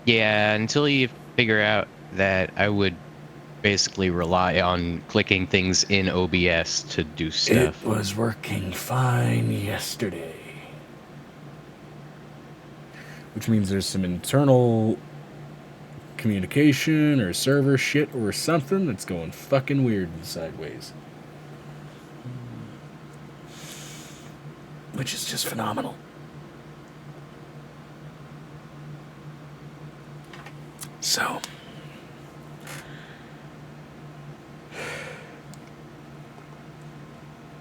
Yeah, until you figure out that, I would basically rely on clicking things in OBS to do stuff. It was working fine yesterday. Which means there's some internal communication or server shit or something that's going fucking weird and sideways. Which is just phenomenal. So,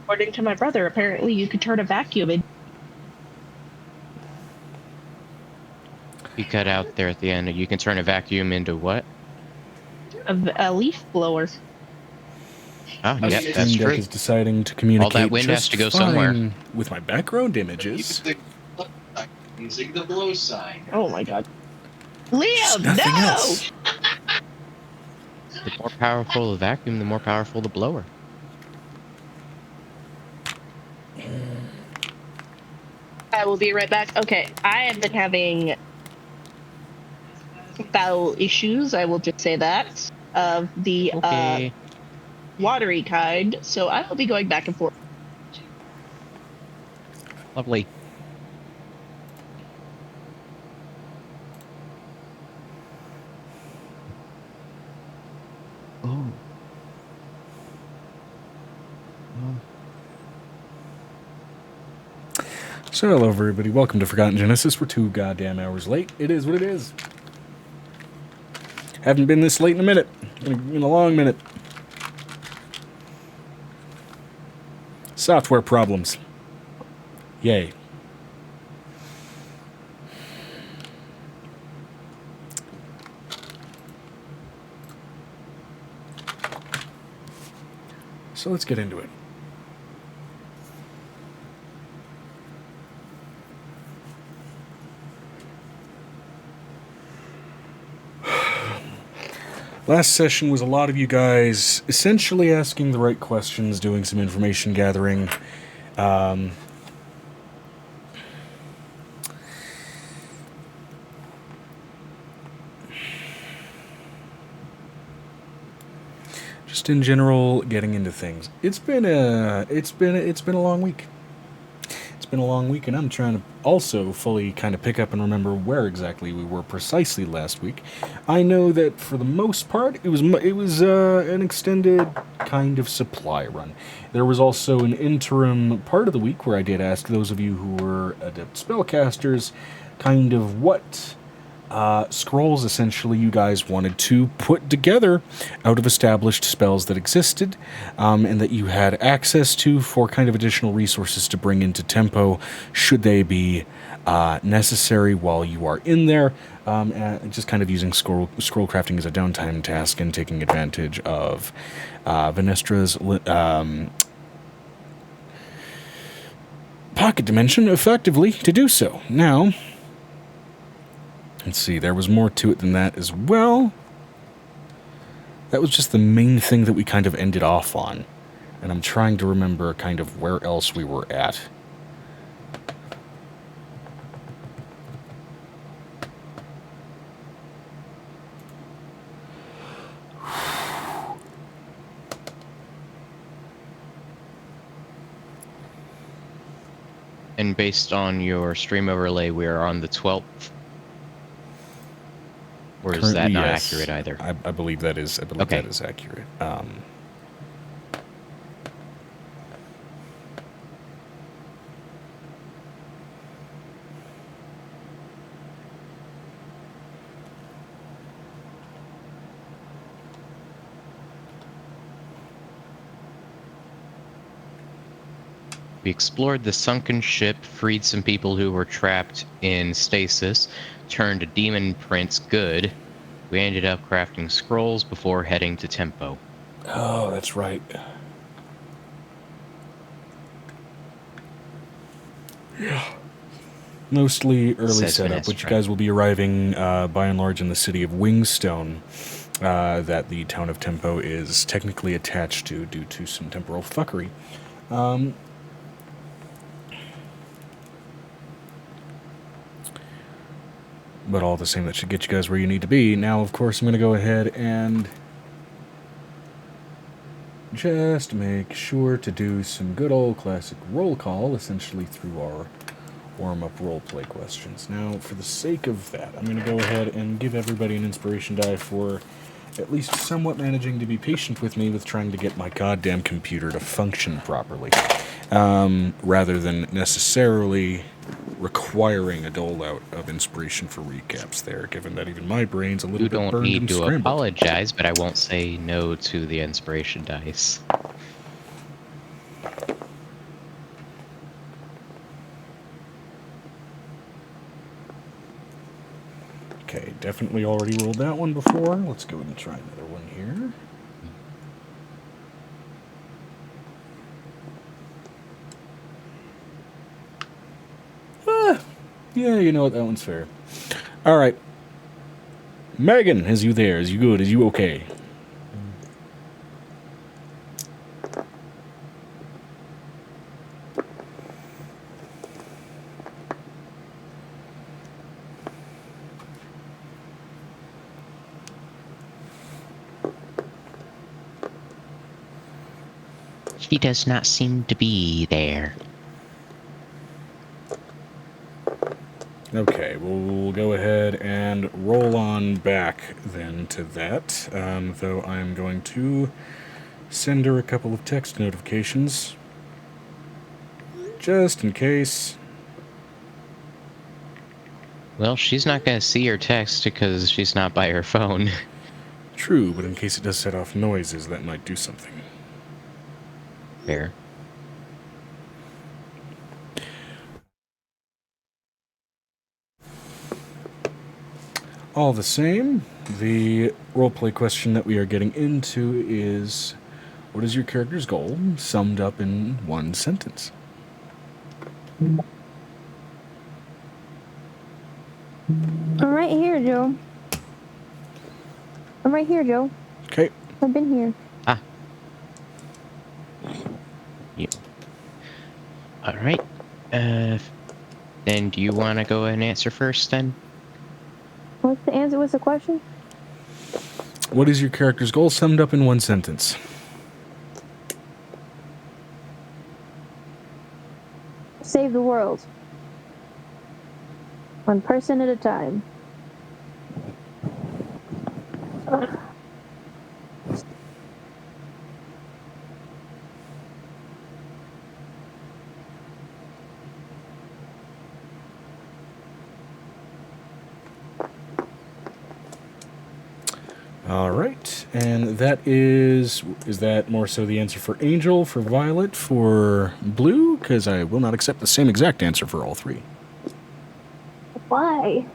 according to my brother, apparently you could turn a vacuum in. You cut out there at the end. You can turn a vacuum into what? A leaf blower. Oh, yeah, Stream that's Deck true. is deciding to communicate All that wind has just to go fine somewhere. with my background images. Using the blow sign. Oh my god. Liam, Nothing no! else. The more powerful the vacuum, the more powerful the blower. I will be right back. Okay, I have been having foul issues, I will just say that, of the Okay. watery kind, so I will be going back and forth. Lovely. Oh. So hello everybody, welcome to Forgotten Genesis. We're 2 goddamn hours late. It is what it is. Haven't been this late in a minute. In a long minute. Software problems. Yay. So let's get into it. Last session was a lot of you guys essentially asking the right questions, doing some information gathering. Just in general, getting into things. It's been a long week. It's been a long week, and I'm trying to also fully kind of pick up and remember where exactly we were precisely last week. I know that for the most part, it was an extended kind of supply run. There was also an interim part of the week where I did ask those of you who were adept spellcasters kind of what scrolls essentially you guys wanted to put together out of established spells that existed and that you had access to for kind of additional resources to bring into tempo should they be necessary while you are in there, and just kind of using scroll crafting as a downtime task and taking advantage of Venestra's pocket dimension effectively to do so. Now, let's see, there was more to it than that as well. That was just the main thing that we kind of ended off on. And I'm trying to remember kind of where else we were at. And based on your stream overlay, we are on the 12th. Or is that not accurate either? I believe that is. That is accurate. We explored the sunken ship, freed some people who were trapped in stasis, turned a demon prince good. We ended up crafting scrolls before heading to tempo. Oh, that's right. Yeah. Mostly early setup, which you guys will be arriving by and large in the city of Wingstone, that the town of Tempo is technically attached to due to some temporal fuckery. But all the same, that should get you guys where you need to be. Now, of course, I'm going to go ahead and just make sure to do some good old classic roll call, essentially through our warm-up roleplay questions. Now, for the sake of that, I'm going to go ahead and give everybody an inspiration die for at least somewhat managing to be patient with me with trying to get my goddamn computer to function properly, rather than necessarily requiring a dole-out of inspiration for recaps there, given that even my brain's a little You bit don't burned need and to scrambled. apologize, but I won't say no to the inspiration dice. Okay, definitely already rolled that one before. Let's go ahead and try another one here. Yeah, you know what? That one's fair. All right. Megan, is you there? Is you good? Is you okay? She does not seem to be there. Okay, we'll go ahead and roll on back then to that, though I'm going to send her a couple of text notifications, just in case. Well, she's not going to see your text because she's not by her phone. True, but in case it does set off noises, that might do something. Fair. All the same, the roleplay question that we are getting into is, what is your character's goal summed up in one sentence? I'm right here, Joe. I'm right here, Joe. Okay. I've been here. Ah. Yeah. All right. Then do you want to go and answer first, then? What's the answer? What's the question? What is your character's goal summed up in one sentence? Save the world. One person at a time. All right, and that is that more so the answer for Angel, for Violet, for Blue? Because I will not accept the same exact answer for all three. Why?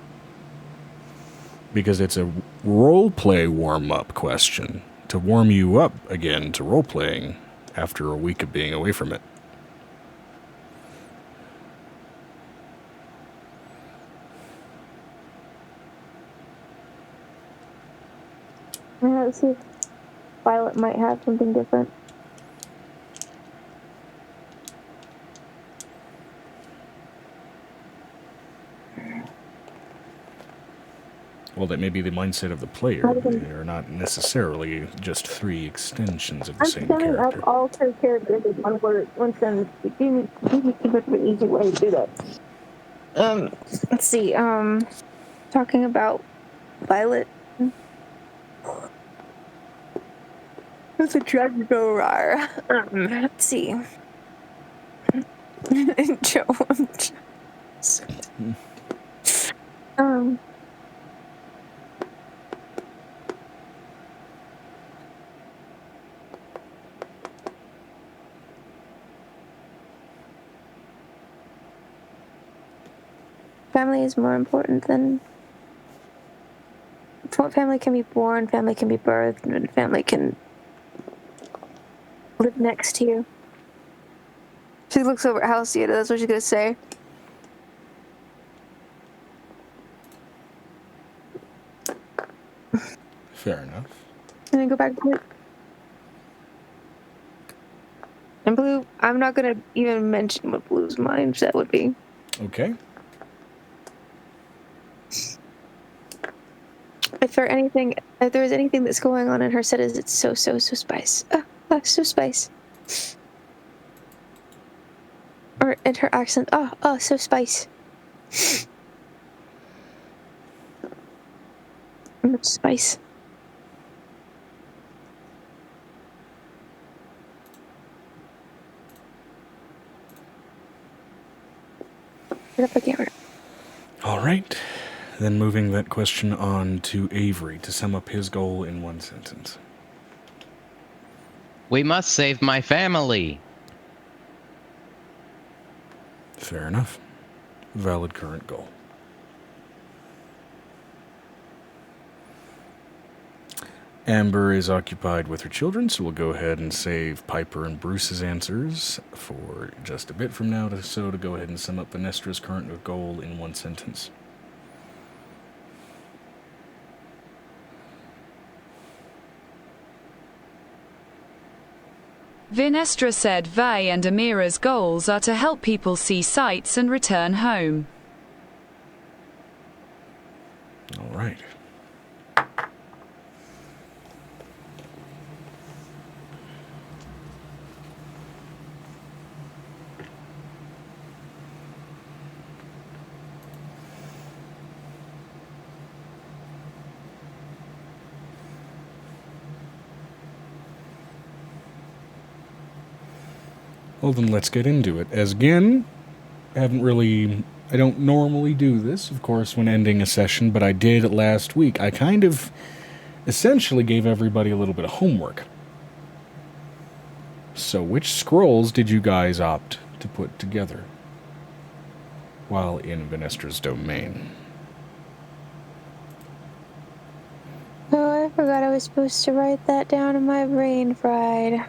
Because it's a role-play warm-up question, to warm you up again to role-playing after a week of being away from it. Let's see if Violet might have something different. Well, that may be the mindset of the player. They are not necessarily just three extensions of the I'm same summing character. up all three characters in one word, one sentence. Give me an easy way to do that. Let's see. Talking about Violet. It's a 𝕱𝖔𝖗𝖊𝖓. Let's see. Joe. Family is more important than... Family can be born, family can be birthed, and family can live next to you. She looks over at Halcyon, that's what she's gonna say. Fair enough. And then go back to it. And Blue, I'm not gonna even mention what Blue's mindset would be. Okay. if there's anything that's going on in her set, is it's so spice. So spice. Or in her accent, so spice. Much spice. Put up the camera. All right. Then moving that question on to Avery to sum up his goal in one sentence. We must save my family. Fair enough. Valid current goal. Amber is occupied with her children, so we'll go ahead and save Piper and Bruce's answers for just a bit from now to go ahead and sum up Venestra's current goal in one sentence. Venestra said Vi and Amira's goals are to help people see sights and return home. All right. Well, then let's get into it. As again, I don't normally do this, of course, when ending a session, but I did last week. I kind of essentially gave everybody a little bit of homework. So which scrolls did you guys opt to put together while in Venestra's domain? Oh, I forgot I was supposed to write that down and my brain fried.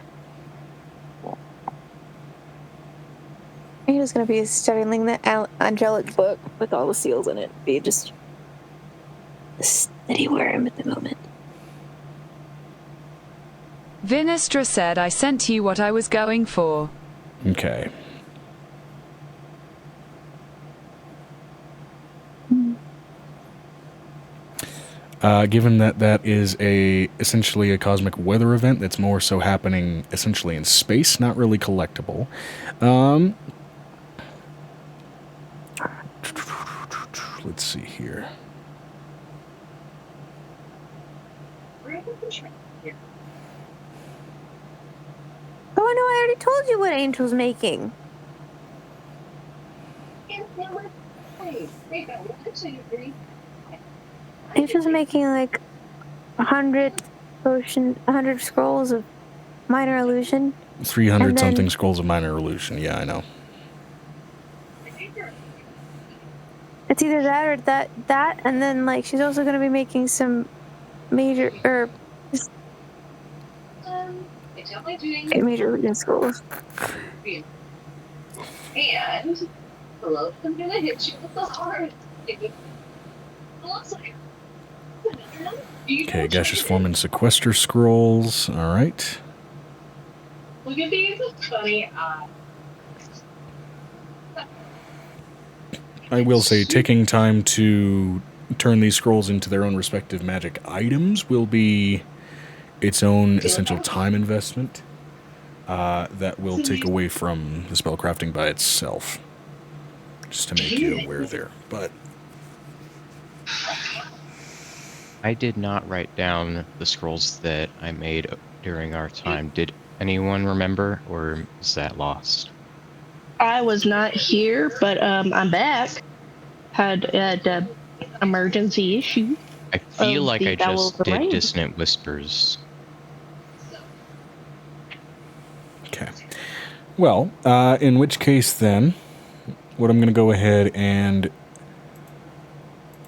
I'm just going to be studying that angelic book with all the seals in it. Be just a steady worm at the moment. Venestra said I sent you what I was going for. Okay. Given that that is essentially a cosmic weather event that's more so happening essentially in space, not really collectible. Let's see here. Oh, no, I already told you what Angel's making. Angel's making like 100 scrolls of minor illusion. 300 something scrolls of minor illusion. Yeah, I know. It's either that or that, and then like she's also going to be making some major major scrolls. And hello, I'm gonna hit you with the heart. Okay, gaseous form and sequester scrolls. All right. Look at these funny eyes. I will say, taking time to turn these scrolls into their own respective magic items will be its own essential time investment that will take away from the spellcrafting by itself. Just to make you aware there. But I did not write down the scrolls that I made during our time. Did anyone remember, or is that lost? I was not here, but I'm back. Had emergency issue. I feel like I just did 𝕲𝖊𝖓𝖓. Dissonant Whispers. okay. Well, in which case then, what I'm going to go ahead and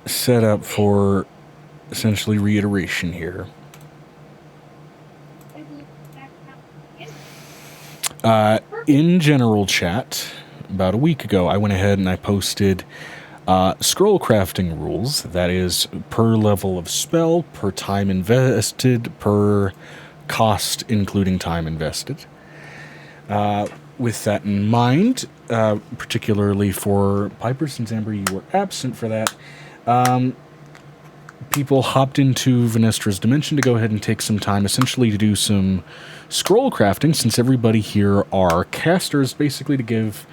set up for essentially reiteration here. In general chat, about a week ago, I went ahead and I posted scroll crafting rules. That is, per level of spell, per time invested, per cost, including time invested. With that in mind, particularly for Piper, since Amber, you were absent for that, people hopped into Venestra's dimension to go ahead and take some time, essentially to do some scroll crafting, since everybody here are casters, basically to give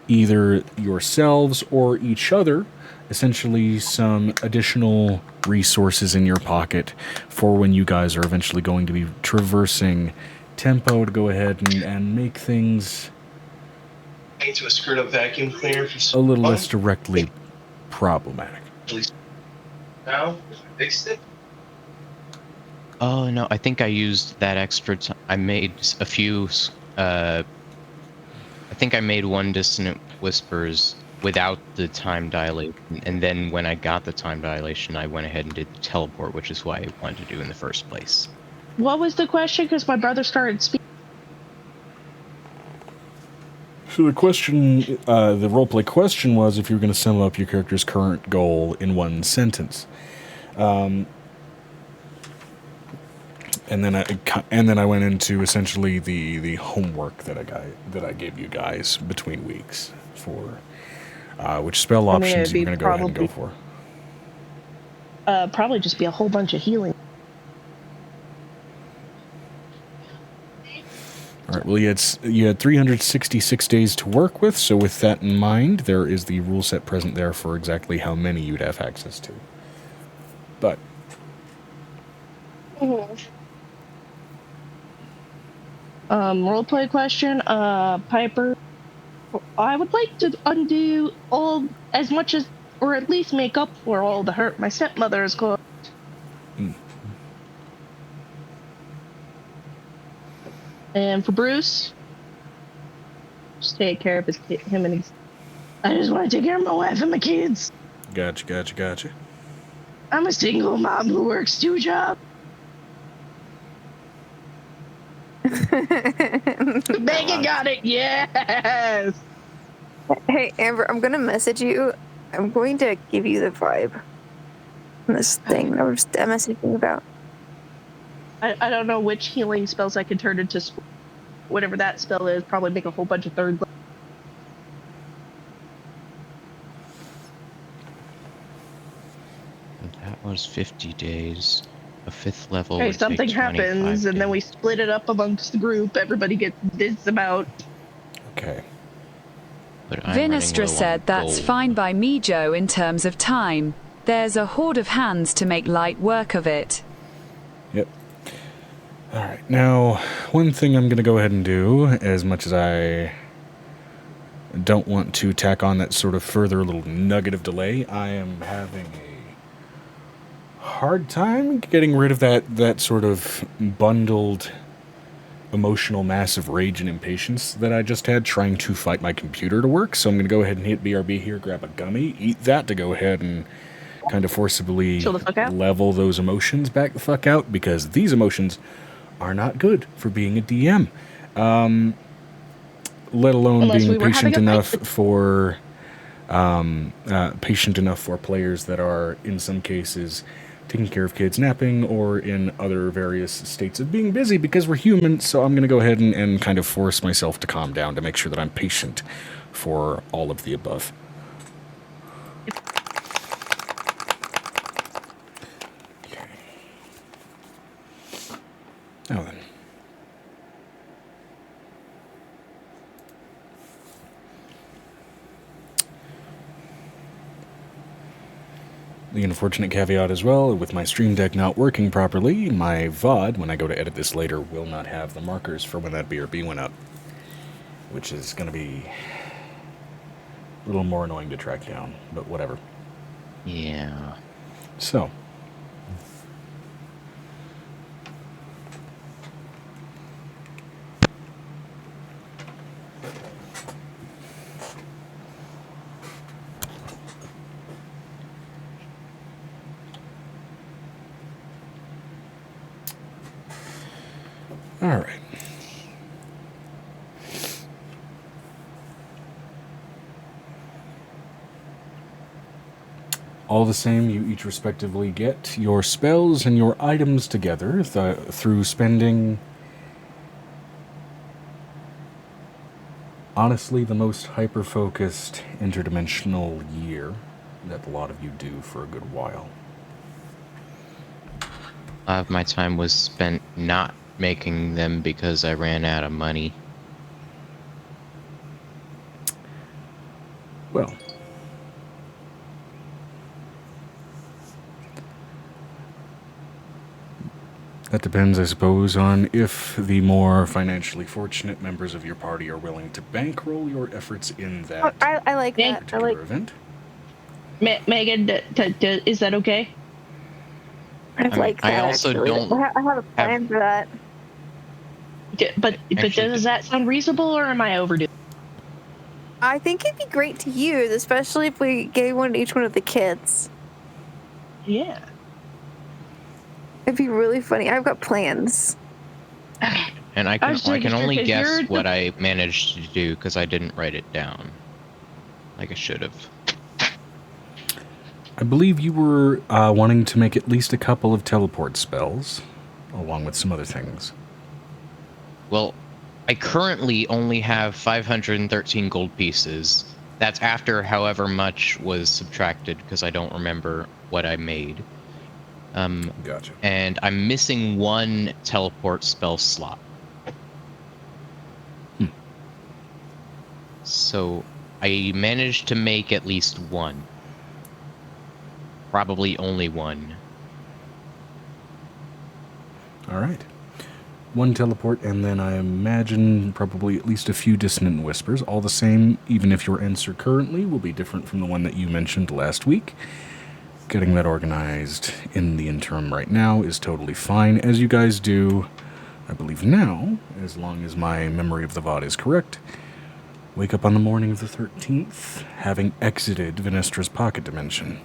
either yourselves or each other essentially some additional resources in your pocket for when you guys are eventually going to be traversing tempo to go ahead and make things Into a screwed up vacuum cleaner for a little less directly problematic. Now, fixed it. Oh no, I think I used that extra time. I made a few. I think I made one Dissonant Whispers without the time dilation, and then when I got the time dilation, I went ahead and did the teleport, which is why I wanted to do in the first place. What was the question? Because my brother started speaking. So the question, the roleplay question was if you were going to sum up your character's current goal in one sentence. And then I went into essentially the homework that I gave you guys between weeks for which spell options you're going to go ahead and go for. Probably just be a whole bunch of healing. All right. Well, you had 366 days to work with, so with that in mind, there is the rule set present there for exactly how many you'd have access to. But Roleplay question, Piper. I would like to undo all as much as, or at least make up for all the hurt my stepmother has caused. And for Bruce, just take care of him and his. I just want to take care of my wife and my kids. Gotcha. I'm a single mom who works 2 jobs. Megan got it. Yes. Hey, Amber, I'm gonna message you. I'm going to give you the vibe on this thing that I was messaging about. I don't know which healing spells I can turn into whatever that spell is. Probably make a whole bunch of third. That was 50 days. A 5th level. Okay, would something take happens, and then we split it up amongst the group. Everybody gets this amount. Okay. Vinestra said that's fine by me, Joe, in terms of time. There's a horde of hands to make light work of it. Yep. All right. Now, one thing I'm going to go ahead and do, as much as I don't want to tack on that sort of further little nugget of delay, I am having a hard time getting rid of that sort of bundled emotional mass of rage and impatience that I just had trying to fight my computer to work. So I'm going to go ahead and hit BRB here, grab a gummy, eat that to go ahead and kind of forcibly level those emotions back the fuck out, because these emotions are not good for being a DM. Let alone being patient enough for players that are in some cases taking care of kids napping or in other various states of being busy, because we're human. So I'm going to go ahead and kind of force myself to calm down to make sure that I'm patient for all of the above. Okay. Now then. The unfortunate caveat as well, with my Stream Deck not working properly, my VOD, when I go to edit this later, will not have the markers for when that BRB went up. Which is going to be a little more annoying to track down, but whatever. Yeah. So. All right. All the same, you each respectively get your spells and your items together through spending, honestly, the most hyper-focused interdimensional year that a lot of you do for a good while. A lot of my time was spent not making them because I ran out of money. Well, that depends, I suppose, on if the more financially fortunate members of your party are willing to bankroll your efforts in that I like Yeah. that. I particular like. event. Megan, is that okay? I mean, like that. I also actually. don't I have a plan for that. But Actually, does that sound reasonable, or am I overdoing? I think it'd be great to use, especially if we gave one to each one of the kids. Yeah. It'd be really funny. I've got plans. And I was can making sure, only 'cause guess you're what I managed to do because I didn't write it down, like I should have. I believe you were wanting to make at least a couple of teleport spells, along with some other things. Well, I currently only have 513 gold pieces. That's after however much was subtracted because I don't remember what I made. Gotcha. And I'm missing one teleport spell slot. So I managed to make at least one. Probably only one. All right. One teleport, and then I imagine probably at least a few dissonant whispers. All the same, even if your answer currently will be different from the one that you mentioned last week, getting that organized in the interim right now is totally fine, as you guys do, I believe now, as long as my memory of the VOD is correct, wake up on the morning of the 13th, having exited Vinistra's pocket dimension.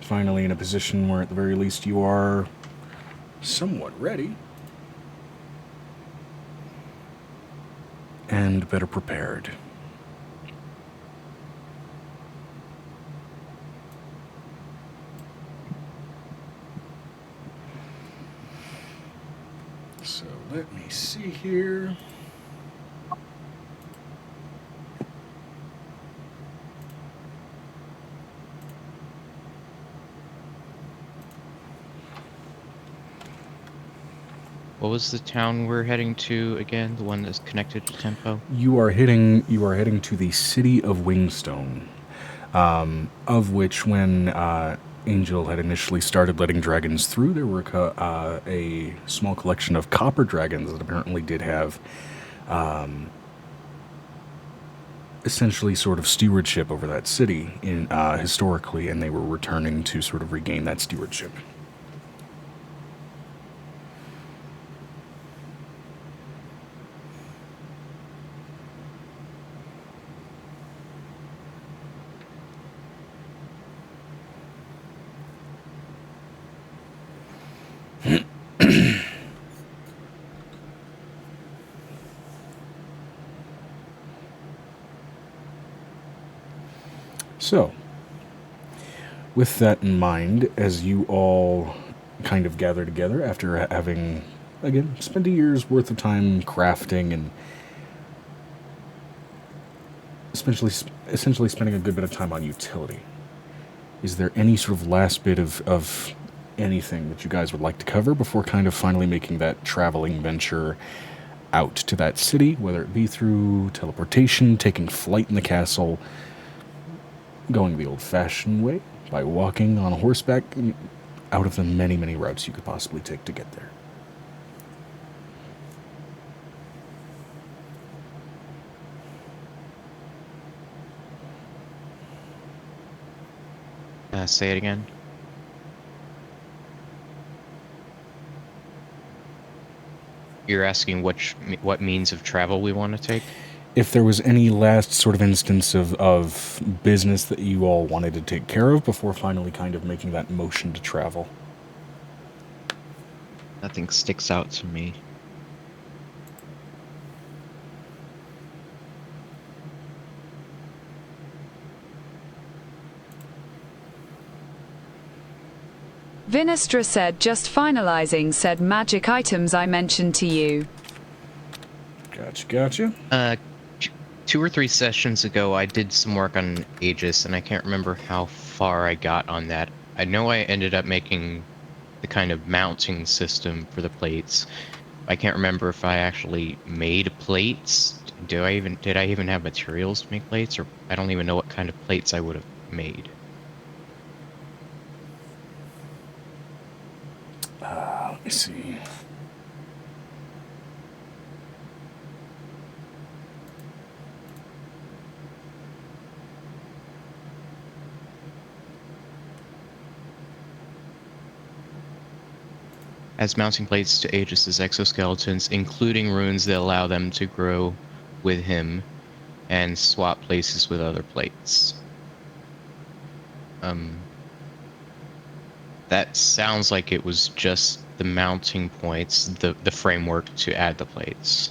Finally in a position where at the very least you are somewhat ready and better prepared. So let me see here. What was the town we're heading to again? The one that's connected to Tempo? You are heading to the city of Wingstone, of which when Angel had initially started letting dragons through, there were a small collection of copper dragons that apparently did have essentially sort of stewardship over that city historically, and they were returning to sort of regain that stewardship. So, with that in mind, as you all kind of gather together after having, again, spent a year's worth of time crafting and essentially spending a good bit of time on utility, is there any sort of last bit of anything that you guys would like to cover before kind of finally making that traveling venture out to that city, whether it be through teleportation, taking flight in the castle, going the old-fashioned way, by walking on horseback, out of the many, many routes you could possibly take to get there? Say it again. You're asking what means of travel we want to take? If there was any last sort of instance of business that you all wanted to take care of before finally kind of making that motion to travel. Nothing sticks out to me. Vinestra said, just finalizing said magic items I mentioned to you. Gotcha. 2 or 3 sessions ago, I did some work on Aegis, and I can't remember how far I got on that. I know I ended up making the kind of mounting system for the plates. I can't remember if I actually made plates. Did I even have materials to make plates, or I don't even know what kind of plates I would have made. Let me see. As mounting plates to Aegis's exoskeletons, including runes that allow them to grow with him and swap places with other plates. That sounds like it was just the mounting points, the framework to add the plates.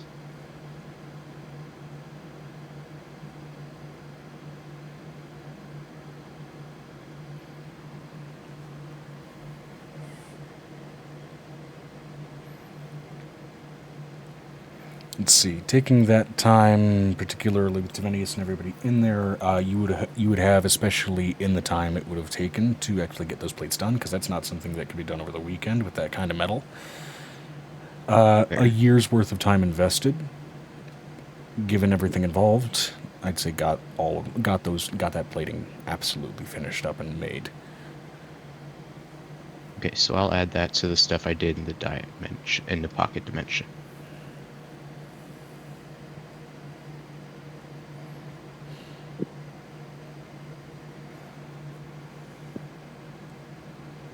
Let's see. Taking that time, particularly with Divinius and everybody in there, you would have, especially in the time it would have taken to actually get those plates done, because that's not something that can be done over the weekend with that kind of metal. A year's worth of time invested, given everything involved. I'd say got that plating absolutely finished up and made. Okay, so I'll add that to the stuff I did in the in the pocket dimension.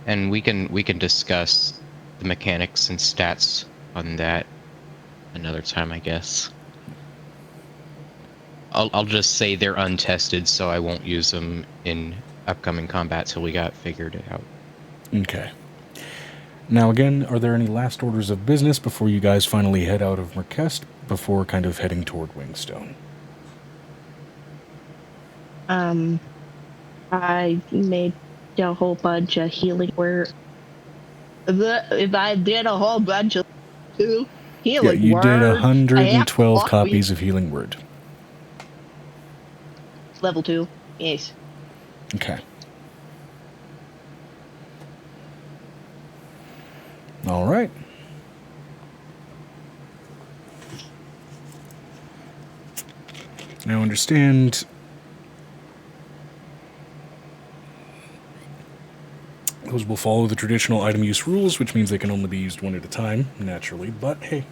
And we can discuss the mechanics and stats on that another time, I guess. I'll just say they're untested, so I won't use them in upcoming combat till we got figured it out. Okay. Now again, are there any last orders of business before you guys finally head out of Merkest, before kind of heading toward Wingstone? I made a whole bunch of healing word. If I did a whole bunch of healing words. Yeah, you did 112 copies of Healing Word. Level 2, yes. Okay. All right. Now understand, those will follow the traditional item use rules, which means they can only be used one at a time, naturally, but hey.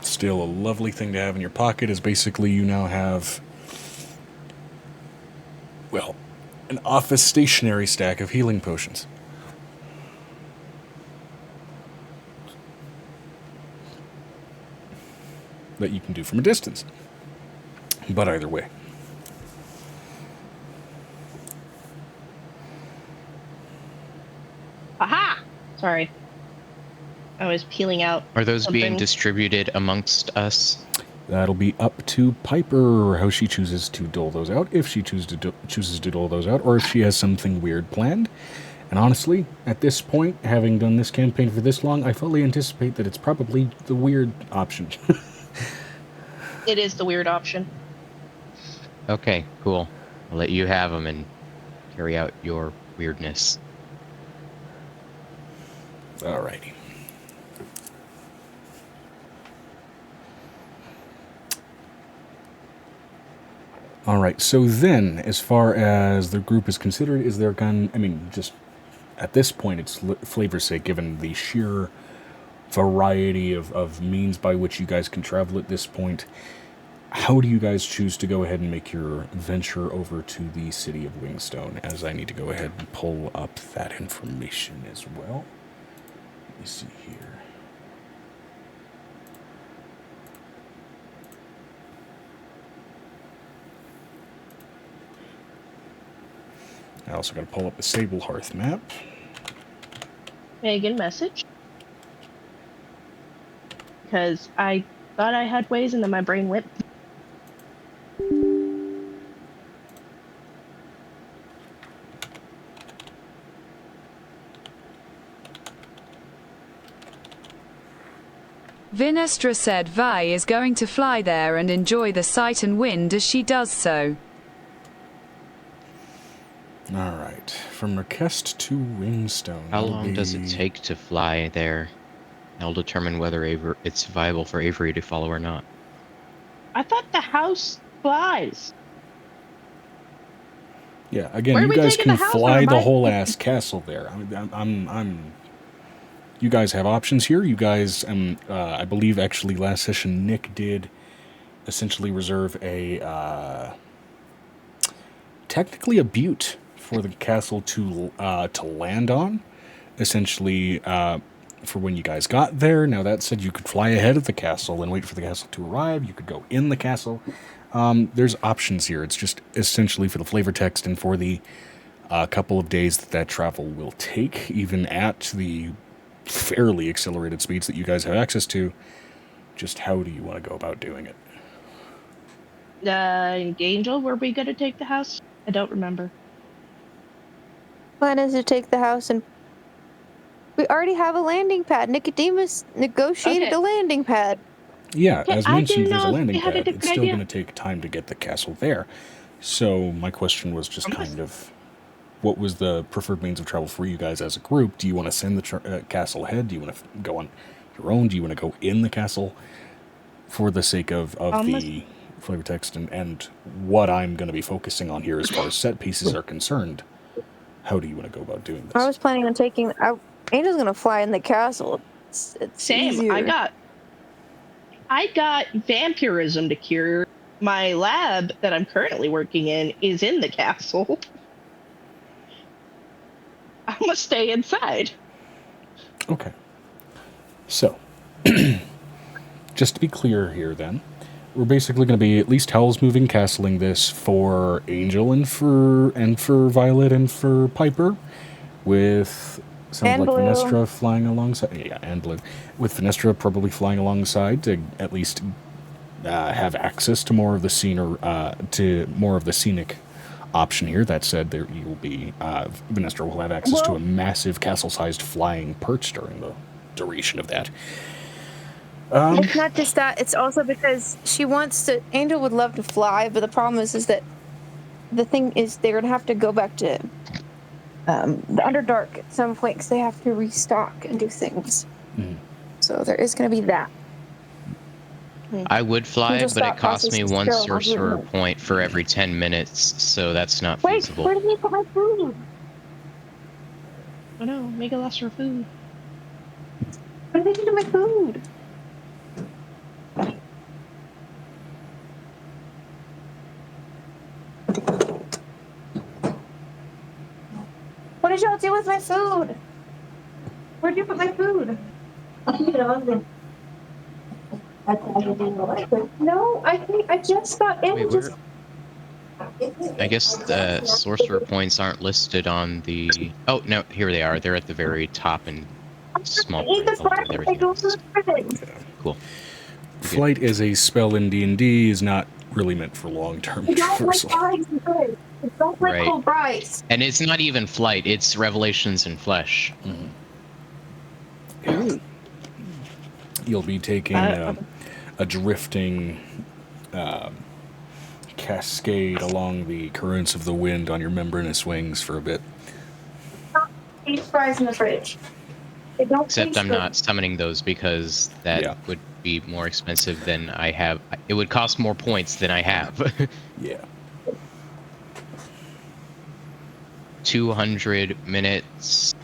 Still a lovely thing to have in your pocket, is basically you now have, well, an office stationary stack of healing potions. That you can do from a distance. But either way. Aha! Sorry. I was peeling out. Are those something. being distributed amongst us? That'll be up to Piper, how she chooses to dole those out, if she chooses to dole those out, or if she has something weird planned. And honestly, at this point, having done this campaign for this long, I fully anticipate that it's probably the weird option. It is the weird option. Okay, cool. I'll let you have them and carry out your weirdness. Alrighty. Alright, so then, as far as the group is considered, is there just at this point, it's flavor's sake, given the sheer variety of means by which you guys can travel at this point, how do you guys choose to go ahead and make your venture over to the city of Wingstone, as I need to go ahead and pull up that information as well. Let me see here. I also got to pull up the Sable Hearth map. Megan message. Because I thought I had ways and then my brain went. 𝕲𝖊𝖓𝖓𝖊𝖓 is going to fly there and enjoy the sight and wind as she does so. All right. From Request to Wingstone. How long does it take to fly there? I'll determine whether it's viable for Avery to follow or not. I thought the house flies. Yeah, again, Where are you we guys taking can the house, fly or the am I- whole ass castle there. You guys have options here. You guys, I believe actually last session Nick did essentially reserve technically a butte for the castle to land on, essentially for when you guys got there. Now that said, you could fly ahead of the castle and wait for the castle to arrive. You could go in the castle. There's options here. It's just essentially for the flavor text and for the couple of days that travel will take, even at the fairly accelerated speeds that you guys have access to. Just how do you want to go about doing it? Angel, were we going to take the house? I don't remember. Plan is to take the house, and we already have a landing pad. Nicodemus negotiated a landing pad. Yeah, Okay, as I mentioned, didn't there's a know if landing they had a pad. It's different still idea. going to take time to get the castle there. So my question was just kind of, what was the preferred means of travel for you guys as a group? Do you want to send the castle ahead? Do you want to go on your own? Do you want to go in the castle for the sake of the flavor text and what I'm going to be focusing on here as far as set pieces are concerned? How do you want to go about doing this? I was planning on taking... Angel's going to fly in the castle. It's Same. easier. I got vampirism to cure. My lab that I'm currently working in is in the castle. I must stay inside. Okay. So, just to be clear here then, we're basically going to be at least Howl's moving castling this for Angel and for Violet and for Piper, with sounds like Blue. Venestra flying alongside. Yeah, and Blue. With Venestra probably flying alongside to at least have access to more of the scenic option here. That said, there you will be Venestra will have access to a massive castle-sized flying perch during the duration of that. It's not just that. It's also because she wants to... Angel would love to fly, but the problem is that the thing is they're going to have to go back to the Underdark at some point because they have to restock and do things. Mm. So there is going to be that. I would fly, Just but it thought costs me process one is still sorcerer 100. point for every 10 minutes, so that's not Wait, feasible. where did you put my food? Oh no, make a lesser food. What did they do to my food? What did y'all do with my food? Where'd you put my food? No, I just got in. Wait, where? I guess the sorcerer points aren't listed on the... Oh, no, here they are. They're at the very top and small print. Everything else. Cool. Flight as a spell in D&D is not really meant for long-term traversal. Right. And it's not even flight, it's revelations in flesh. Mm-hmm. Yeah. You'll be taking a drifting cascade along the currents of the wind on your membranous wings for a bit. Eat fries in the fridge. Except I'm not summoning those because that would be more expensive than I have. It would cost more points than I have. Yeah. 200 minutes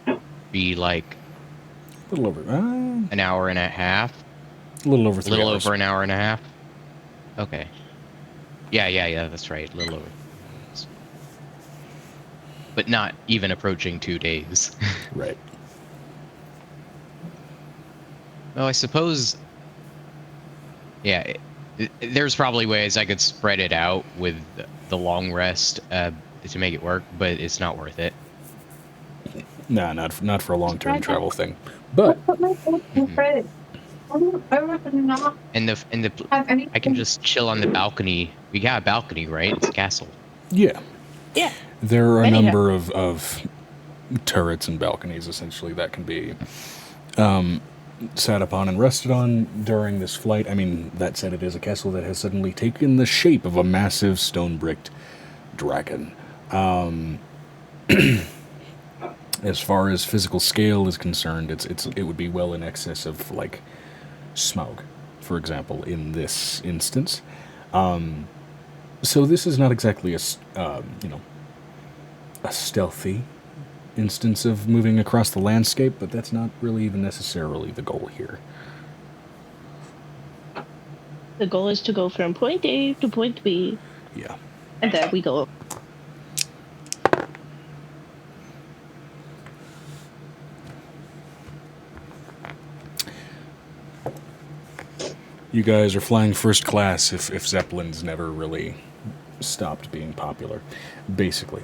would be like a little over an hour and a half. A little over 3 hours. A little over an hour and a half. Okay. Yeah, that's right. A little over. But not even approaching 2 days. Right. Well, I suppose... Yeah, there's probably ways I could spread it out with the long rest to make it work, but it's not worth it. Nah, not for a long-term travel thing. But... And I can just chill on the balcony. We got a balcony, right? It's a castle. Yeah. Yeah. There are a number of turrets and balconies, essentially, that can be sat upon and rested on during this flight. I mean, that said, it is a castle that has suddenly taken the shape of a massive stone-bricked dragon. As far as physical scale is concerned, it would be well in excess of, like, Smaug, for example, in this instance. So this is not exactly a stealthy instance of moving across the landscape, but that's not really even necessarily the goal here. The goal is to go from point A to point B. Yeah. And then we go. You guys are flying first class if Zeppelins never really stopped being popular, basically.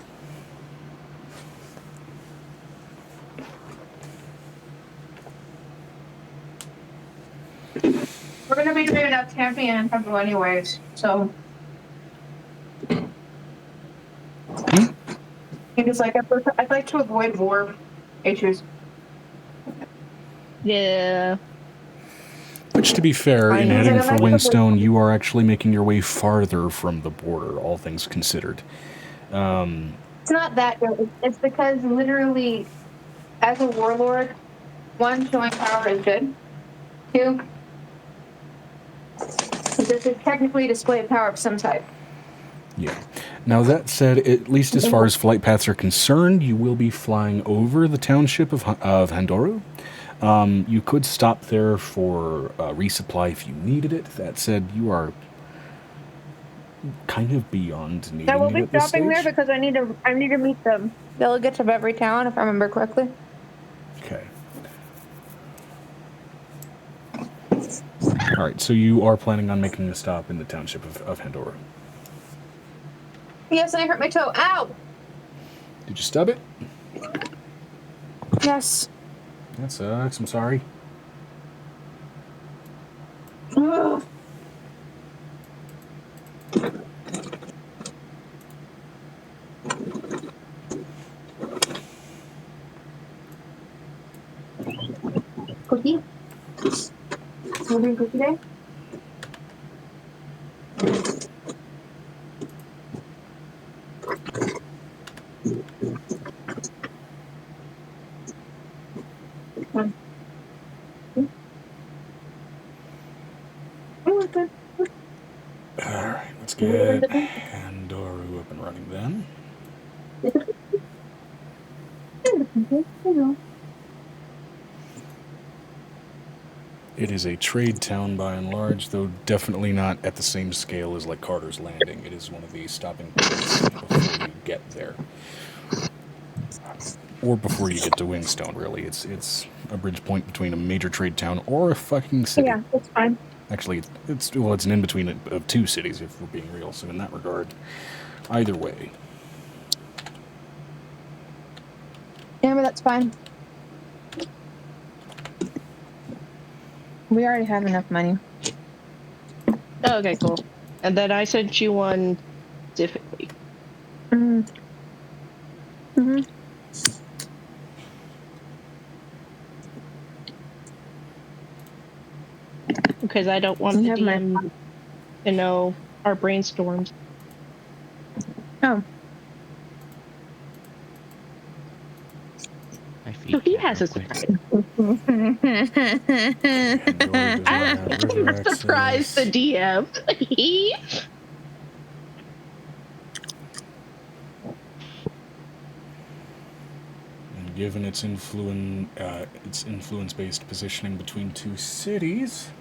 We're going to be doing enough camping in Pueblo anyways, so. It's like I'd like to avoid war issues. Yeah. Which, to be fair, in heading for Windstone, you are actually making your way farther from the border, all things considered. It's not that good. It's because literally, as a warlord, 1, showing power is good. 2, this is technically a display of power of some type. Yeah. Now, that said, at least as far as flight paths are concerned, you will be flying over the township of 𝕲𝖊𝖓𝖓. You could stop there for resupply if you needed it. That said, you are kind of beyond needing it. I will be at this stopping there stage. because I need to meet the delegates of every town, if I remember correctly. Okay. All right, so you are planning on making a stop in the township of 𝕲𝖓𝖓. Yes, I hurt my toe. Ow! Did you stub it? Yes. That sucks. I'm sorry. Ugh. Cookie? You doing cookie day? Alright, let's get 𝕲𝖓𝖓 up and running then. It is a trade town by and large, though definitely not at the same scale as like Carter's Landing. It is one of the stopping points before you get there. Or before you get to Wingstone, really. It's a bridge point between a major trade town or a fucking city. Yeah, that's fine. Actually, it's an in-between of two cities, if we're being real, so in that regard, either way. Yeah, but that's fine. We already have enough money. Oh, okay, cool. And then I sent you one specifically. Mm-hmm. Mm-hmm. Because I don't want the DM to know our brainstorms. Oh. So he has a surprise. I'm surprised the DM. And given its influence-based positioning between two cities,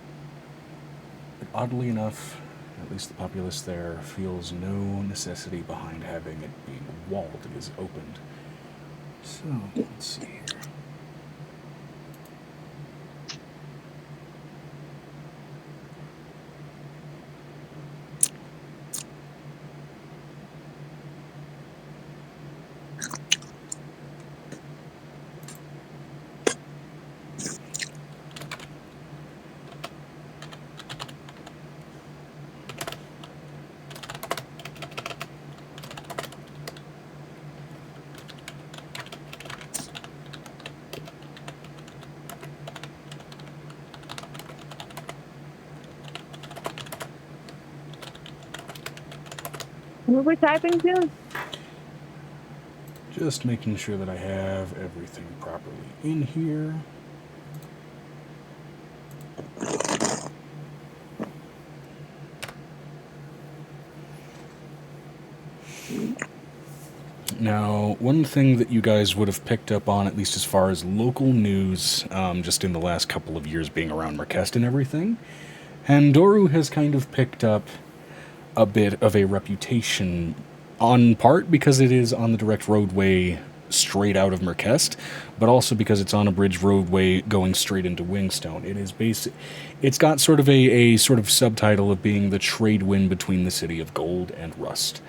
oddly enough, at least the populace there feels no necessity behind having it being walled. It is opened. So, let's see here. What we're typing to? Just making sure that I have everything properly in here. Now, one thing that you guys would have picked up on, at least as far as local news, just in the last couple of years being around Marquest and everything, Handoru has kind of picked up a bit of a reputation, on part because it is on the direct roadway straight out of Marquest, but also because it's on a bridge roadway going straight into Wingstone. It is it's got sort of a sort of subtitle of being the trade wind between the city of Gold and Rust.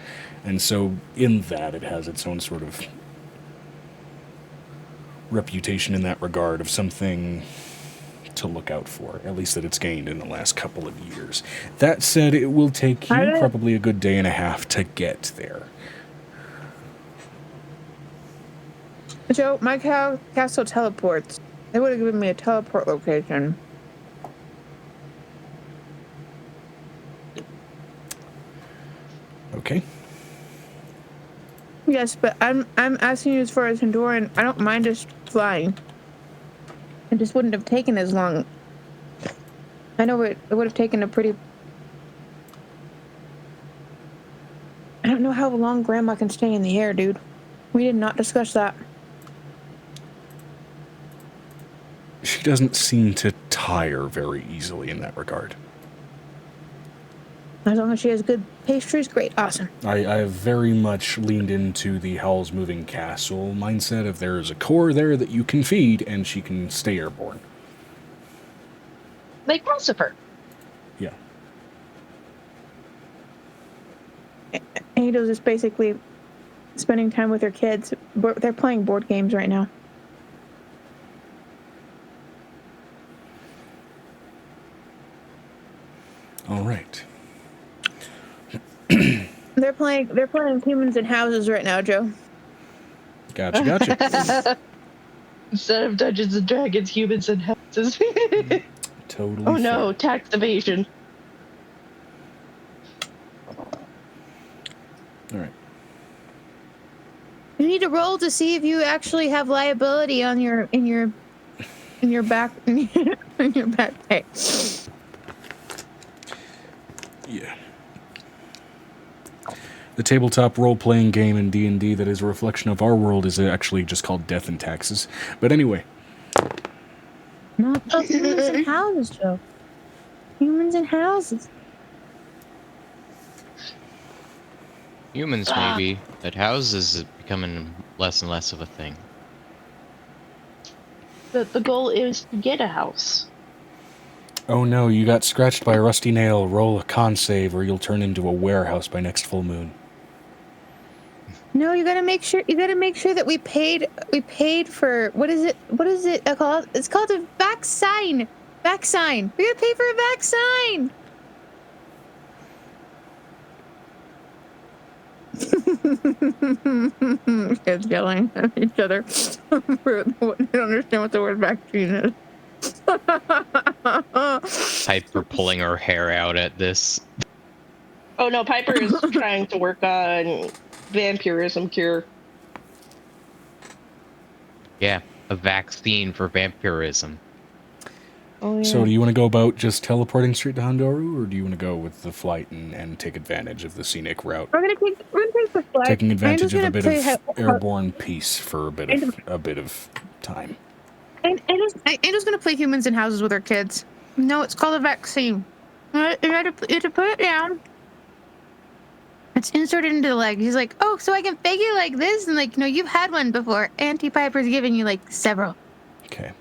And so in that, it has its own sort of reputation in that regard of something to look out for, at least that it's gained in the last couple of years. That said, it will take you probably a good day and a half to get there. Joe, my castle teleports. They would have given me a teleport location. Okay. Yes, but I'm asking you as far as Honduran. I don't mind us flying. It just wouldn't have taken as long. I know it would have taken a pretty... I don't know how long Grandma can stay in the air, dude. We did not discuss that. She doesn't seem to tire very easily in that regard. As long as she has good pastries, great, awesome. I have very much leaned into the Howl's Moving Castle mindset of there is a core there that you can feed and she can stay airborne. Like Lucifer. Yeah. Angel's just basically spending time with her kids. They're playing board games right now. All right. They're playing Humans and Houses right now, Joe. Gotcha. Instead of Dungeons and Dragons, Humans and Houses. Totally. Oh no, tax evasion. All right. You need to roll to see if you actually have liability on your back in your back pay. Yeah. The tabletop role-playing game in D&D that is a reflection of our world is actually just called Death and Taxes. But anyway. Not Humans and Houses, Joe. Humans and Houses. Humans, maybe, but houses is becoming less and less of a thing. The goal is to get a house. Oh no, you got scratched by a rusty nail. Roll a con save or you'll turn into a warehouse by next full moon. No, you gotta make sure that we paid for what is it called? It's called a back sign. Back sign. We gotta pay for a back sign. Kids yelling at each other. I don't understand what the word vaccine is. Piper pulling her hair out at this. Oh no, Piper is trying to work on vampirism cure. Yeah, a vaccine for vampirism. Oh, yeah. So do you want to go about just teleporting straight to Hondoru, or do you want to go with the flight and take advantage of the scenic route? We're gonna take the flight. Taking advantage of a bit of airborne peace for a bit of time. Angel's gonna play Humans and Houses with her kids. No, it's called a vaccine. You have to put it down. It's inserted into the leg. He's like, oh, so I can fake it like this? And like, no, you've had one before. Auntie Piper's given you like several. Okay.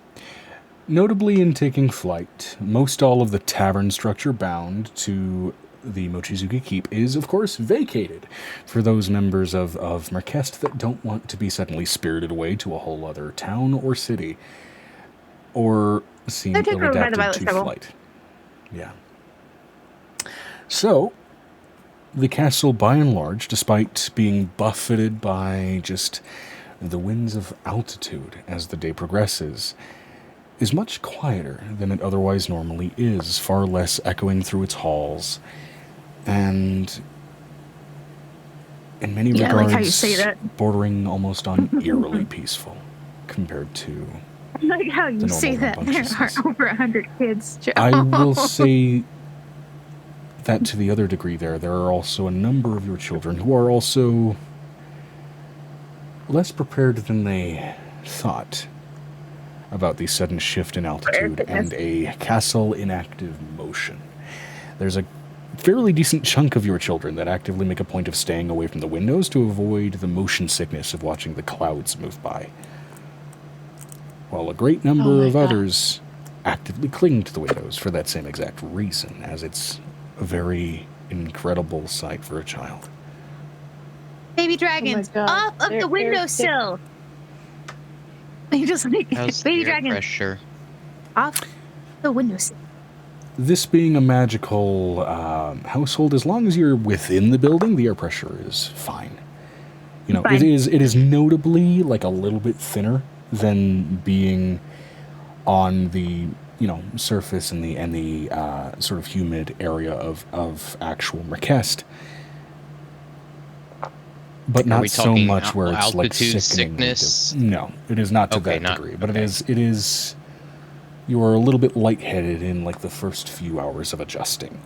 Notably in taking flight, most all of the tavern structure bound to the Mochizuki Keep is, of course, vacated for those members of Marquest that don't want to be suddenly spirited away to a whole other town or city, or seem ill-adapted to flight. Yeah. So, the castle, by and large, despite being buffeted by just the winds of altitude as the day progresses, is much quieter than it otherwise normally is, far less echoing through its halls, and in many Yeah, I regards, like how you say that. bordering almost on eerily peaceful compared to I like how you say that. There are over 100 kids, Joe. I will say that to the other degree there are also a number of your children who are also less prepared than they thought about the sudden shift in altitude and a castle in active motion. There's a fairly decent chunk of your children that actively make a point of staying away from the windows to avoid the motion sickness of watching the clouds move by, while a great number of others actively cling to the windows for that same exact reason, as it's a very incredible sight for a child. Baby dragons, off of the windowsill. They just like How's baby the air dragons pressure? off the windowsill. This being a magical household, as long as you're within the building, the air pressure is fine. You know, it is notably like a little bit thinner than being on the surface and the sort of humid area of actual Merkest. But not so much where it's like sickness. No, it is not to that degree. But it is. You are a little bit lightheaded in like the first few hours of adjusting.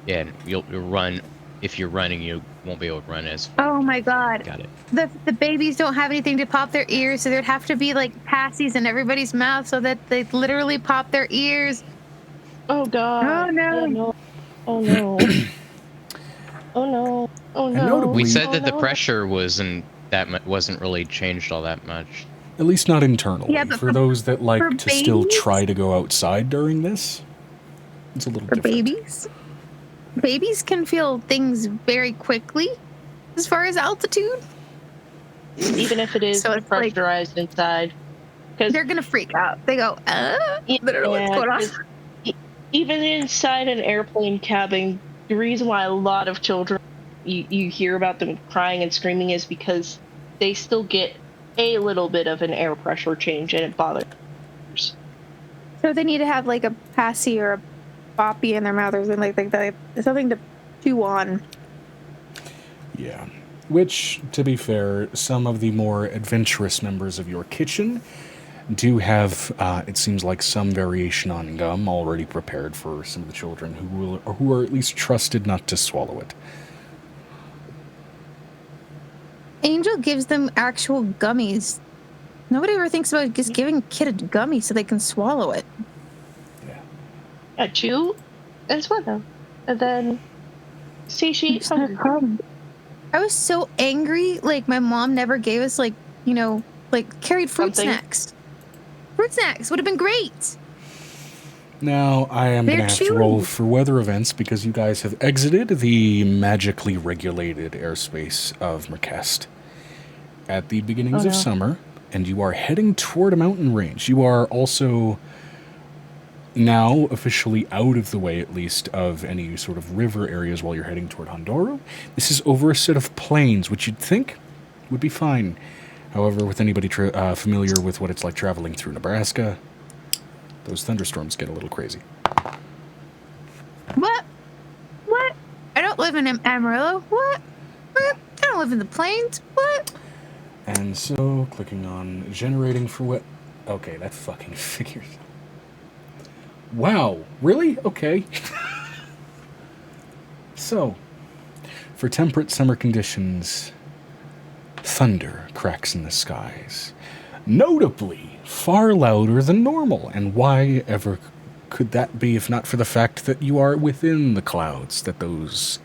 Yeah, and you'll run. If you're running, you won't be able to run as. Oh my god! Got it. The babies don't have anything to pop their ears, so there'd have to be like passies in everybody's mouth so that they literally pop their ears. Oh god! Oh no! Yeah, no. Oh no! Oh no! Oh no! We said that the pressure wasn't really changed all that much. At least not internally. Yeah, but for those that like to babies? still try to go outside during this, it's a little different. Babies can feel things very quickly as far as altitude. Even if it is So it's pressurized inside. Because they're gonna freak out. They go, I don't know what's going on. Even inside an airplane cabin, the reason why a lot of children, you hear about them crying and screaming is because they still get a little bit of an air pressure change and it bothers. So they need to have like a passy or a boppy in their mouth or something like something to chew on. Yeah. Which, to be fair, some of the more adventurous members of your kitchen do have, it seems like, some variation on gum already prepared for some of the children who are at least trusted not to swallow it. Angel gives them actual gummies. Nobody ever thinks about just giving a kid a gummy so they can swallow it. Yeah, chew and swallow. And then see she eats hungry. I was so angry, like my mom never gave us like carried fruit snacks. Fruit snacks would have been great. Now, I am going to have to roll for weather events because you guys have exited the magically regulated airspace of Merkest at the beginnings of summer, and you are heading toward a mountain range. You are also now officially out of the way, at least, of any sort of river areas while you're heading toward Hondoru. This is over a set of plains, which you'd think would be fine. However, with anybody familiar with what it's like traveling through Nebraska, those thunderstorms get a little crazy. What? I don't live in Amarillo. What? I don't live in the plains. What? And so, clicking on generating for what? Okay, that fucking figures. Wow, really? Okay. So, for temperate summer conditions, thunder cracks in the skies. Notably, far louder than normal. And why ever could that be if not for the fact that you are within the clouds that those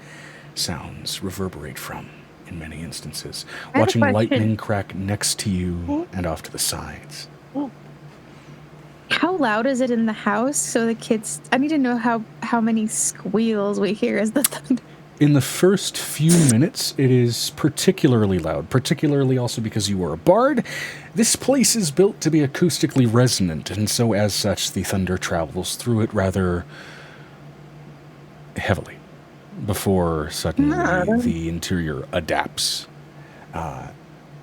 sounds reverberate from in many instances? Watching lightning crack next to you and off to the sides. How loud is it in the house? So the kids, I need to know how many squeals we hear as the thunder. In the first few minutes, it is particularly loud, particularly also because you are a bard. This place is built to be acoustically resonant, and so as such, the thunder travels through it rather heavily before suddenly the interior adapts.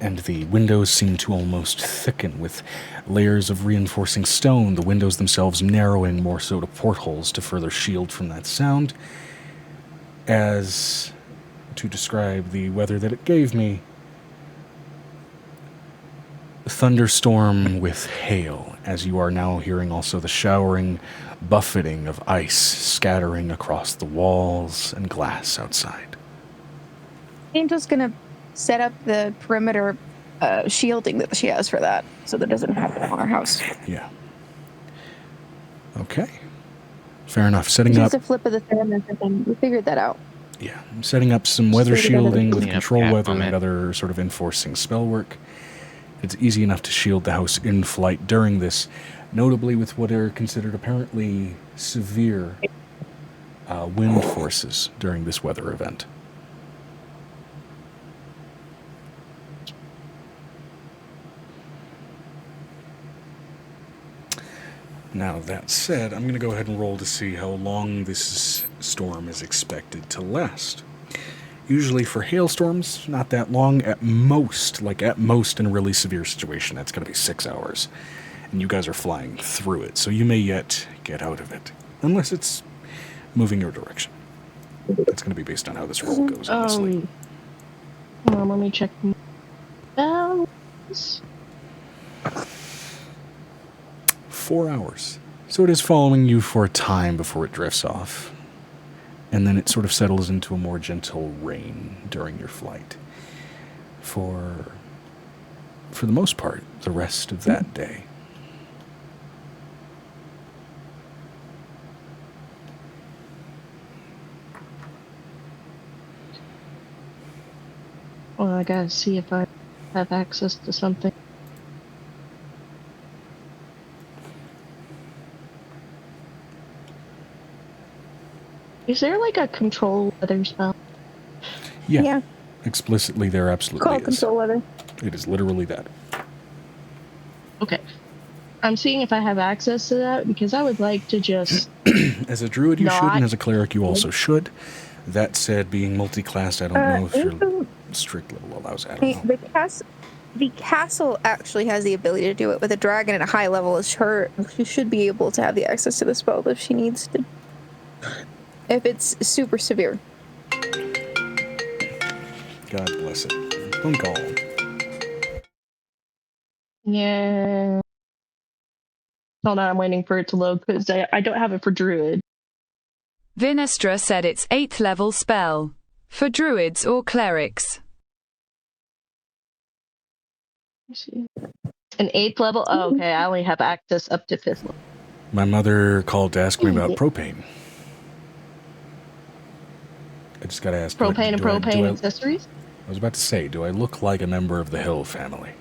And the windows seem to almost thicken with layers of reinforcing stone, the windows themselves narrowing more so to portholes to further shield from that sound. As to describe the weather that it gave me. Thunderstorm with hail, as you are now hearing also the showering, buffeting of ice scattering across the walls and glass outside. Angel's gonna set up the perimeter shielding that she has for that, so that doesn't happen on our house. Yeah. Okay. Fair enough. Setting Just up... a flip of the thermometer, and we figured that out. Yeah. Setting up some weather shielding with control weather on it. and other sort of enforcing spell work. It's easy enough to shield the house in flight during this, notably with what are considered apparently severe wind forces during this weather event. Now, that said, I'm going to go ahead and roll to see how long this storm is expected to last. Usually for hailstorms, not that long. At most in a really severe situation, that's going to be 6 hours. And you guys are flying through it, so you may yet get out of it. Unless it's moving your direction. That's going to be based on how this roll goes, honestly. Let me check. Bells. 4 hours. So it is following you for a time before it drifts off. And then it sort of settles into a more gentle rain during your flight. For the most part, the rest of that day. Well, I gotta see if I have access to something. Is there like a control weather spell? Yeah. Explicitly, there absolutely Call is. control weather. It is literally that. Okay. I'm seeing if I have access to that, because I would like to just... As a druid, you should, and as a cleric, you also should. That said, being multi-classed, I don't know if your strict level allows it. I don't know. The castle actually has the ability to do it with a dragon at a high level as her. She should be able to have the access to the spell if she needs to. If it's super severe. God bless it. Phone call. Yeah. Hold on, I'm waiting for it to load, because I don't have it for druid. Vinestra said it's 8th level spell. For druids or clerics. An 8th level? Oh, okay, I only have access up to 5th level. My mother called to ask me about propane. I just gotta ask. Propane and propane accessories? I was about to say, do I look like a member of the Hill family?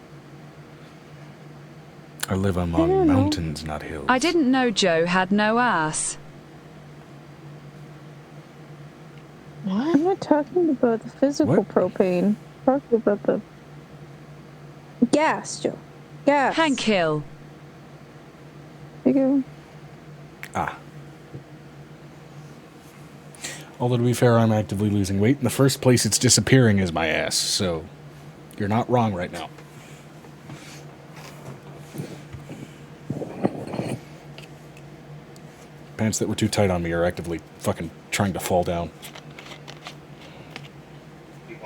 I live among mountains, not hills. I didn't know Joe had no ass. What? I'm not talking about the physical propane. I'm talking about the gas, Joe. Gas. Hank Hill. There you go. Although, to be fair, I'm actively losing weight. In the first place, it's disappearing is my ass, so you're not wrong right now. Pants that were too tight on me are actively fucking trying to fall down. You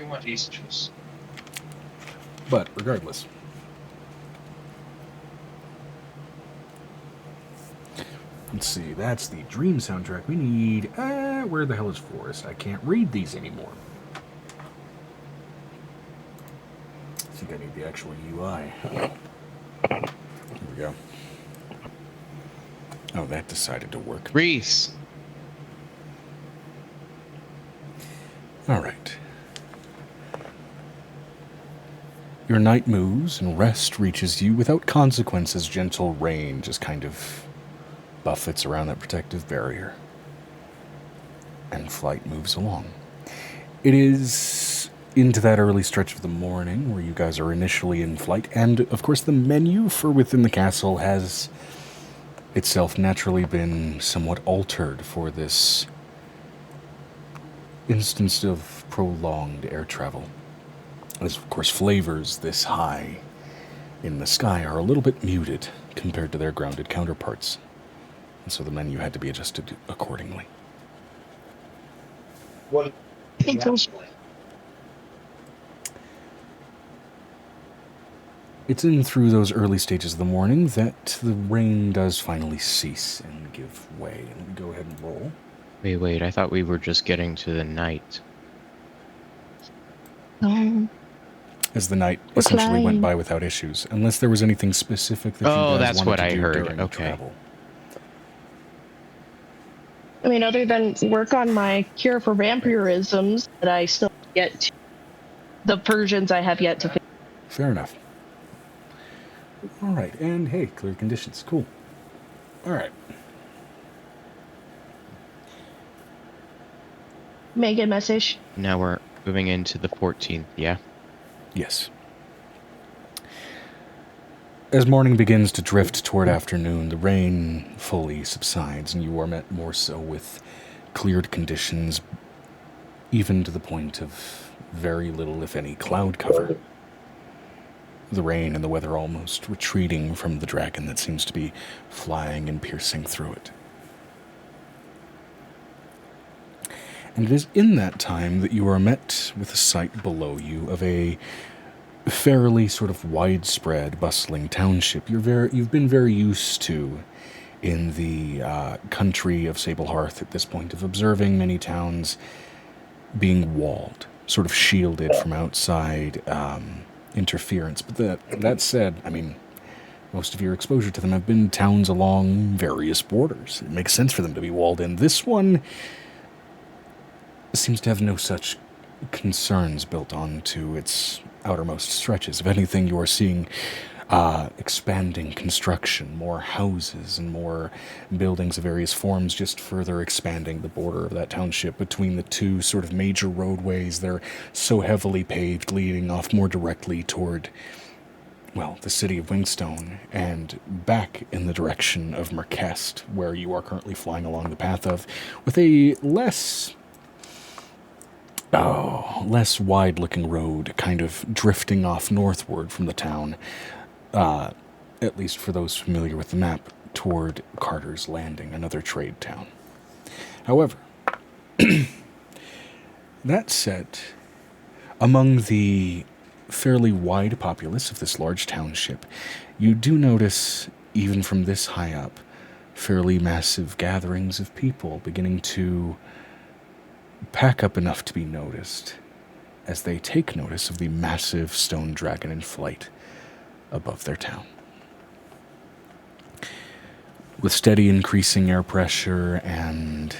want these juice. But, regardless. Let's see, that's the Dream soundtrack. We need... where the hell is Forest? I can't read these anymore. I think I need the actual UI. Here we go. Oh, that decided to work. Reese! Alright. Your night moves, and rest reaches you without consequence as gentle rain just kind of buffets around that protective barrier. And flight moves along. It is into that early stretch of the morning where you guys are initially in flight, and of course the menu for within the castle has itself naturally been somewhat altered for this instance of prolonged air travel. As of course flavors this high in the sky are a little bit muted compared to their grounded counterparts. And so the menu had to be adjusted accordingly. What? It's in through those early stages of the morning that the rain does finally cease and give way. Let me go ahead and roll. Wait, I thought we were just getting to the night. As the night essentially went by without issues, unless there was anything specific that you guys that's wanted what to I do heard. during Okay. travel. I mean, other than work on my cure for vampirisms that I still get to, the versions I have yet to finish. Fair enough. All right, and hey, clear conditions. Cool. All right. Megan message. Now we're moving into the 14th, yeah? Yes. As morning begins to drift toward afternoon, the rain fully subsides, and you are met more so with cleared conditions, even to the point of very little, if any, cloud cover. The rain and the weather almost retreating from the dragon that seems to be flying and piercing through it. And it is in that time that you are met with a sight below you of a fairly sort of widespread, bustling township you've been very used to in the country of 𝕲𝖊𝖓𝖓 at this point, of observing many towns being walled, sort of shielded from outside interference. But that said, I mean, most of your exposure to them have been towns along various borders. It makes sense for them to be walled in. This one seems to have no such concerns built onto its outermost stretches. If anything, you are seeing expanding construction, more houses and more buildings of various forms, just further expanding the border of that township between the two sort of major roadways that are so heavily paved, leading off more directly toward, well, the city of Wingstone, and back in the direction of Merkest, where you are currently flying along the path of, with a less wide-looking road kind of drifting off northward from the town, at least for those familiar with the map, toward Carter's Landing, another trade town. However, that said, among the fairly wide populace of this large township, you do notice, even from this high up, fairly massive gatherings of people beginning to pack up enough to be noticed as they take notice of the massive stone dragon in flight above their town. With steady increasing air pressure and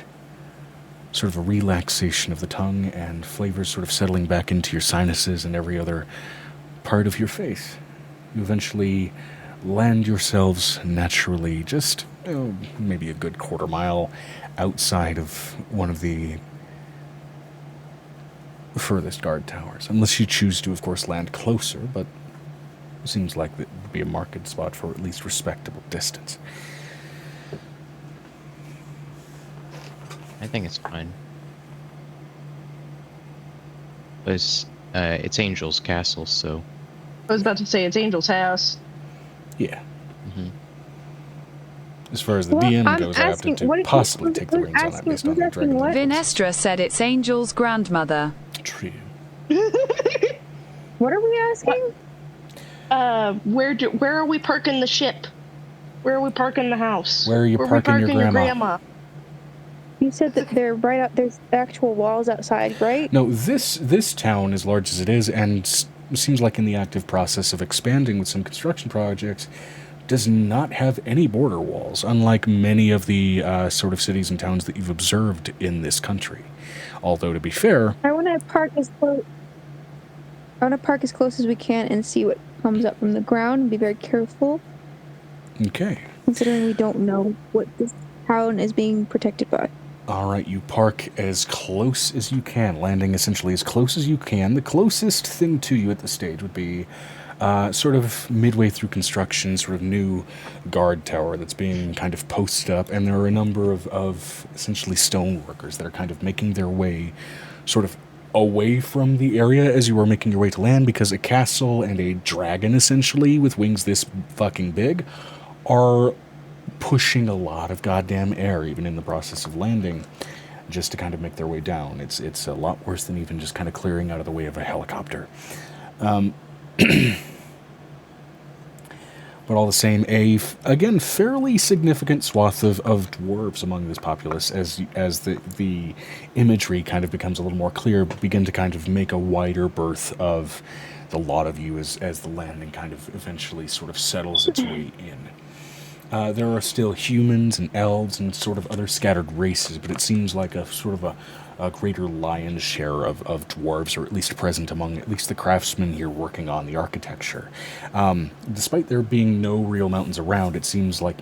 sort of a relaxation of the tongue and flavors sort of settling back into your sinuses and every other part of your face, you eventually land yourselves naturally just maybe a good quarter mile outside of one of the furthest guard towers, unless you choose to, of course, land closer, but it seems like that would be a market spot for at least respectable distance. I think it's fine. It's Angel's castle, so... I was about to say it's Angel's house. Yeah. Mm-hmm. As far as the DM goes, I have to possibly take the reins on that based on the dragon. 𝕲𝖊𝖓𝖓 said it's Angel's grandmother. True. What are we asking? Where are we parking the ship? Where are we parking the house? Where are you parking your grandma? You said that they're right out. There's actual walls outside, right? No, this town, as large as it is, and seems like in the active process of expanding with some construction projects, does not have any border walls, unlike many of the sort of cities and towns that you've observed in this country. Although, to be fair, I want to park as close as we can and see what comes up from the ground and be very careful. Okay. Considering we don't know what this town is being protected by. All right, you park as close as you can, landing essentially as close as you can. The closest thing to you at this stage would be sort of midway through construction, sort of new guard tower that's being kind of posted up, and there are a number of essentially stone workers that are kind of making their way sort of away from the area as you are making your way to land, because a castle and a dragon, essentially, with wings this fucking big, are pushing a lot of goddamn air, even in the process of landing. just to kind of make their way down. It's a lot worse than even just kind of clearing out of the way of a helicopter. But all the same, again, fairly significant swath of dwarves among this populace, as the imagery kind of becomes a little more clear, begin to kind of make a wider berth of the lot of you as the landing kind of eventually sort of settles its way in. There are still humans and elves and sort of other scattered races, but it seems like a sort of a greater lion's share of dwarves are at least present among at least the craftsmen here working on the architecture. Despite there being no real mountains around, it seems like,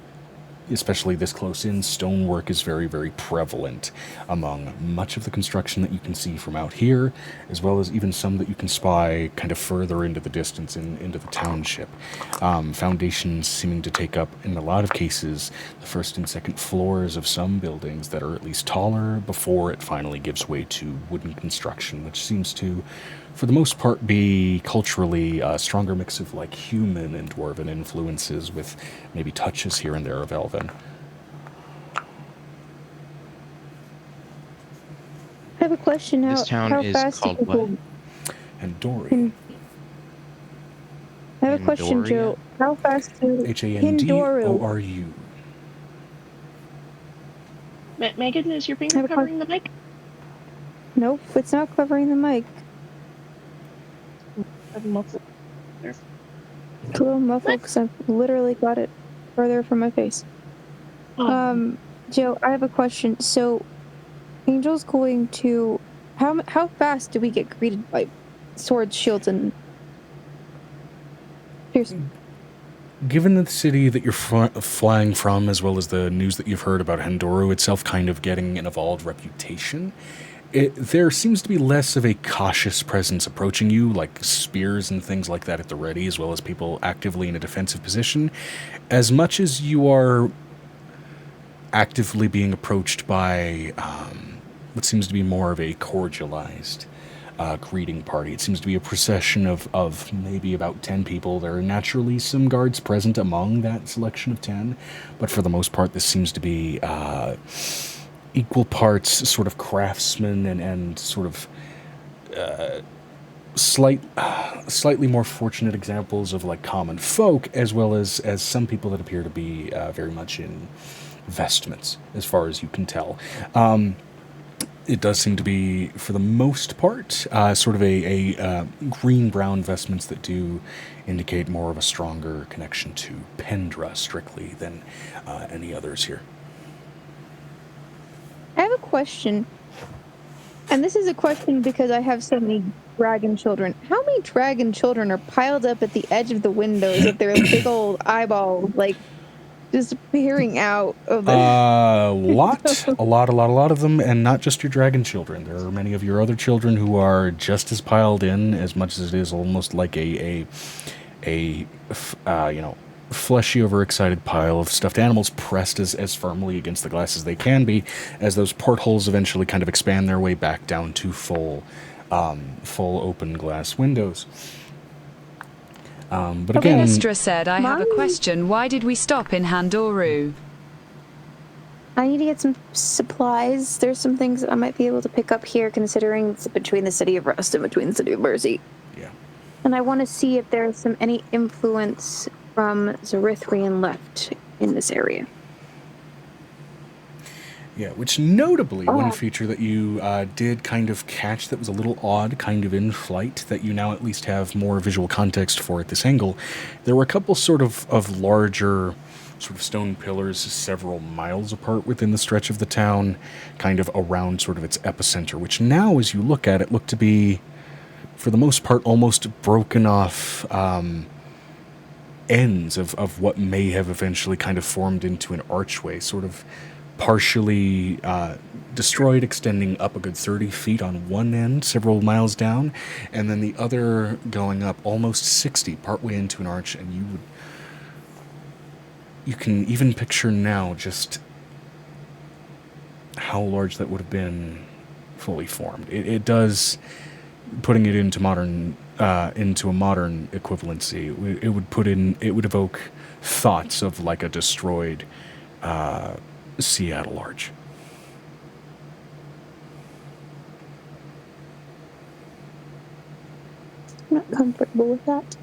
especially this close in, stonework is very, very prevalent among much of the construction that you can see from out here, as well as even some that you can spy kind of further into the distance into the township. Foundations seeming to take up, in a lot of cases, the first and second floors of some buildings that are at least taller before it finally gives way to wooden construction, which seems to, for the most part, be culturally a stronger mix of like human and dwarven influences with maybe touches here and there of elven. I have a question. This town how is fast called do what? people... Handoria. I have a question, Handoria? Joe. How fast do Handoru. Megan, is your I have finger a covering the mic? Nope, it's not covering the mic. I'm muffled. It's a little muffled because I've literally got it further from my face. Joe, I have a question. So, Angel's going to... How fast do we get greeted by swords, shields, and... Pierce? Given the city that you're flying from, as well as the news that you've heard about Handoru itself kind of getting an evolved reputation, there seems to be less of a cautious presence approaching you, like spears and things like that at the ready, as well as people actively in a defensive position, as much as you are actively being approached by what seems to be more of a cordialized greeting party. It seems to be a procession of maybe about 10 people. There are naturally some guards present among that selection of 10, but for the most part, this seems to be equal parts sort of craftsmen and sort of slightly more fortunate examples of like common folk, as well as some people that appear to be very much in vestments, as far as you can tell. It does seem to be, for the most part, sort of a green-brown vestments that do indicate more of a stronger connection to Pendra, strictly, than any others here. I have a question. And this is a question because I have so many dragon children. How many dragon children are piled up at the edge of the windows with their big old eyeballs, like, just peering out of the... A lot of them, and not just your dragon children. There are many of your other children who are just as piled in, as much as it is almost like a fleshy, overexcited pile of stuffed animals pressed as firmly against the glass as they can be, as those portholes eventually kind of expand their way back down to full open glass windows. But again... Venestra said, I have a question. Why did we stop in Handoru? I need to get some supplies. There's some things that I might be able to pick up here, considering it's between the City of Rust and between the City of Mercy. Yeah. And I want to see if there's any influence from 𝕱𝖊𝖓 left in this area. Yeah, which notably, one feature that you did kind of catch that was a little odd, kind of in flight, that you now at least have more visual context for at this angle, there were a couple sort of larger sort of stone pillars several miles apart within the stretch of the town, kind of around sort of its epicenter, which now, as you look at it, look to be, for the most part, almost broken off ends of what may have eventually kind of formed into an archway, sort of partially destroyed, extending up a good 30 feet on one end, several miles down, and then the other going up almost 60, partway into an arch, and you can even picture now just how large that would have been fully formed. It does, putting it into a modern equivalency, it would evoke thoughts of like a destroyed Seattle Arch. I'm not comfortable with that.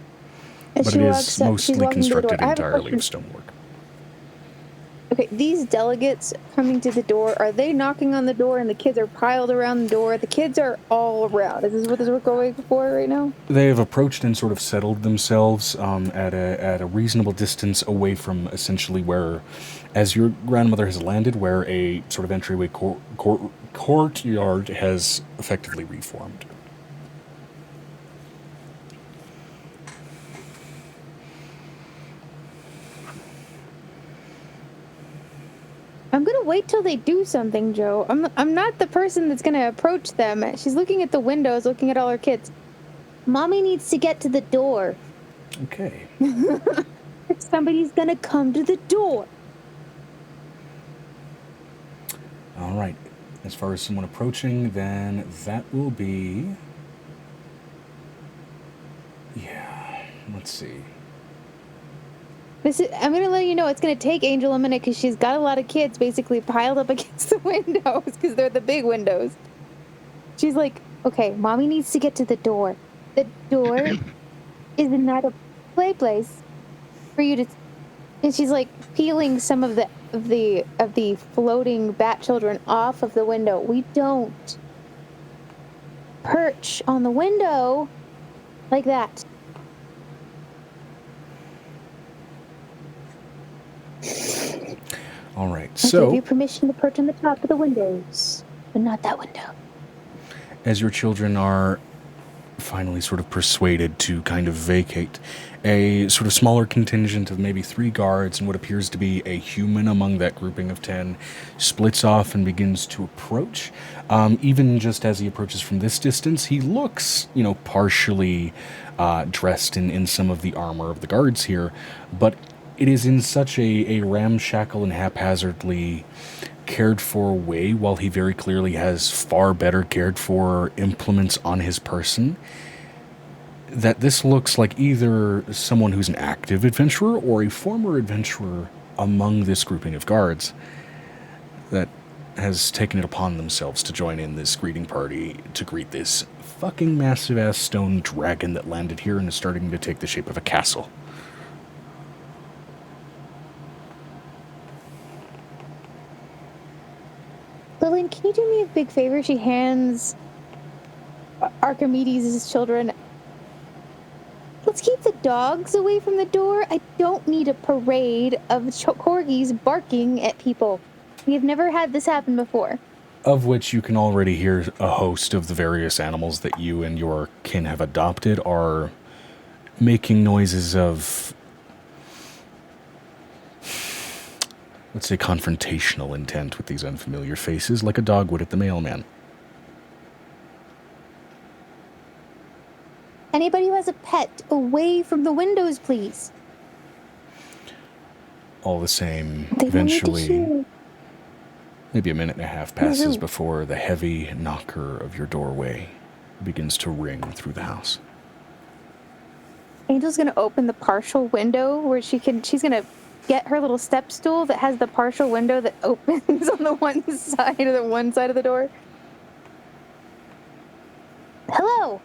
As But she it walks is up, she's mostly walking to the door. constructed I have a entirely question. of stonework. Okay, these delegates coming to the door, are they knocking on the door and the kids are piled around the door? The kids are all around. Is this what we're going for right now? They have approached and sort of settled themselves at a reasonable distance away from essentially where, as your grandmother has landed, where a sort of entryway courtyard has effectively reformed. I'm gonna wait till they do something, Joe. I'm not the person that's gonna approach them. She's looking at the windows, looking at all her kids. Mommy needs to get to the door. Okay. Somebody's gonna come to the door. All right. As far as someone approaching, then that will be... Yeah, let's see. I'm gonna let you know it's gonna take Angel a minute because she's got a lot of kids basically piled up against the windows because they're the big windows. She's like, okay, Mommy needs to get to the door. The door is not a play place for you to. And she's like peeling some of the floating bat children off of the window. We don't perch on the window like that. All right, I give you permission to perch on the top of the windows, but not that window. As your children are finally sort of persuaded to kind of vacate, a sort of smaller contingent of maybe 3 guards and what appears to be a human among that grouping of 10 splits off and begins to approach. Even just as he approaches from this distance, he looks, partially dressed in some of the armor of the guards here, but it is in such a ramshackle and haphazardly cared for way, while he very clearly has far better cared for implements on his person, that this looks like either someone who's an active adventurer or a former adventurer among this grouping of guards that has taken it upon themselves to join in this greeting party to greet this fucking massive ass stone dragon that landed here and is starting to take the shape of a castle. Lillian, can you do me a big favor? She hands Archimedes' children. Let's keep the dogs away from the door. I don't need a parade of corgis barking at people. We have never had this happen before. Of which you can already hear a host of the various animals that you and your kin have adopted are making noises of, let's say, confrontational intent with these unfamiliar faces, like a dog would at the mailman. Anybody who has a pet, away from the windows, please. All the same, eventually, maybe a minute and a half passes before the heavy knocker of your doorway begins to ring through the house. Angel's gonna open the partial window where she's gonna get her little step stool that has the partial window that opens on the one side of the door. Hello.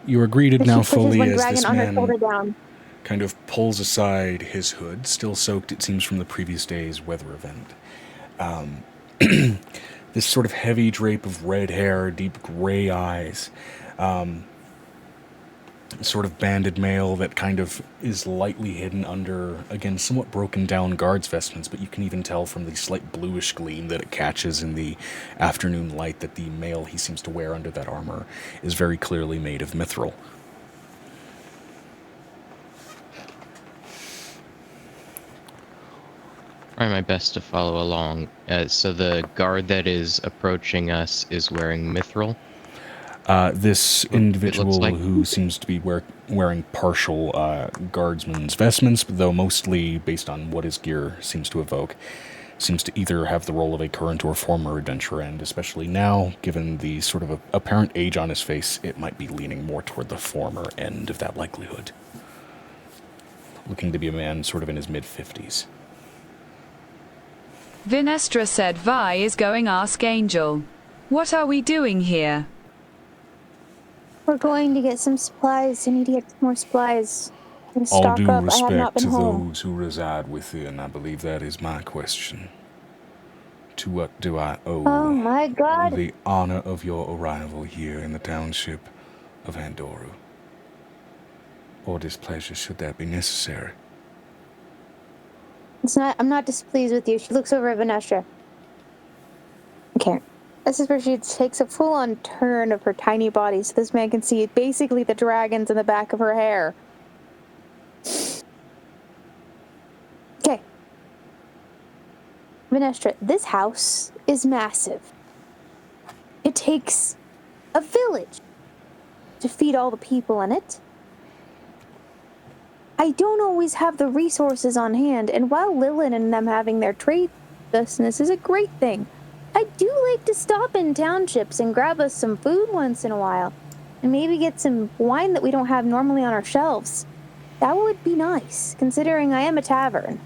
You are greeted now fully as this on her shoulder man down. kind of pulls aside his hood, still soaked, it seems, from the previous day's weather event. This sort of heavy drape of red hair, deep gray eyes, sort of banded mail that kind of is lightly hidden under, again, somewhat broken down guards' vestments, but you can even tell from the slight bluish gleam that it catches in the afternoon light that the mail he seems to wear under that armor is very clearly made of mithril. Try my best to follow along. So the guard that is approaching us is wearing mithril. This individual who seems to be wearing partial guardsman's vestments, though mostly based on what his gear seems to evoke, seems to either have the role of a current or former adventurer, and especially now, given the sort of apparent age on his face, it might be leaning more toward the former end of that likelihood. Looking to be a man sort of in his mid-50s. Vinestra said Vi is going ask Angel. What are we doing here? We're going to get some supplies. I need to get more supplies and All stock due up. I have not respect been to home. those who reside within, I believe that is my question. To what do I owe Oh my god. the honor of your arrival here in the township of 𝕲𝖊𝖓𝖓? Or displeasure, should that be necessary? I'm not displeased with you. She looks over at Venestra. Okay. This is where she takes a full-on turn of her tiny body so this man can see basically the dragons in the back of her hair. Okay. Venestra, this house is massive. It takes a village to feed all the people in it. I don't always have the resources on hand, and while Lilith and them having their trade business is a great thing, I do like to stop in townships and grab us some food once in a while, and maybe get some wine that we don't have normally on our shelves. That would be nice, considering I am a tavern.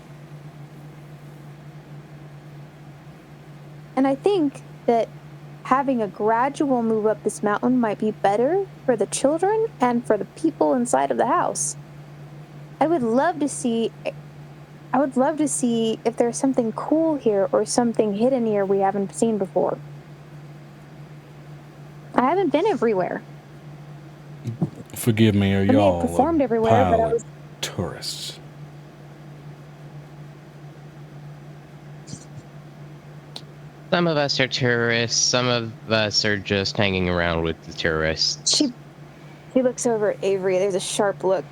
And I think that having a gradual move up this mountain might be better for the children and for the people inside of the house. I would love to see if there's something cool here or something hidden here we haven't seen before. I haven't been everywhere. Forgive me, are I may have y'all performed a everywhere, but I pile was... of tourists? Some of us are tourists. Some of us are just hanging around with the tourists. She looks over at Avery. There's a sharp look.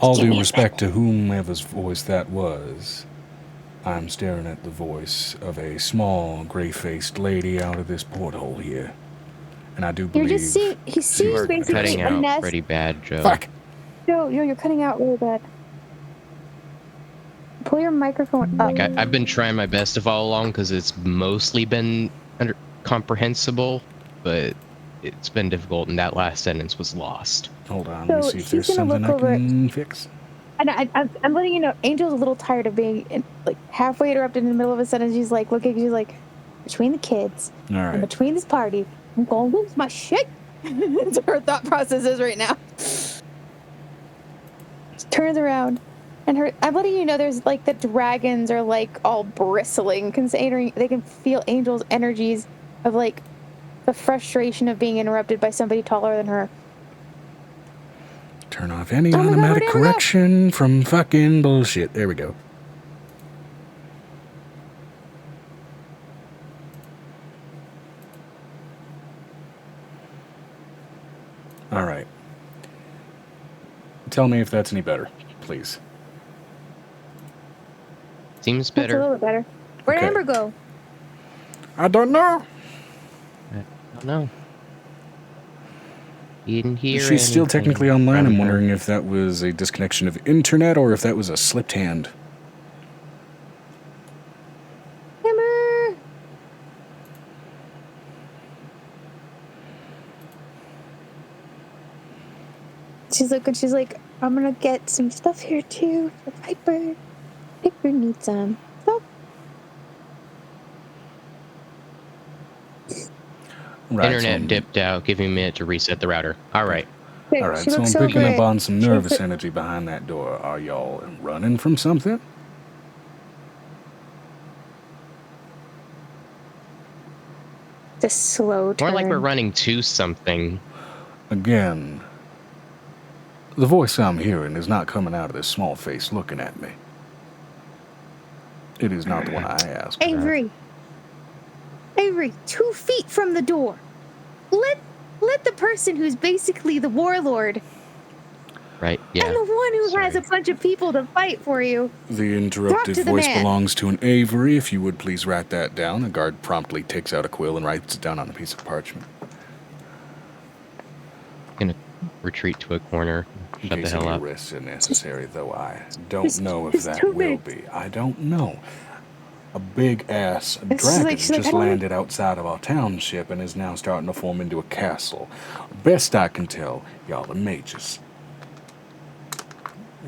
All due respect to whomever's voice that was, I'm staring at the voice of a small, gray-faced lady out of this porthole here. And I do believe... You're just seeing... He sees basically cutting a out nest... pretty bad, Joe. Fuck! Joe, you're cutting out really bad. Pull your microphone up. Like, I've been trying my best to follow along because it's mostly been comprehensible, but it's been difficult, and that last sentence was lost. Hold on, let me see if there's she's gonna something look I over can fix. And I'm letting you know, Angel's a little tired of being like halfway interrupted in the middle of a sentence. She's like looking. She's like, between the kids and between this party, I'm gonna lose my shit. That's what her thought process is right now. She turns around, and I'm letting you know, there's like the dragons are like all bristling, considering they can feel Angel's energies of like the frustration of being interrupted by somebody taller than her. Turn off any automatic correction from fucking bullshit. There we go. All right. Tell me if that's any better, please. Seems better. That's a little bit better. Where'd Amber go? I don't know. I don't know. In here. She's still technically online. I'm wondering if that was a disconnection of internet or if that was a slipped hand. Amber! She's looking, she's like, I'm gonna get some stuff here too for Piper. Piper needs some. Oh. Right, Internet dipped out. Give me a minute to reset the router. All right. All right, so I'm picking up on some nervous energy behind that door. Are y'all running from something? The slow turn. More like we're running to something. Again, the voice I'm hearing is not coming out of this small face looking at me. It is not the one I asked. Avery! Avery, 2 feet from the door. Let the person who's basically the warlord, right? Yeah. and the one who has a bunch of people to fight for you. The interrupted voice belongs to an Avery. If you would please write that down. The guard promptly takes out a quill and writes it down on a piece of parchment. Gonna retreat to a corner. Shut the hell up. Risks are necessary, though I don't know if that will be. I don't know. A big-ass dragon just landed outside of our township and is now starting to form into a castle. Best I can tell, y'all are mages.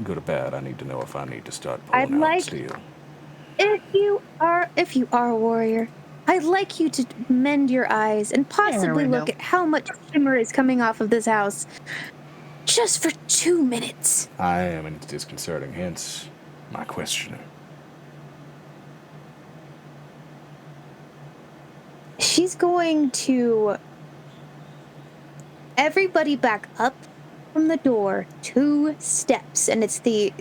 Good or bad, I need to know if I need to start pulling out steel. If you are a warrior, I'd like you to mend your eyes and possibly look at how much shimmer is coming off of this house. Just for 2 minutes. I am, and it's disconcerting, hence my questioner. She's going to... Everybody back up from the door 2 steps, and it's the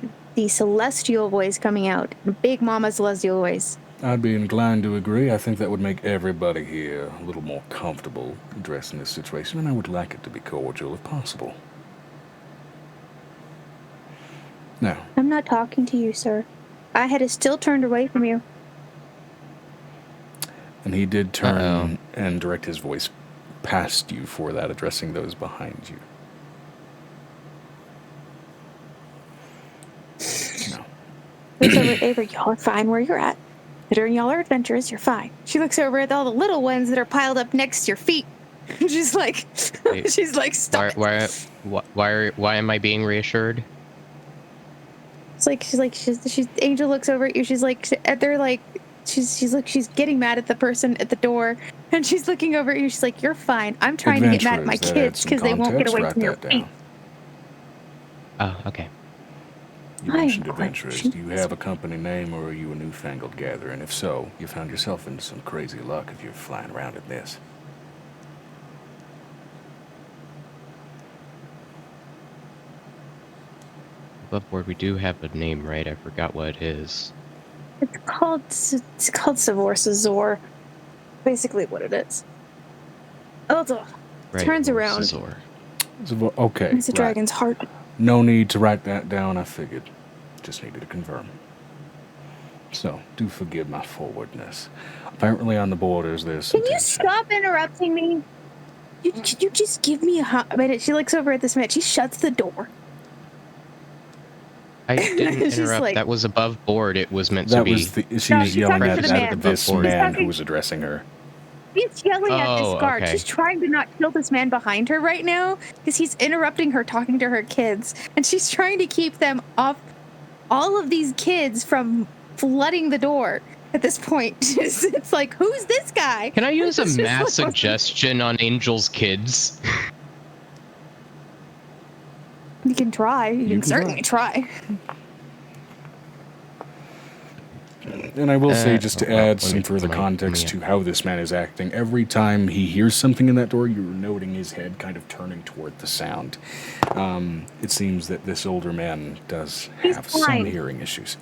celestial voice coming out. The Big Mama celestial voice. I'd be inclined to agree. I think that would make everybody here a little more comfortable addressing this situation, and I would like it to be cordial if possible. Now. I'm not talking to you, sir. I had still turned away from you. And he did turn and direct his voice past you for that, addressing those behind you. No. Looks over at Avery. Y'all are fine where you're at. Considering y'all are adventurous, you're fine. She looks over at all the little ones that are piled up next to your feet. She's like, stop. Why am I being reassured? She's Angel looks over at you. She's like, they're like, she's getting mad at the person at the door, and she's looking over at you. She's like, you're fine. I'm trying to get mad at my kids because they won't get away from your feet. Oh, okay. You mentioned adventurers. Do you have a company name, or are you a newfangled gatherer? And if so, you found yourself in some crazy luck if you're flying around in this. Above board, we do have a name, right? I forgot what it is. It's called 𝕲𝖊𝖓𝖓𝖊𝖓. Basically, what it is. Right, turns around. Okay. It's a dragon's heart. No need to write that down. I figured. Just needed to confirm. So, do forgive my forwardness. Apparently, on the borders, there's some Can you stop interrupting me? You just give me a minute. She looks over at this man. She shuts the door. I didn't interrupt. Like, that was above board. It was meant to be. She was yelling at this man who was addressing her. She's yelling at this guard. Okay. She's trying to not kill this man behind her right now because he's interrupting her talking to her kids. And she's trying to keep them off, all of these kids from flooding the door at this point. It's like, who's this guy? Can I use a mass suggestion on Angel's kids? You can try. You can certainly try. And I will say, just to add some further context to how this man is acting, every time he hears something in that door, you're noting his head kind of turning toward the sound. It seems that this older man does have some hearing issues.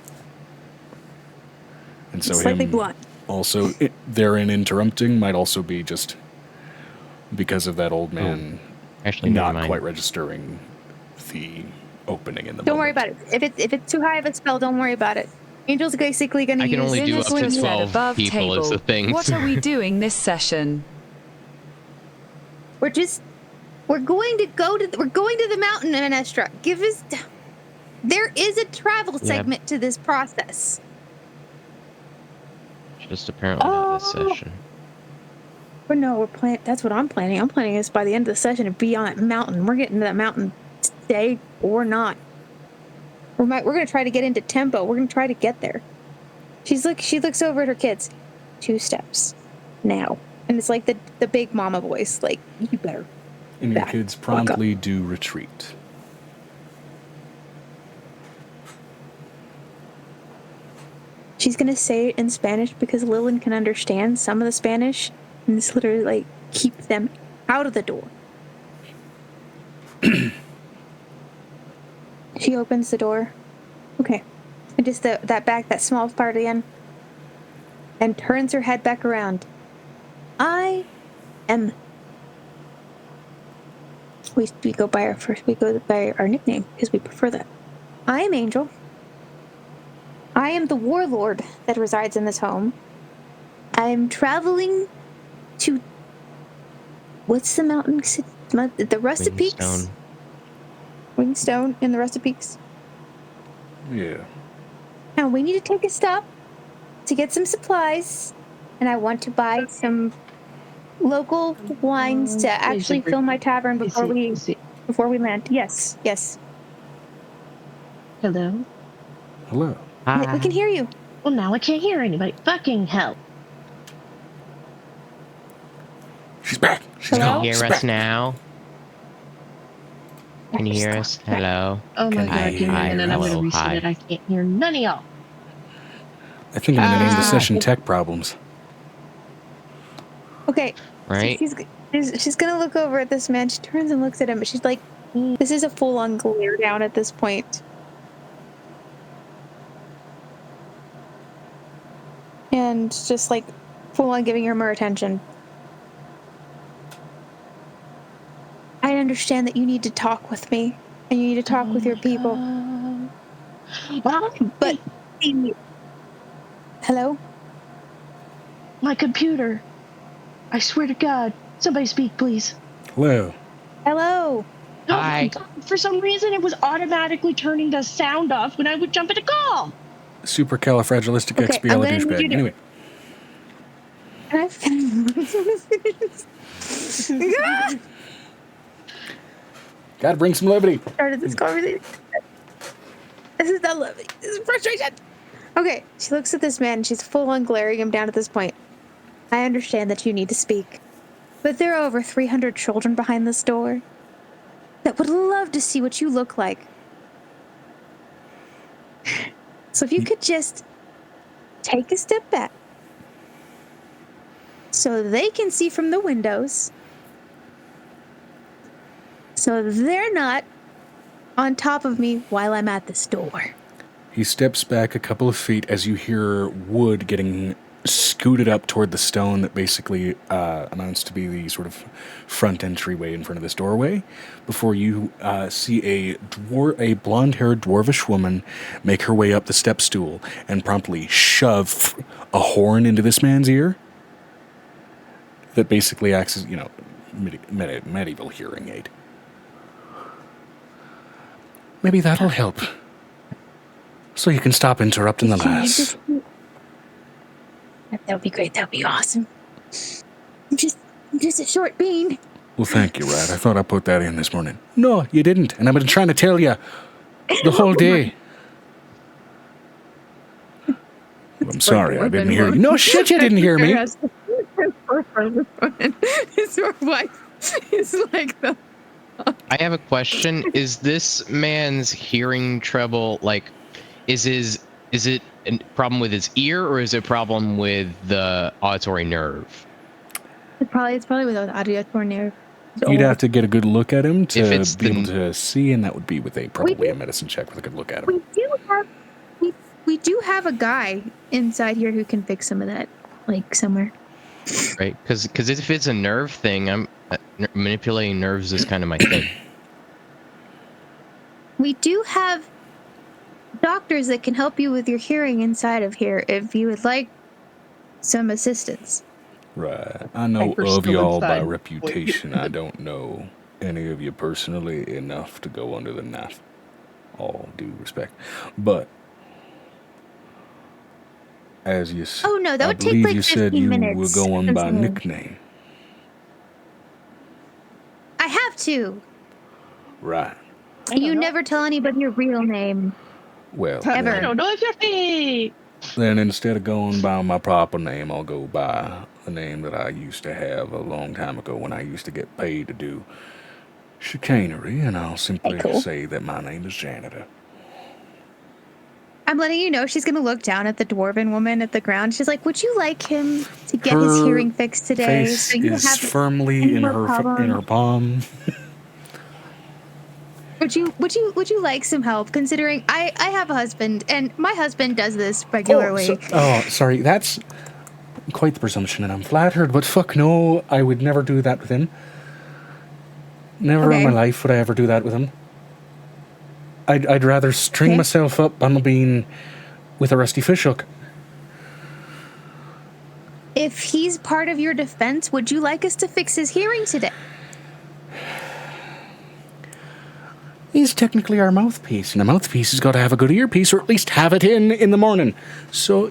And so him also therein interrupting might also be just because of that old man not quite registering the opening in the Don't worry about it. If it's too high of a spell, don't worry about it. Angel's basically going to use... I can only do up to 12 people is the thing. What are we doing this session? We're going to the mountain, Menestra. There is a travel segment to this process. Just apparently not this session. But no, we're planning. That's what I'm planning. I'm planning this by the end of the session to be on that mountain. We're getting to that mountain today or not. We're going to try to get into tempo. We're going to try to get there. She looks over at her kids. 2 steps. Now. And it's like the big mama voice. Like, you better. And your kids promptly do retreat. She's going to say it in Spanish because Lillian can understand some of the Spanish. And this literally, like, keep them out of the door. She opens the door. Okay. And just that small part again. And turns her head back around. I am... We go by our nickname because we prefer that. I am Angel. I am the warlord that resides in this home. I'm traveling to... What's the mountain? The Rusted Peaks? Wingstone in the Rusted Peaks. Yeah. Now we need to take a stop to get some supplies, and I want to buy some local wines to actually fill my tavern before we land. Yes. Hello. We can hear you. Well, now I can't hear anybody. Fucking hell. She's back. She's Hello? Can you hear us now? Can you hear us? Hello. Oh my Can god, I- give me a hi, minute. I'm hello, gonna reset hi. it. I can't hear none of y'all. I think I'm going to name the session Tech Problems. Okay. Right? She's gonna look over at this man. She turns and looks at him, but she's like, this is a full-on glare down at this point. And just like full-on giving him her attention. I understand that you need to talk with me, and you need to talk with your people. But hello? My computer. I swear to God. Somebody speak, please. Hello. Hello. Oh Hi. my God. For some reason, it was automatically turning the sound off when I would jump into call. Supercalifragilisticexpialidocious. to... Anyway. Gotta bring some levity. Started this conversation. This is not lovely. This is frustration. Okay, she looks at this man and she's full on glaring him down at this point. I understand that you need to speak, but there are over 300 children behind this door that would love to see what you look like. So if you could just take a step back so they can see from the windows, so they're not on top of me while I'm at this door. He steps back a couple of feet as you hear wood getting scooted up toward the stone that basically amounts to be the sort of front entryway in front of this doorway, before you see a blonde-haired dwarvish woman make her way up the step stool and promptly shove a horn into this man's ear that basically acts as, medieval hearing aid. Maybe that'll help. So you can stop interrupting the lass. That would be great. That would be awesome. I'm just a short bean. Well, thank you, Rat. I thought I put that in this morning. No, you didn't. And I've been trying to tell you the whole day. Well, I'm sorry, I didn't hear you. No shit, you didn't hear me. His wife is like the... I have a question. Is this man's hearing trouble, is it a problem with his ear, or is it a problem with the auditory nerve? It's probably with the auditory nerve. You'd have to get a good look at him to it's be able to see, and that would be with probably a medicine check with a good look at him. We do have a guy inside here who can fix some of that, somewhere. Right? Because if it's a nerve thing, manipulating nerves is kind of my thing. We do have doctors that can help you with your hearing inside of here if you would like some assistance. Right. I know Piper's of still y'all by inside. reputation. I don't know any of you personally enough to go under the knife. All due respect. But as you said, Oh no, that I would take believe like you 15 said you minutes. were going by Continue. nickname. I have to. Right. And you never tell anybody your real name. Well, Ever. I don't know if you're fake. then instead of going by my proper name, I'll go by the name that I used to have a long time ago when I used to get paid to do chicanery, and I'll simply Hey, cool. say that my name is Janitor. I'm letting you know she's going to look down at the dwarven woman at the ground. She's like, would you like him to get his Her hearing fixed today? Face So you is have firmly any in more her problems? palm. Would you like some help? Considering I have a husband, and my husband does this regularly. Sorry, that's quite the presumption, and I'm flattered, but fuck no, I would never do that with him. Never in Okay. my life would I ever do that with him. I'd rather string Okay. myself up on a bean with a rusty fishhook. If he's part of your defense, would you like us to fix his hearing today? He's technically our mouthpiece, and a mouthpiece has got to have a good earpiece, or at least have it in the morning. So,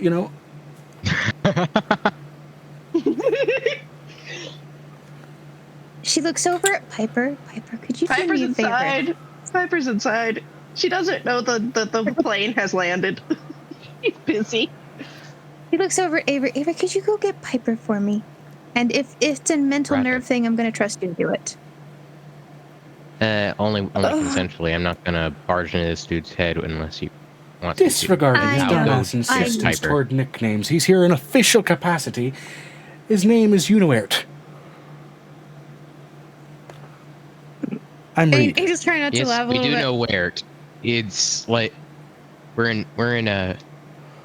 She looks over at Piper. Piper, could you do Piper's me a favor? inside. Piper's inside. She doesn't know the plane has landed. She's busy. He looks over at Avery. Avery, could you go get Piper for me? And if it's a mental Right. nerve thing, I'm going to trust you to do it. Only consensually. I'm not gonna barge into this dude's head unless he wants me to. Disregarding his I know. dumbass I insistence know. toward nicknames, he's here in official capacity. His name is 𝕱𝖊𝖓𝖓𝖊𝖓𝖊𝖘. I'm reading. Just trying not to Yes, laugh a we little do bit. know where it's like we're in a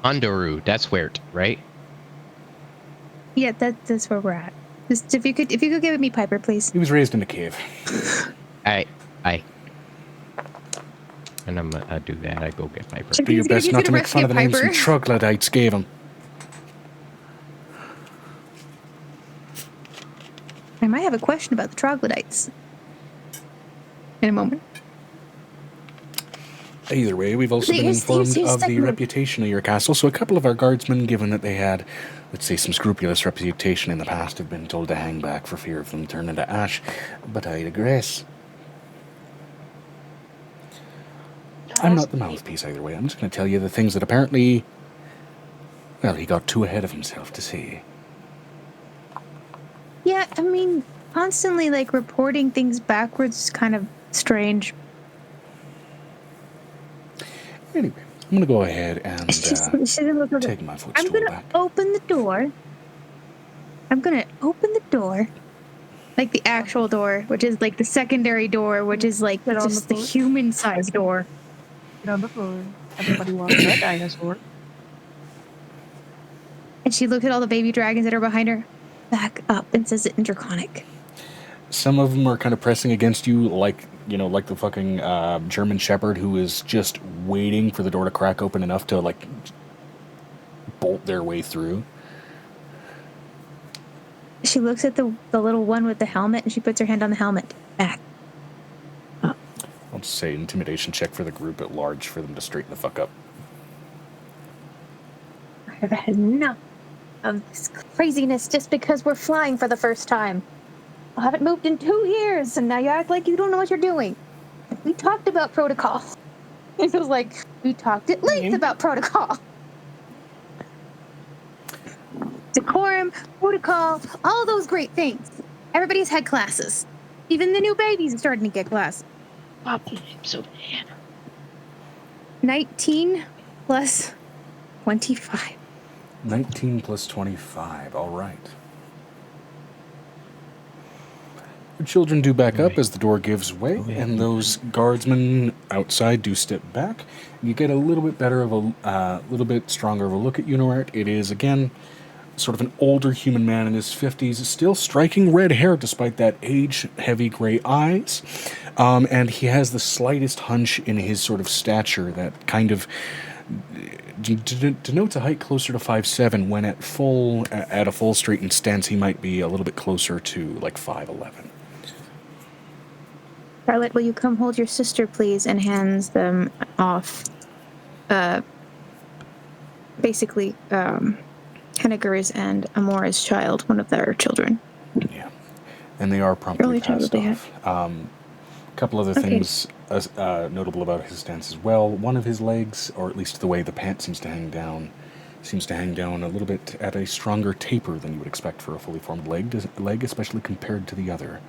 Hondoru. That's where it, right? Yeah, that's where we're at. Just if you could give me Piper, please. He was raised in a cave. I. And I do that. I go get Piper. Do your He's best not to gonna make fun of the rescue names some Piper. troglodytes gave him. I might have a question about the troglodytes. In a moment. Either way, we've also been informed of the reputation of your castle, so a couple of our guardsmen, given that they had, let's say, some scrupulous reputation in the past, have been told to hang back for fear of them turning to ash. But I digress. I'm not the mouthpiece either way. I'm just going to tell you the things that apparently, well, he got too ahead of himself to say. Yeah, I mean, constantly, like, reporting things backwards is kind of strange. Anyway, I'm going to go ahead and She doesn't look take my footstool I'm going to back. open the door. I'm going to open the door. Like the actual door, which is like the secondary door, which is like just the human-sized door. Get on the floor. Everybody wants that dinosaur. And she looked at all the baby dragons that are behind her, back up, and says it in Draconic. Some of them are kind of pressing against you, like, you know, like the fucking German Shepherd who is just waiting for the door to crack open enough to, like, bolt their way through. She looks at the little one with the helmet, and she puts her hand on the helmet. Back. I'll just say intimidation check for the group at large for them to straighten the fuck up. I've had enough of this craziness just because we're flying for the first time. I haven't moved in 2 years, and now you act like you don't know what you're doing. We talked about protocol. It was like, we talked at length about protocol. Decorum, protocol, all those great things. Everybody's had classes. Even the new babies are starting to get classes. Pop the names over there. 19 plus 25. 19 plus 25, all right. The children do back up as the door gives way, and those guardsmen outside do step back. You get a little bit better of a little bit stronger of a look at 𝕱𝖊𝖓𝖓𝖓𝖓. It is, again, sort of an older human man in his 50s, still striking red hair despite that age-heavy gray eyes. And he has the slightest hunch in his sort of stature that kind of denotes a height closer to 5'7", when at a full straightened stance he might be a little bit closer to like 5'11". Charlotte, will you come hold your sister, please? And hands them off. Basically, Henniger's and Amora's child, one of their children. Yeah, and they are promptly passed off. A couple other things notable about his stance as well. One of his legs, or at least the way the pant seems to hang down a little bit at a stronger taper than you would expect for a fully formed leg, especially compared to the other,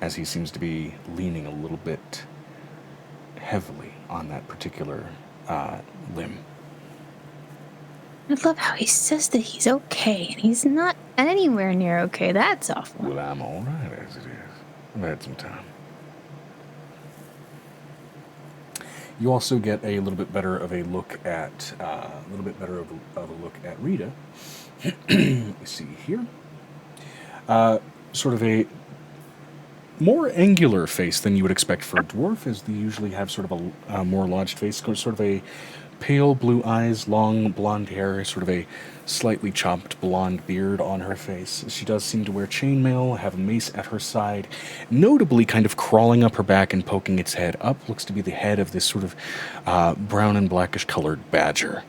as he seems to be leaning a little bit heavily on that particular limb. I love how he says that he's okay, and he's not anywhere near okay. That's awful. Well, I'm all right as it is. I've had some time. You also get a little bit better of a look at Rita. Let me see here. Sort of a more angular face than you would expect for a dwarf, as they usually have sort of a more lodged face, sort of a pale blue eyes, long blonde hair, sort of a slightly chopped blonde beard on her face. She does seem to wear chainmail, have a mace at her side, notably kind of crawling up her back and poking its head up. Looks to be the head of this sort of brown and blackish colored badger.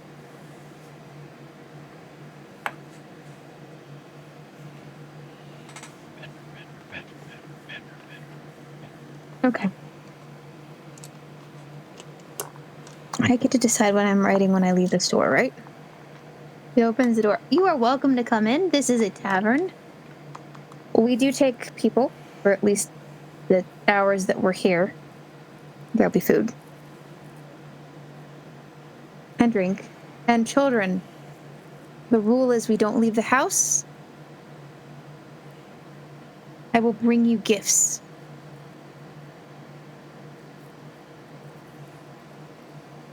Okay. I get to decide what I'm writing when I leave the store, right? He opens the door. You are welcome to come in. This is a tavern. We do take people for at least the hours that we're here. There'll be food. And drink. And children. The rule is we don't leave the house. I will bring you gifts.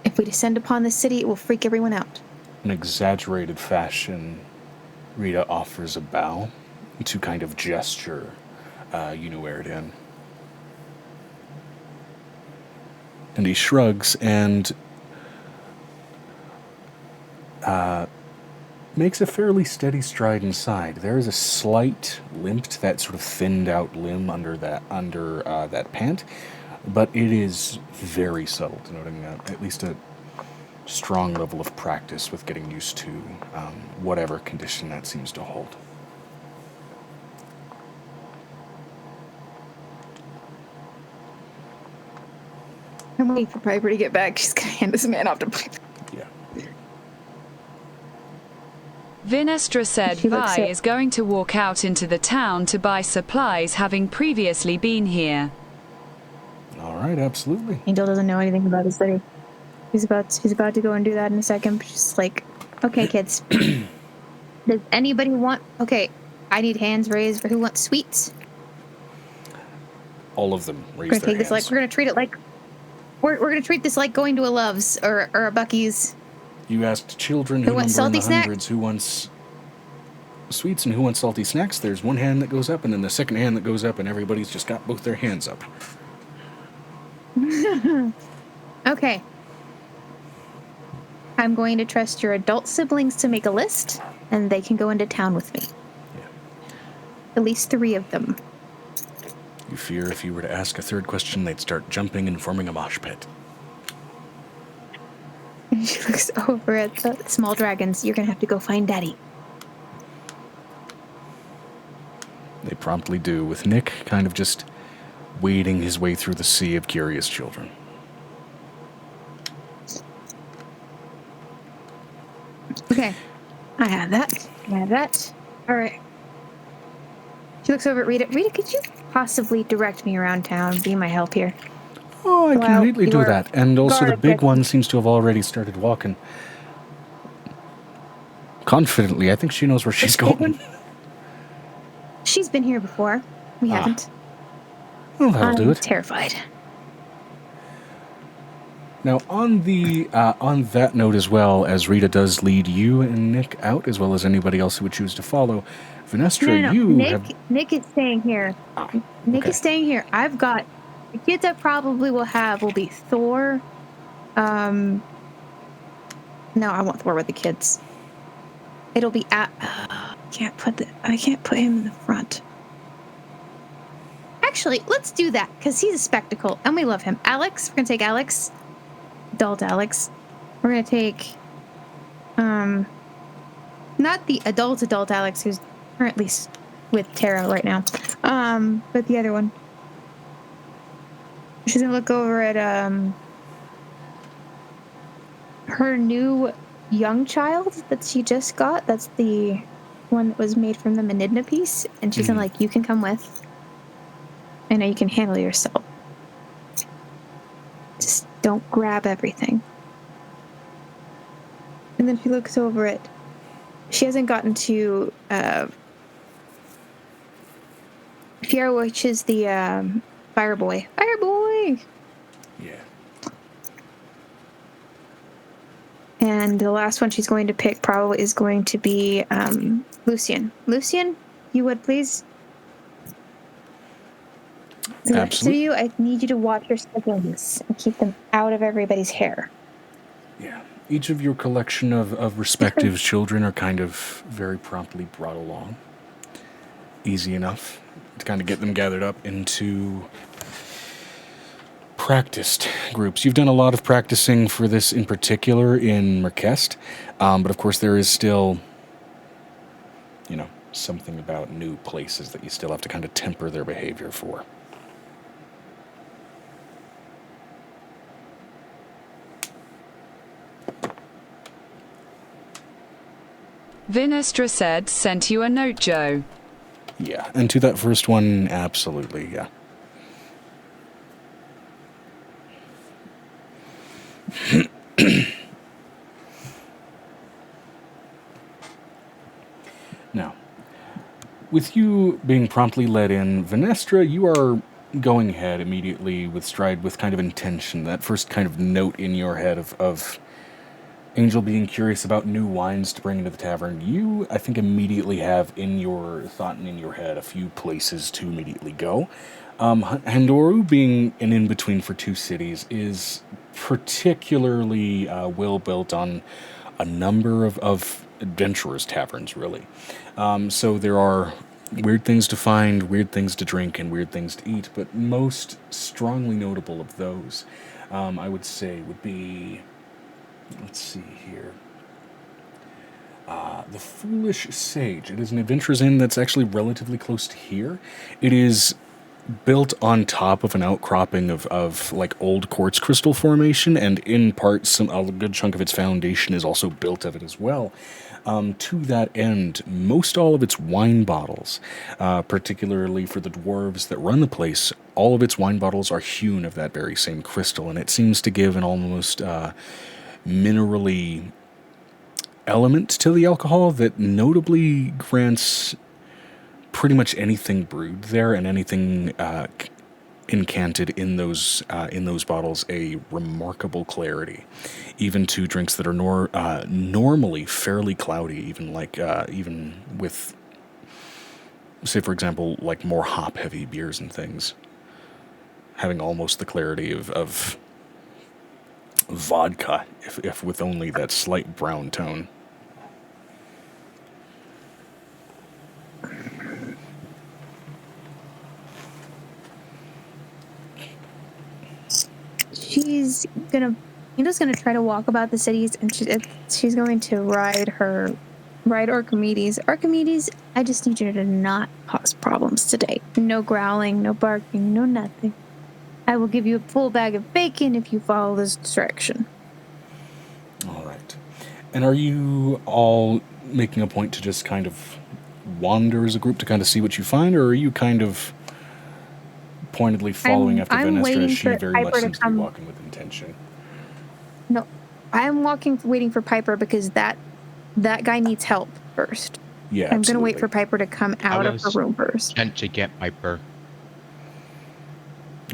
If we descend upon the city, it will freak everyone out. In exaggerated fashion, Rita offers a bow to kind of gesture 𝕱𝖊𝖓𝖓𝖊𝖓. And he shrugs and makes a fairly steady stride inside. There is a slight limp to that sort of thinned out limb under that pant, but it is very subtle, denoting at least a strong level of practice with getting used to whatever condition that seems to hold. I'm waiting for Piper to get back. She's gonna hand this man off to Piper. Yeah. 𝕲𝖊𝖓𝖓𝖊𝖓 is going to walk out into the town to buy supplies, having previously been here. All right, absolutely. Angel doesn't know anything about the city. He's about to go and do that in a second. But she's like, okay, kids. Does anybody want? Okay, I need hands raised for who wants sweets. All of them raise We're gonna their take this hands. we're gonna treat it like we're gonna treat this like going to a Love's or a Bucky's. You asked children Who who wants number in the salty snacks? hundreds who wants sweets and who wants salty snacks. There's one hand that goes up and then the second hand that goes up, and everybody's just got both their hands up. Okay. I'm going to trust your adult siblings to make a list, and they can go into town with me. Yeah. At least 3 of them. You fear if you were to ask a third question, they'd start jumping and forming a mosh pit. And she looks over at the small dragons. You're gonna have to go find Daddy. They promptly do, with Nick kind of just wading his way through the sea of curious children. Okay. I have that. I have that. All right. She looks over at Rita. Rita, could you possibly direct me around town? Be my help here. Oh, I can neatly do your that. And also the guard big gets- one seems to have already started walking. Confidently, I think she knows where she's This big going. one? She's been here before. We haven't. Well, that'll do I'm it. terrified. Now, on that note as well, as Rita does lead you and Nick out, as well as anybody else who would choose to follow, Venestra, No. you Nick, have... Nick is staying here. Nick okay. is staying here. I've got the kids I probably will be Thor. No, I want Thor with the kids. It'll be I can't put him in the front. Actually, let's do that because he's a spectacle and we love him. Alex, we're gonna take Alex, adult Alex. We're gonna take, not the adult Alex who's currently with Tara right now, but the other one. She's gonna look over at her new young child that she just got. That's the one that was made from the 𝕲𝖊𝖓𝖓𝖊𝖓 piece, and she's gonna like, you can come with. I know you can handle yourself. Just don't grab everything. And then she looks over at. She hasn't gotten to Fiora, which is the fire boy. Fire boy. Yeah. And the last one she's going to pick probably is going to be Lucian. Lucian, you would please? The rest of you, I need you to watch your siblings and keep them out of everybody's hair. Yeah. Each of your collection of respective children are kind of very promptly brought along. Easy enough to kind of get them gathered up into practiced groups. You've done a lot of practicing for this in particular in Merkest, but of course there is still, something about new places that you still have to kind of temper their behavior for. 𝕲𝖊𝖓𝖓𝖊𝖓 sent you a note, Joe. Yeah, and to that first one, absolutely, yeah. Now, with you being promptly led in, Venestra, you are going ahead immediately with stride with kind of intention. That first kind of note in your head of Angel being curious about new wines to bring into the tavern, you, I think, immediately have in your thought and in your head a few places to immediately go. Handoru, being an in-between for two cities, is particularly well built on a number of adventurers' taverns, really. So there are weird things to find, weird things to drink, and weird things to eat, but most strongly notable of those, I would say, would be, let's see here, the Foolish Sage. It is an adventurer's inn that's actually relatively close to here. It is built on top of an outcropping of like old quartz crystal formation, and in part a good chunk of its foundation is also built of it as well. To that end, most all of its wine bottles, particularly for the dwarves that run the place, all of its wine bottles are hewn of that very same crystal, and it seems to give an almost minerally element to the alcohol that notably grants pretty much anything brewed there and anything incanted in those bottles a remarkable clarity, even to drinks that are normally fairly cloudy, even with, say, for example, like more hop heavy beers and things, having almost the clarity of vodka, if with only that slight brown tone. Angel's gonna try to walk about the cities, and she's going to ride Archimedes. Archimedes, I just need you to not cause problems today. No growling, no barking, no nothing. I will give you a full bag of bacon if you follow this direction. All right. And are you all making a point to just kind of wander as a group to kind of see what you find, or are you kind of pointedly following after Venestra, as she very much seems to be walking with intention? No, I'm waiting for Piper, because that guy needs help first. Yeah, I'm going to wait for Piper to come out of her room first. And to get Piper.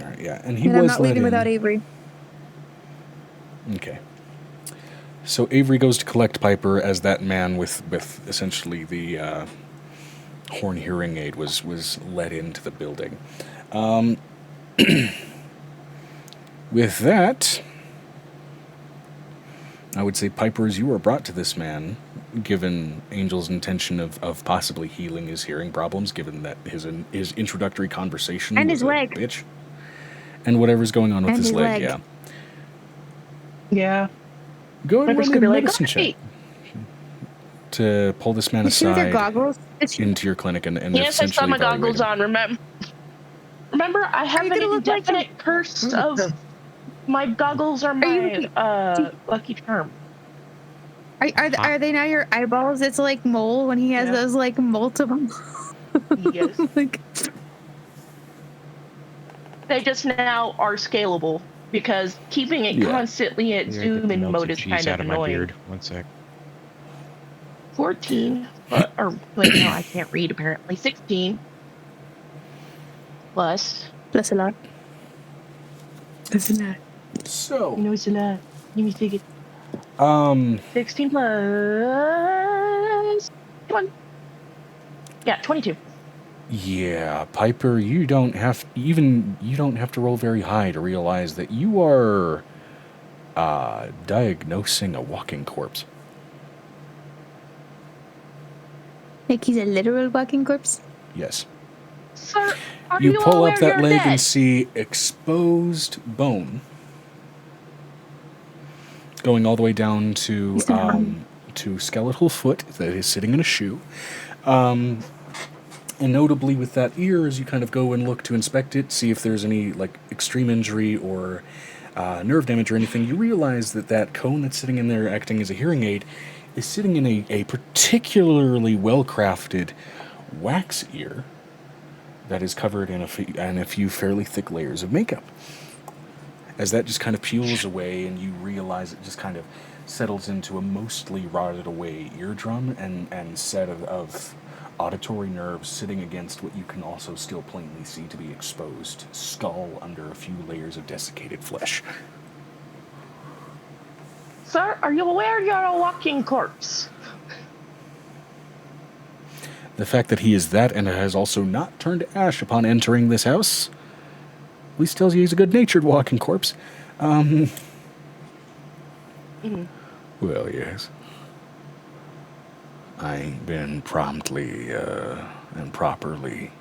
All right, yeah, and I'm not leaving without Avery. Okay. So Avery goes to collect Piper as that man with essentially the horn hearing aid was led into the building. With that, I would say, Piper, as you were brought to this man, given Angel's intention of possibly healing his hearing problems, given that his introductory conversation and was his leg, bitch, and whatever's going on with his leg, yeah. Yeah. Go and Piper's roll me a gonna be medicine check to pull this man aside into your clinic and yes, I saw my goggles on. Remember, I have an indefinite curse of my goggles are my lucky charm. Are they now your eyeballs? It's like Mole when he has those like multiple. Yes. They just now are scalable, because keeping it constantly at zoom in mode is kind of annoying. Beard. 1 sec. 14, or wait, no, I can't read apparently. 16 plus a lot. That's a lot. So you know it's a lot. Give me a second. 16 plus 1. Yeah, 22. Yeah, Piper, you don't have to roll very high to realize that you are diagnosing a walking corpse. Like he's a literal walking corpse? Yes. Sir, are you pull up that leg dead? and see exposed bone going all the way down to skeletal foot that is sitting in a shoe. And notably with that ear, as you kind of go and look to inspect it, see if there's any like extreme injury or nerve damage or anything, you realize that cone that's sitting in there acting as a hearing aid is sitting in a particularly well-crafted wax ear that is covered in a few fairly thick layers of makeup. As that just kind of peels away and you realize it just kind of settles into a mostly rotted away eardrum and set of auditory nerves sitting against what you can also still plainly see to be exposed skull under a few layers of desiccated flesh. Sir, are you aware you're a walking corpse? The fact that he is that and has also not turned to ash upon entering this house at least tells you he's a good-natured walking corpse. Well, yes. I ain't been promptly and properly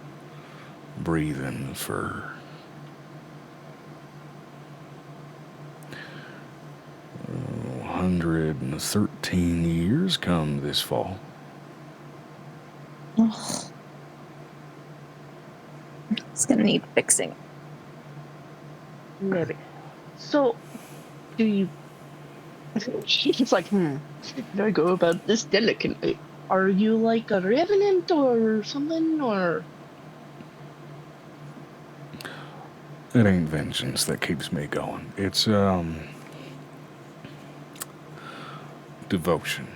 breathing for 113 years come this fall. Ugh. It's gonna need fixing. Maybe. So, do you... She's like, do I go about this delicately? Are you like a revenant or something, or... It ain't vengeance that keeps me going. It's, devotion.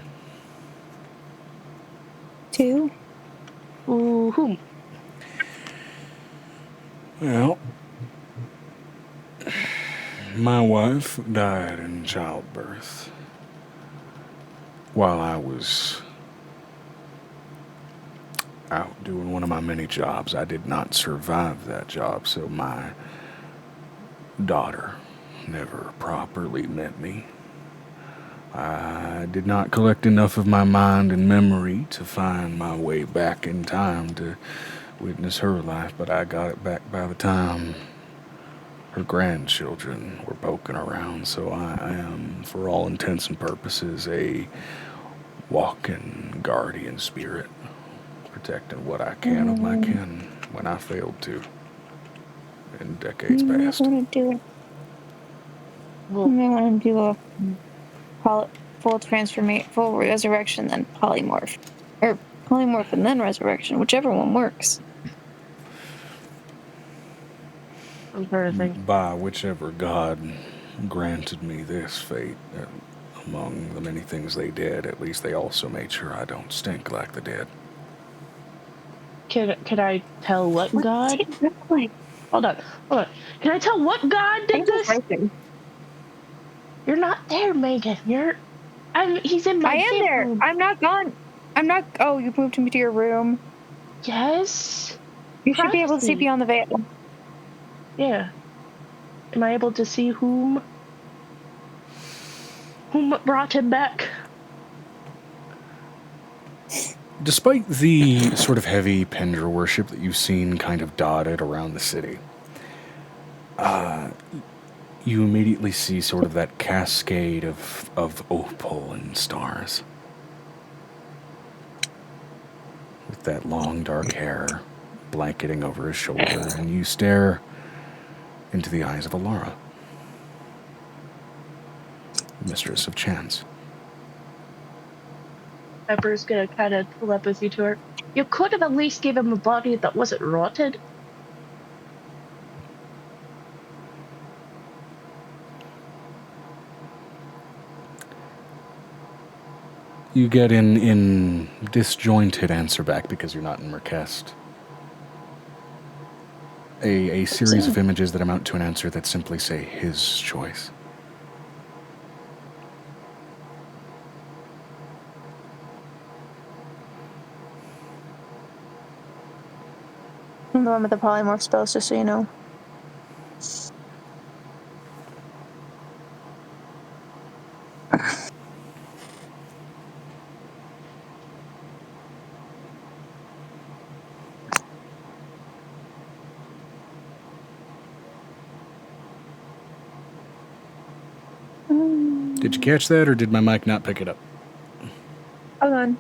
To? Whom? Well, my wife died in childbirth while I was out doing one of my many jobs. I did not survive that job, so my daughter never properly met me. I did not collect enough of my mind and memory to find my way back in time to witness her life, but I got it back by the time her grandchildren were poking around, so I am, for all intents and purposes, a walking guardian spirit, protecting what I can of my kin when I failed to in decades past. I want to do a full resurrection, then polymorph. Or polymorph and then resurrection, whichever one works. By whichever God granted me this fate, among the many things they did, at least they also made sure I don't stink like the dead. Can I tell what God? Hold on. Can I tell what God did this? You're not there, Megan. He's in my I am there. room. I'm not gone. I'm not. Oh, you moved him to your room. Yes. You should be able to see beyond the veil. Yeah. Am I able to see whom brought him back? Despite the sort of heavy Pendra worship that you've seen kind of dotted around the city, you immediately see sort of that cascade of opal and stars. With that long dark hair blanketing over his shoulder, and you stare into the eyes of Alara, mistress of chance. Pepper's gonna kind of telepathy to her. You could have at least given him a body that wasn't rotted. You get in disjointed answer back because you're not in Merkest. A series of images that amount to an answer that simply say his choice. I'm the one with the polymorph spells, just so you know. Did you catch that, or did my mic not pick it up? Hold on.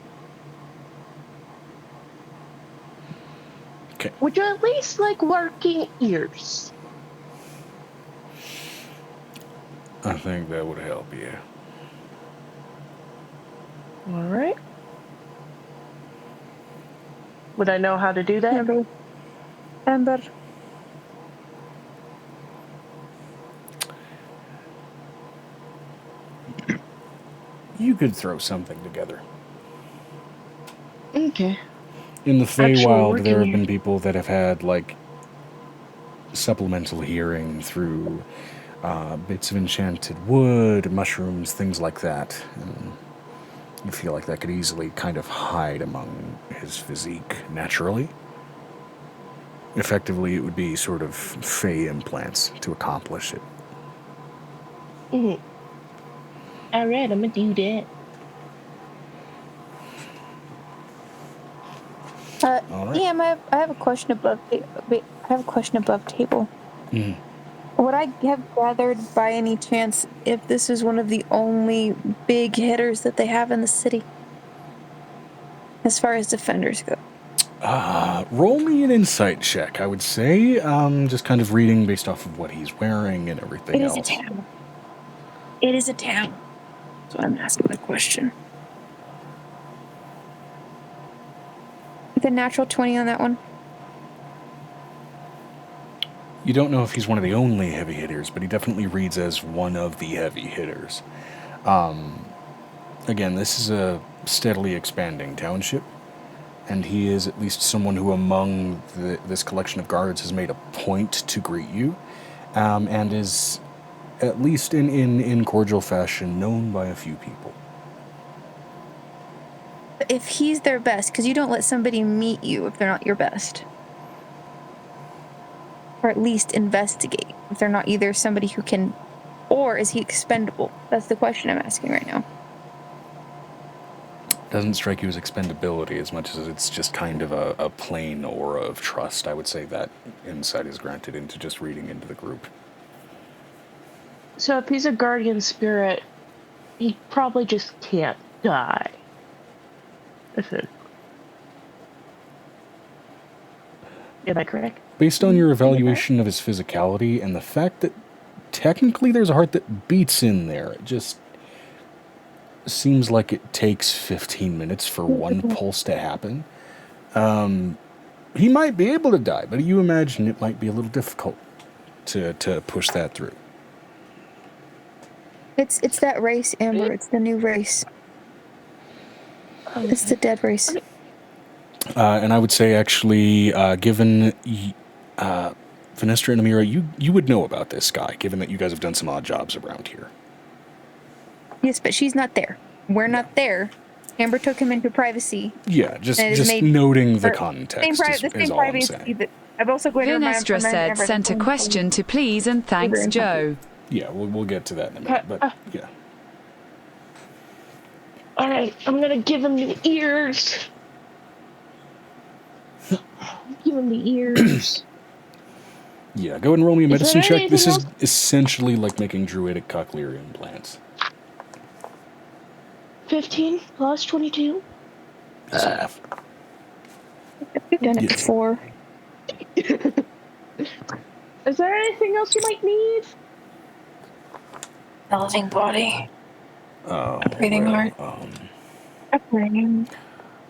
Okay. Would you at least like working ears? I think that would help, yeah. All right. Would I know how to do that? Amber. You could throw something together. Okay. In the Feywild, working there have here. been people that have had, like, supplemental hearing through bits of enchanted wood, mushrooms, things like that. And you feel like that could easily kind of hide among his physique naturally. Effectively, it would be sort of Fey implants to accomplish it. Mm-hmm. All right, I'm gonna do that. All right. Yeah, I have a question above. I have a question above table. Mm. Would I have gathered by any chance if this is one of the only big hitters that they have in the city, as far as defenders go? Roll me an insight check, I would say. Just kind of reading based off of what he's wearing and everything It else. is a town. It is a town. That's why I'm asking the question. The natural 20 on that one. You don't know if he's one of the only heavy hitters, but he definitely reads as one of the heavy hitters. Again, this is a steadily expanding township, and he is at least someone who among this collection of guards has made a point to greet you, and is, at least in cordial fashion, known by a few people. If he's their best, because you don't let somebody meet you if they're not your best. Or at least investigate if they're not either somebody who can, or is he expendable? That's the question I'm asking right now. Doesn't strike you as expendability as much as it's just kind of a plain aura of trust. I would say that insight is granted into just reading into the group. So if he's a guardian spirit, he probably just can't die. Am I correct? Based on your evaluation of his physicality and the fact that technically there's a heart that beats in there, it just seems like it takes 15 minutes for one pulse to happen. He might be able to die, but you imagine it might be a little difficult to push that through. It's that race, Amber. It's the new race. It's the dead race. And I would say, actually, given Finestra and Amira, you would know about this guy, given that you guys have done some odd jobs around here. Yes, but she's not there. We're not there. Amber took him into privacy. Yeah, just noting the context is all I'm saying. I'm also going to Vinestra said, sent a question to please and thanks, Joe. Yeah, we'll get to that in a minute, but yeah. All right, I'm gonna give him the ears. Give him the ears. Yeah, go ahead and roll me a medicine there check. This is anything essentially like making druidic cochlear implants. 15 plus 22. I've done it before. Is there anything else you might need? A living body. Oh, Breathing heart. A brain.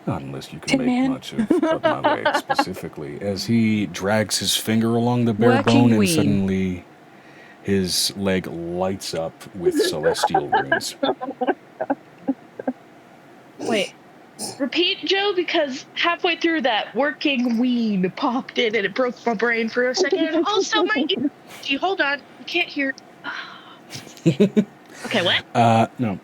Not unless you can make much of my leg specifically. As he drags his finger along the bare bone, and suddenly his leg lights up with celestial runes. Wait. Repeat, Joe, because halfway through that, working weed popped in and it broke my brain for a second. And also, my ear. Hold on. You can't hear. Okay, what? No.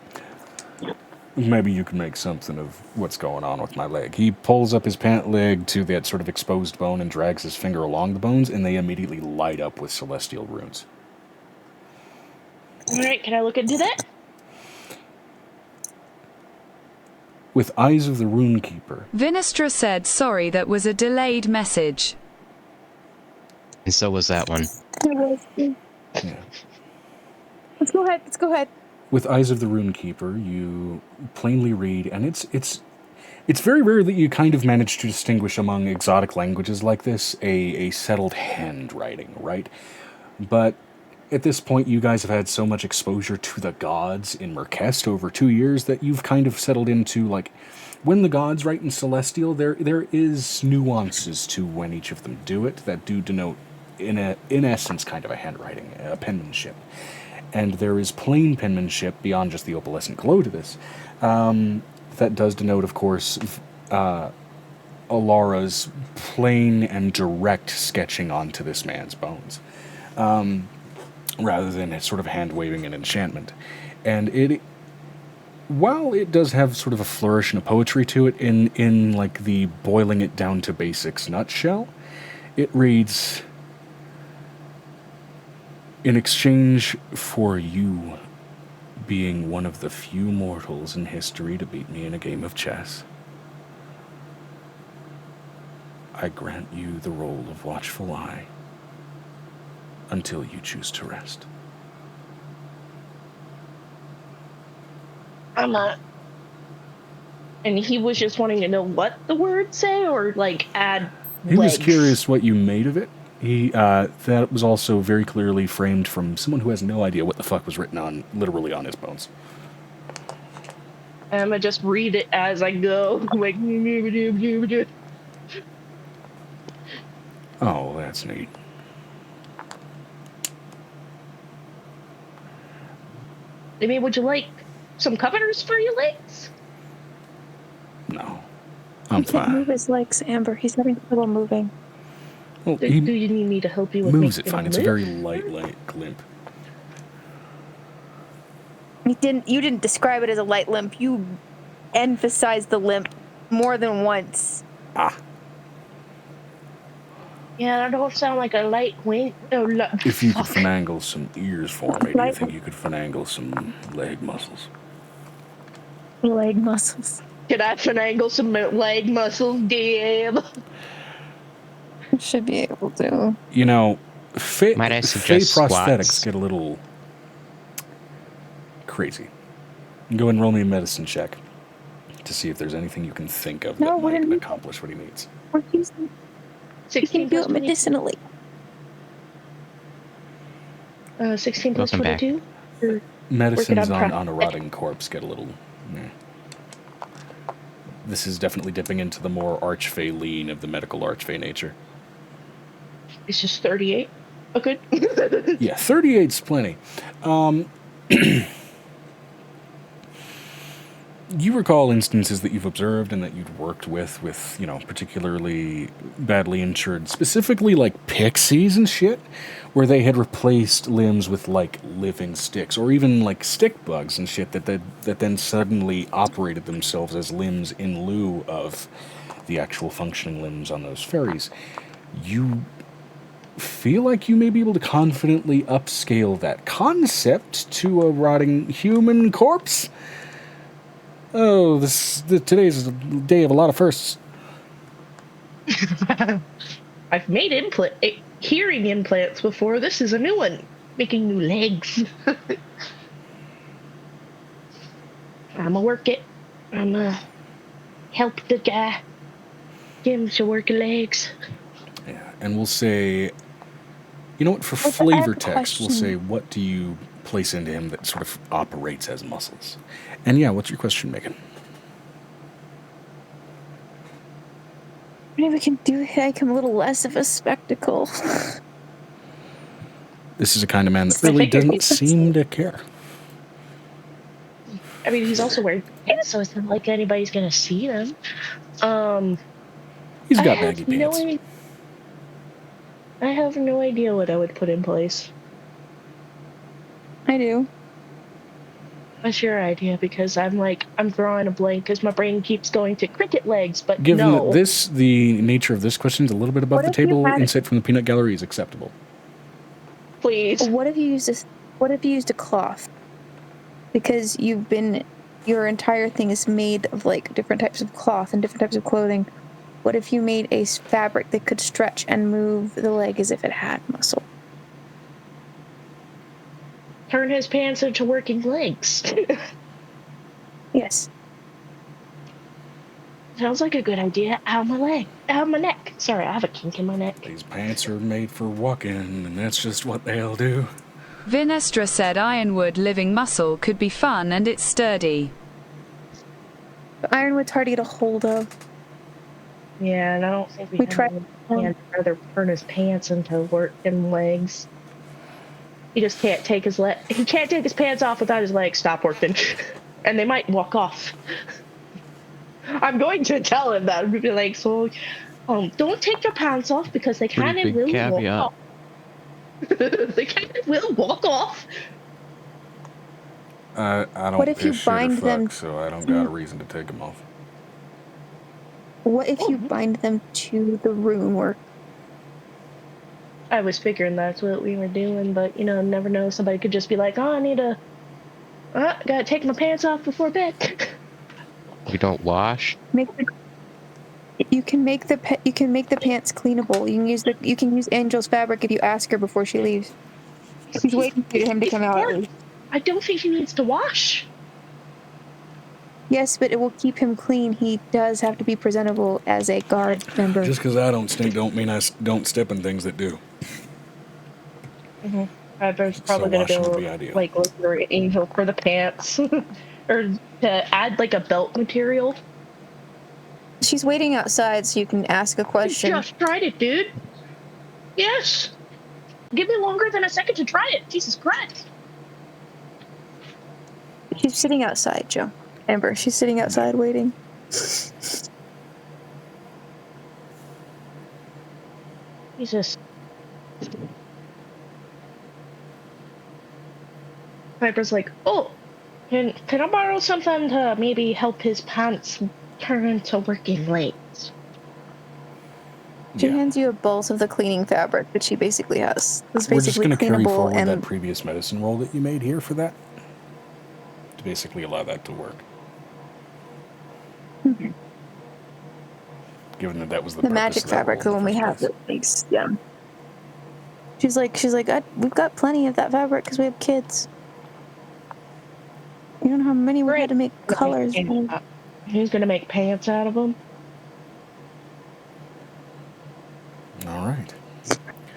Maybe you can make something of what's going on with my leg. He pulls up his pant leg to that sort of exposed bone and drags his finger along the bones, and they immediately light up with celestial runes. All right, can I look into that? With eyes of the Runekeeper. Vinestra said, sorry, that was a delayed message. And so was that one. Yeah. Let's go ahead. With Eyes of the Runekeeper, you plainly read, and it's very rare that you kind of manage to distinguish among exotic languages like this a settled handwriting, right? But at this point, you guys have had so much exposure to the gods in Merkest over 2 years that you've kind of settled into, like, when the gods write in Celestial, there is nuances to when each of them do it that do denote, in essence, kind of a handwriting, a penmanship. And there is plain penmanship beyond just the opalescent glow to this. That does denote, of course, Alara's plain and direct sketching onto this man's bones, rather than sort of hand-waving an enchantment. And while it does have sort of a flourish and a poetry to it in like the boiling it down to basics nutshell, it reads, "In exchange for you being one of the few mortals in history to beat me in a game of chess, I grant you the role of watchful eye until you choose to rest." I'm not. And he was just wanting to know what the words say, or like add He was legs? curious what you made of it. That was also very clearly framed from someone who has no idea what the fuck was written literally on his bones. I'm gonna just read it as I go. Like, Oh, that's neat. I mean, would you like some covers for your legs? No, I'm He can't fine. move his legs, Amber. He's having trouble moving. Well, Do he you need me to help you with moves it making fine. It's a lift? very light limp. You didn't describe it as a light limp. You emphasized the limp more than once. Ah, Yeah, that don't sound like a light wind. Oh, if you could finagle some ears for me, do you think you could finagle some leg muscles? Leg muscles. Can I finagle some leg muscles? Damn. Should be able to. You know, Might I Fey suggest prosthetics squats? get a little crazy. Go and roll me a medicine check to see if there's anything you can think of that might accomplish what he needs. We're using. We 16 can do plus it medicinally. 16 plus Welcome back. 22? Medicines on on a rotting corpse get a little... This is definitely dipping into the more archfey lean of the medical archfey nature. It's just 38. Oh, good. Yeah, 38's plenty. You recall instances that you've observed and that you'd worked with, you know, particularly badly injured, specifically like pixies and shit, where they had replaced limbs with like living sticks, or even like stick bugs and shit that then suddenly operated themselves as limbs in lieu of the actual functioning limbs on those fairies. You feel like you may be able to confidently upscale that concept to a rotting human corpse. Oh, today's a day of a lot of firsts. I've made hearing implants before. This is a new one. Making new legs. I'ma work it. I'ma help the guy. Get him to work legs. Yeah, and we'll say, you know what, for flavor text, we'll say, what do you place into him that sort of operates as muscles? And yeah, what's your question, Megan? Maybe we can make him a little less of a spectacle. This is a kind of man that really doesn't seem to care. I mean, he's also wearing pants, so it's not like anybody's gonna see them. He's got baggy pants. I have no idea what I would put in place. I do. What's your idea? Because I'm drawing a blank because my brain keeps going to cricket legs, but Given no. that the nature of this question is a little bit above What the if you table, had- insight from the peanut gallery is acceptable. Please. What if you used a cloth? Because your entire thing is made of like different types of cloth and different types of clothing. What if you made a fabric that could stretch and move the leg as if it had muscle? Turn his pants into working legs. Yes. Sounds like a good idea. Ow, my leg. Ow, my neck. Sorry, I have a kink in my neck. These pants are made for walking, and that's just what they'll do. Vinestra said Ironwood living muscle could be fun and it's sturdy. But Ironwood's hard to get a hold of. Yeah, and I don't think We tried. I'd rather turn his pants into working legs. He just can't take his he can't take his pants off without his legs stop working. And they might walk off. I'm going to tell him that. I'm going to be like, so, don't take your pants off because they kind of will walk off. They kind of will walk off. I don't What if you piss, shit, or bind fuck, them so I don't got a reason to take them off. What if you bind them to the rune work? I was figuring that's what we were doing, but, you know, never know. Somebody could just be like, oh, I need to... gotta take my pants off before bed. We don't wash. You can make the pants cleanable. You can use Angel's fabric if you ask her before she leaves. She's waiting for him to come out. I don't think he needs to wash. Yes, but it will keep him clean. He does have to be presentable as a guard member. Just because I don't stink don't mean I don't step in things that do. Mm-hmm. There's probably So gonna washing be would be ideal. like look for Angel for the pants, or to add like a belt material. She's waiting outside, so you can ask a question. You just tried it, dude. Yes. Give me longer than a second to try it. Jesus Christ. She's sitting outside, Joe. Amber, she's sitting outside waiting. Jesus. Piper's like, oh, can I borrow something to maybe help his pants turn into working legs? She hands you a bolt of the cleaning fabric that she basically has. It's We're just basically going to carry cleanable forward and that previous medicine roll that you made here for that. To basically allow that to work. Given that that was the magic fabric, the one we have that makes, yeah. She's like, we've got plenty of that fabric because we have kids. You don't know how many we had to make colors. He's gonna make pants out of them. All right.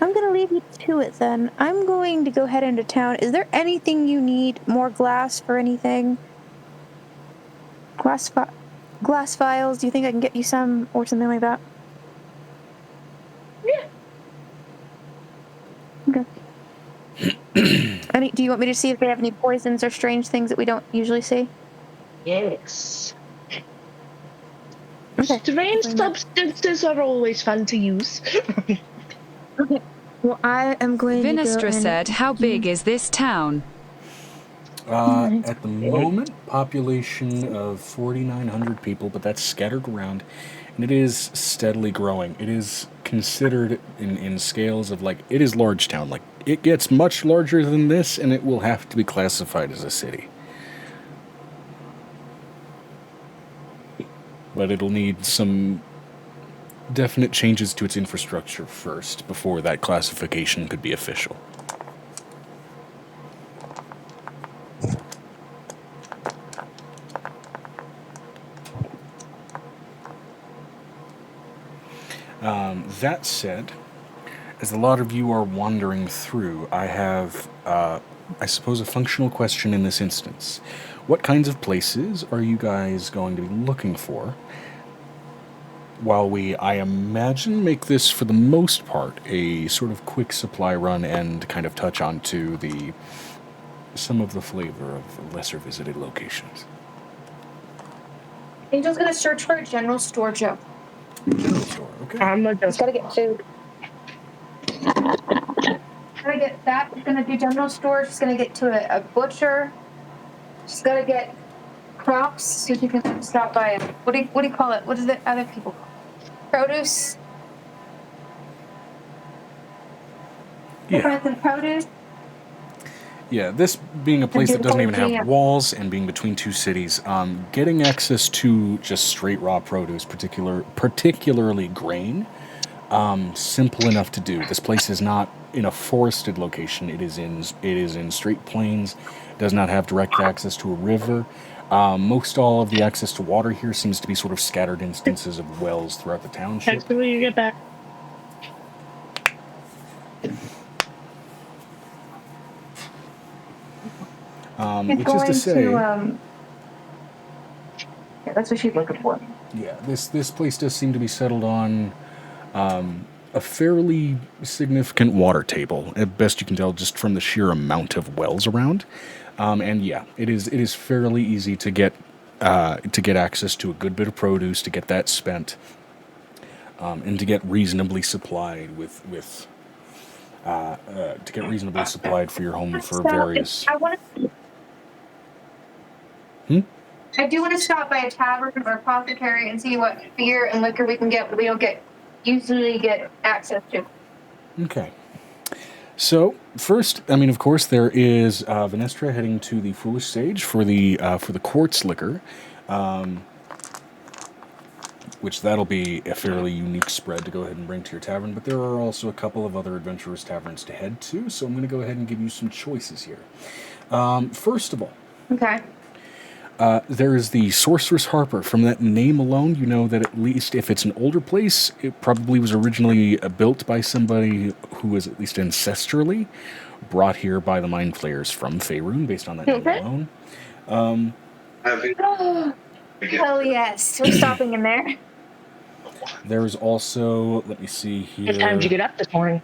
I'm gonna leave you to it then. I'm going to go head into town. Is there anything you need? More glass for anything? Glass vials? Do you think I can get you some or something like that? Yeah. Okay. Do you want me to see if they have any poisons or strange things that we don't usually see? Yes. Okay. Strange substances are always fun to use. Okay. Well, I am going to go Vinestra said, how big is this town? At the moment, population of 4,900 people, but that's scattered around, and it is steadily growing. It is considered in scales of, like, it is large town. Like, it gets much larger than this, and it will have to be classified as a city. But it'll need some definite changes to its infrastructure first, before that classification could be official. That said, as a lot of you are wandering through, I have, I suppose, a functional question in this instance. What kinds of places are you guys going to be looking for? While we, I imagine, make this, for the most part, a sort of quick supply run and kind of touch onto some of the flavor of lesser visited locations. Angel's gonna search for a general store, Joe. General store, okay. He's gotta get food. Gotta get that. She's gonna do general store. She's gonna get to a butcher. She's gotta get crops so she can stop by. What do you call it? What does the other people call it? Produce. Yeah. Produce. Yeah, this being a place that doesn't even have walls and being between two cities, getting access to just straight raw produce, particularly grain, simple enough to do. This place is not in a forested location. It is in straight plains. Does not have direct access to a river. Most all of the access to water here seems to be sort of scattered instances of wells throughout the township. Text me when you get back. It's which is to say, yeah, that's what she's looking for. yeah, this place does seem to be settled on a fairly significant water table, at best you can tell just from the sheer amount of wells around. And yeah, it is fairly easy to get access to a good bit of produce, to get that spent, and to get reasonably supplied for your home for various. I do want to stop by a tavern or apothecary and see what beer and liquor we can get, but we don't usually get access to. Okay. So first, I mean, of course, there is Venestra heading to the Foolish Sage for the quartz liquor, which that'll be a fairly unique spread to go ahead and bring to your tavern. But there are also a couple of other adventurous taverns to head to, so I'm going to go ahead and give you some choices here. First of all, okay. There is the Sorceress Harper. From that name alone, you know that at least if it's an older place, it probably was originally built by somebody who was at least ancestrally brought here by the Mind Flayers from Faerun, based on that name alone. Hell yes, we're stopping in there. There's also, let me see here. What time did you get up this morning?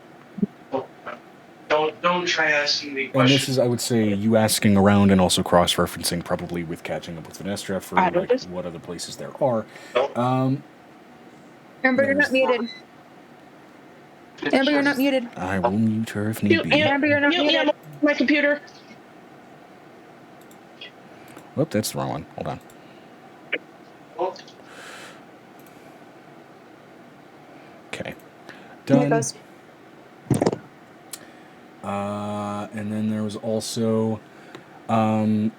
Don't try asking me And questions. this is, I would say, you asking around and also cross-referencing probably with catching up with Venestra for like, what other places there are. Remember, you're not muted. Amber, you're not muted. I will mute her if need be. Amber, you're not muted. My computer. Whoop, that's the wrong one. Hold on. Okay. Done. Here it goes. And then there was also, there's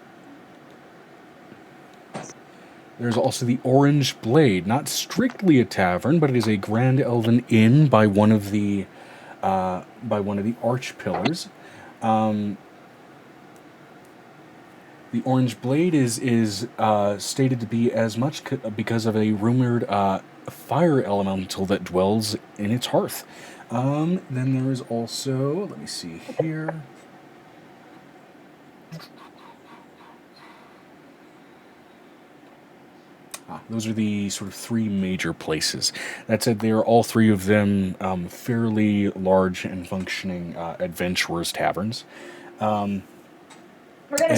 also the Orange Blade, not strictly a tavern, but it is a Grand Elven Inn by one of the arch pillars. The Orange Blade is stated to be as much because of a rumored fire elemental that dwells in its hearth. Then there is also, let me see here. Those are the sort of three major places. That said, they are all three of them fairly large and functioning adventurers' taverns. And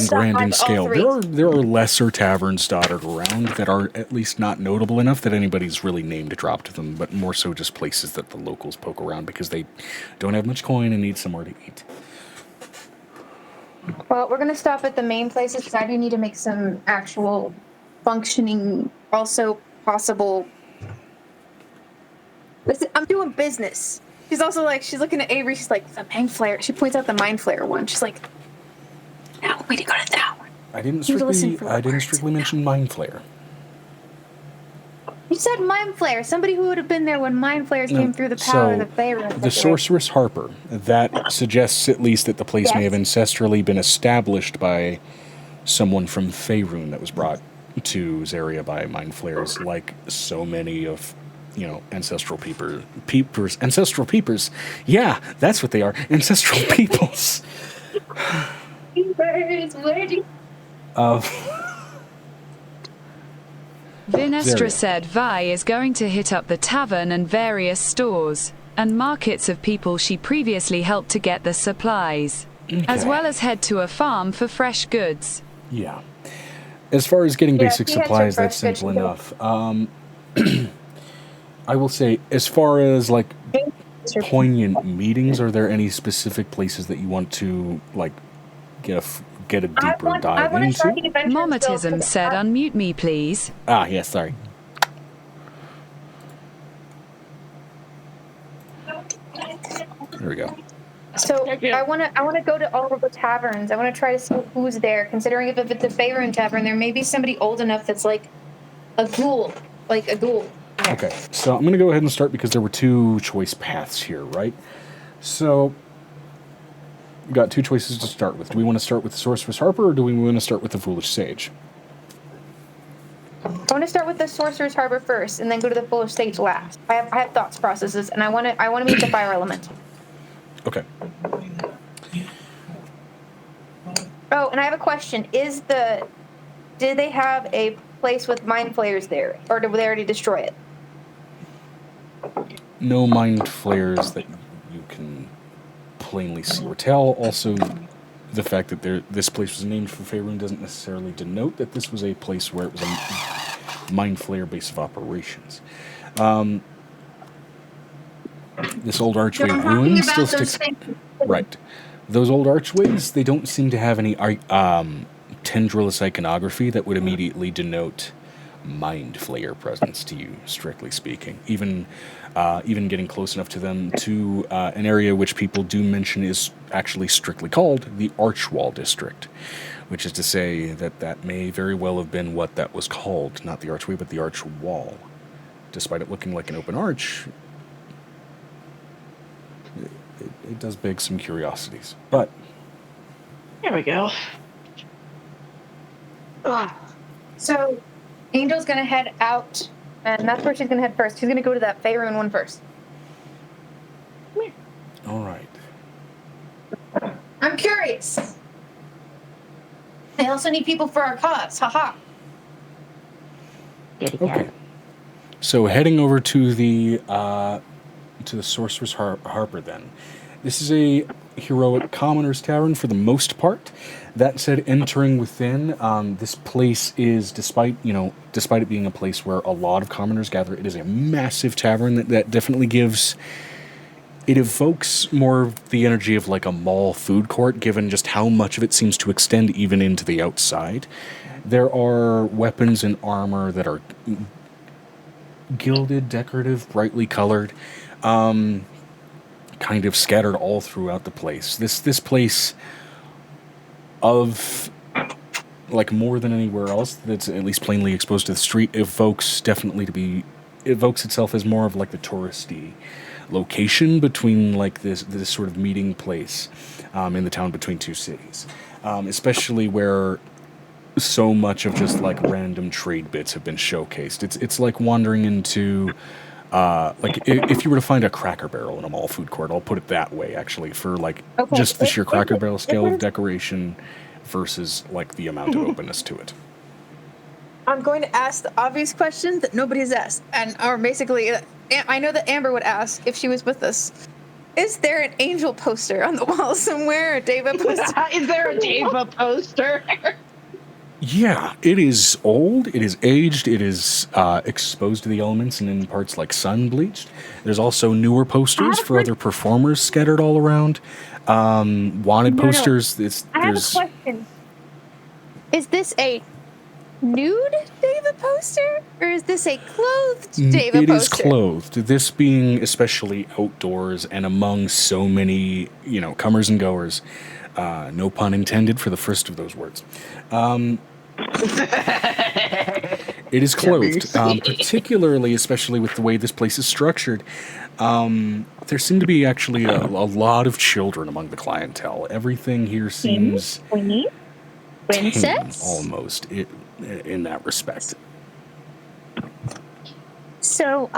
grand in scale. There are lesser taverns dotted around that are at least not notable enough that anybody's really named dropped them, but more so just places that the locals poke around because they don't have much coin and need somewhere to eat. Well, we're going to stop at the main places because I do need to make some actual functioning, also possible. Listen, I'm doing business. She's also like, she's looking at Avery. She's like, the Mind Flayer. She points out the Mind Flayer one. She's like, no, we need to go to that one. I didn't strictly mention Mind Flayer. You said Mind Flayer. Somebody who would have been there when Mind Flayers came through the power of the Faerun. The Sorceress Harper. That suggests at least that the place may have ancestrally been established by someone from Faerun that was brought to Zaria by Mind Flayers, like so many of, ancestral peepers. Ancestral peepers. Yeah, that's what they are. Ancestral peoples. Vinestra said Vi is going to hit up the tavern and various stores and markets of people she previously helped to get the supplies, as well as head to a farm for fresh goods. Yeah. As far as getting basic supplies, that's simple enough. I will say, as far as like poignant meetings, are there any specific places that you want to like get a deeper dive into? Momotism said, "Unmute me, please." Yes, sorry. There we go. So I want to go to all of the taverns. I want to try to see who's there. Considering if it's a Faerun tavern, there may be somebody old enough that's like a ghoul, Okay, so I'm going to go ahead and start because there were two choice paths here, right? So we've got two choices to start with. Do we want to start with the Sorceress Harper, or do we want to start with the Foolish Sage? I want to start with the Sorcerer's Harbor first, and then go to the Foolish Sage last. I have thoughts processes, and I want to meet the fire elemental. Okay. Oh, and I have a question. Did they have a place with mind flayers there, or did they already destroy it? No mind flares that you can plainly see or tell. Also, the fact that this place was named for Faerun doesn't necessarily denote that this was a place where it was a mind flayer base of operations. This old archway ruin still sticks. Right. Those old archways, they don't seem to have any tendrilous iconography that would immediately denote mind flayer presence to you, strictly speaking. Even getting close enough to them to an area which people do mention is actually strictly called the Archwall District, which is to say that may very well have been what that was called, not the archway, but the arch wall. Despite it looking like an open arch, it does beg some curiosities. But there we go. So Angel's gonna head out, and that's where she's gonna head first. She's gonna go to that Faerun one first. all right. I'm curious. I also need people for our cause. Haha. Okay. So heading over to the Sorcerer's Harper then. This is a heroic commoner's tavern for the most part. That said, entering within, this place is, despite it being a place where a lot of commoners gather, it is a massive tavern that definitely gives... It evokes more of the energy of like a mall food court, given just how much of it seems to extend even into the outside. There are weapons and armor that are gilded, decorative, brightly colored, kind of scattered all throughout the place. This place, of like more than anywhere else that's at least plainly exposed to the street, evokes itself as more of like the touristy location between like this sort of meeting place in the town between two cities, especially where so much of just like random trade bits have been showcased. It's like wandering into like if you were to find a Cracker Barrel in a mall food court, I'll put it that way actually, for like just the sheer Cracker Barrel scale of decoration versus like the amount of openness to it. I'm going to ask the obvious question that nobody's asked, or basically, I know that Amber would ask if she was with us. Is there an angel poster on the wall somewhere? A Deva poster? Is there a Deva poster? Yeah, it is old, it is aged, it is exposed to the elements and in parts like sun bleached. There's also newer posters for other performers scattered all around. Wanted posters. I have a question. Is this a nude Deva poster, or is this a clothed Deva poster? It is clothed. This being especially outdoors and among so many, comers and goers. No pun intended for the first of those words. It is clothed, particularly, especially with the way this place is structured. There seem to be actually a lot of children among the clientele. Everything here seems tame, almost, in that respect. So,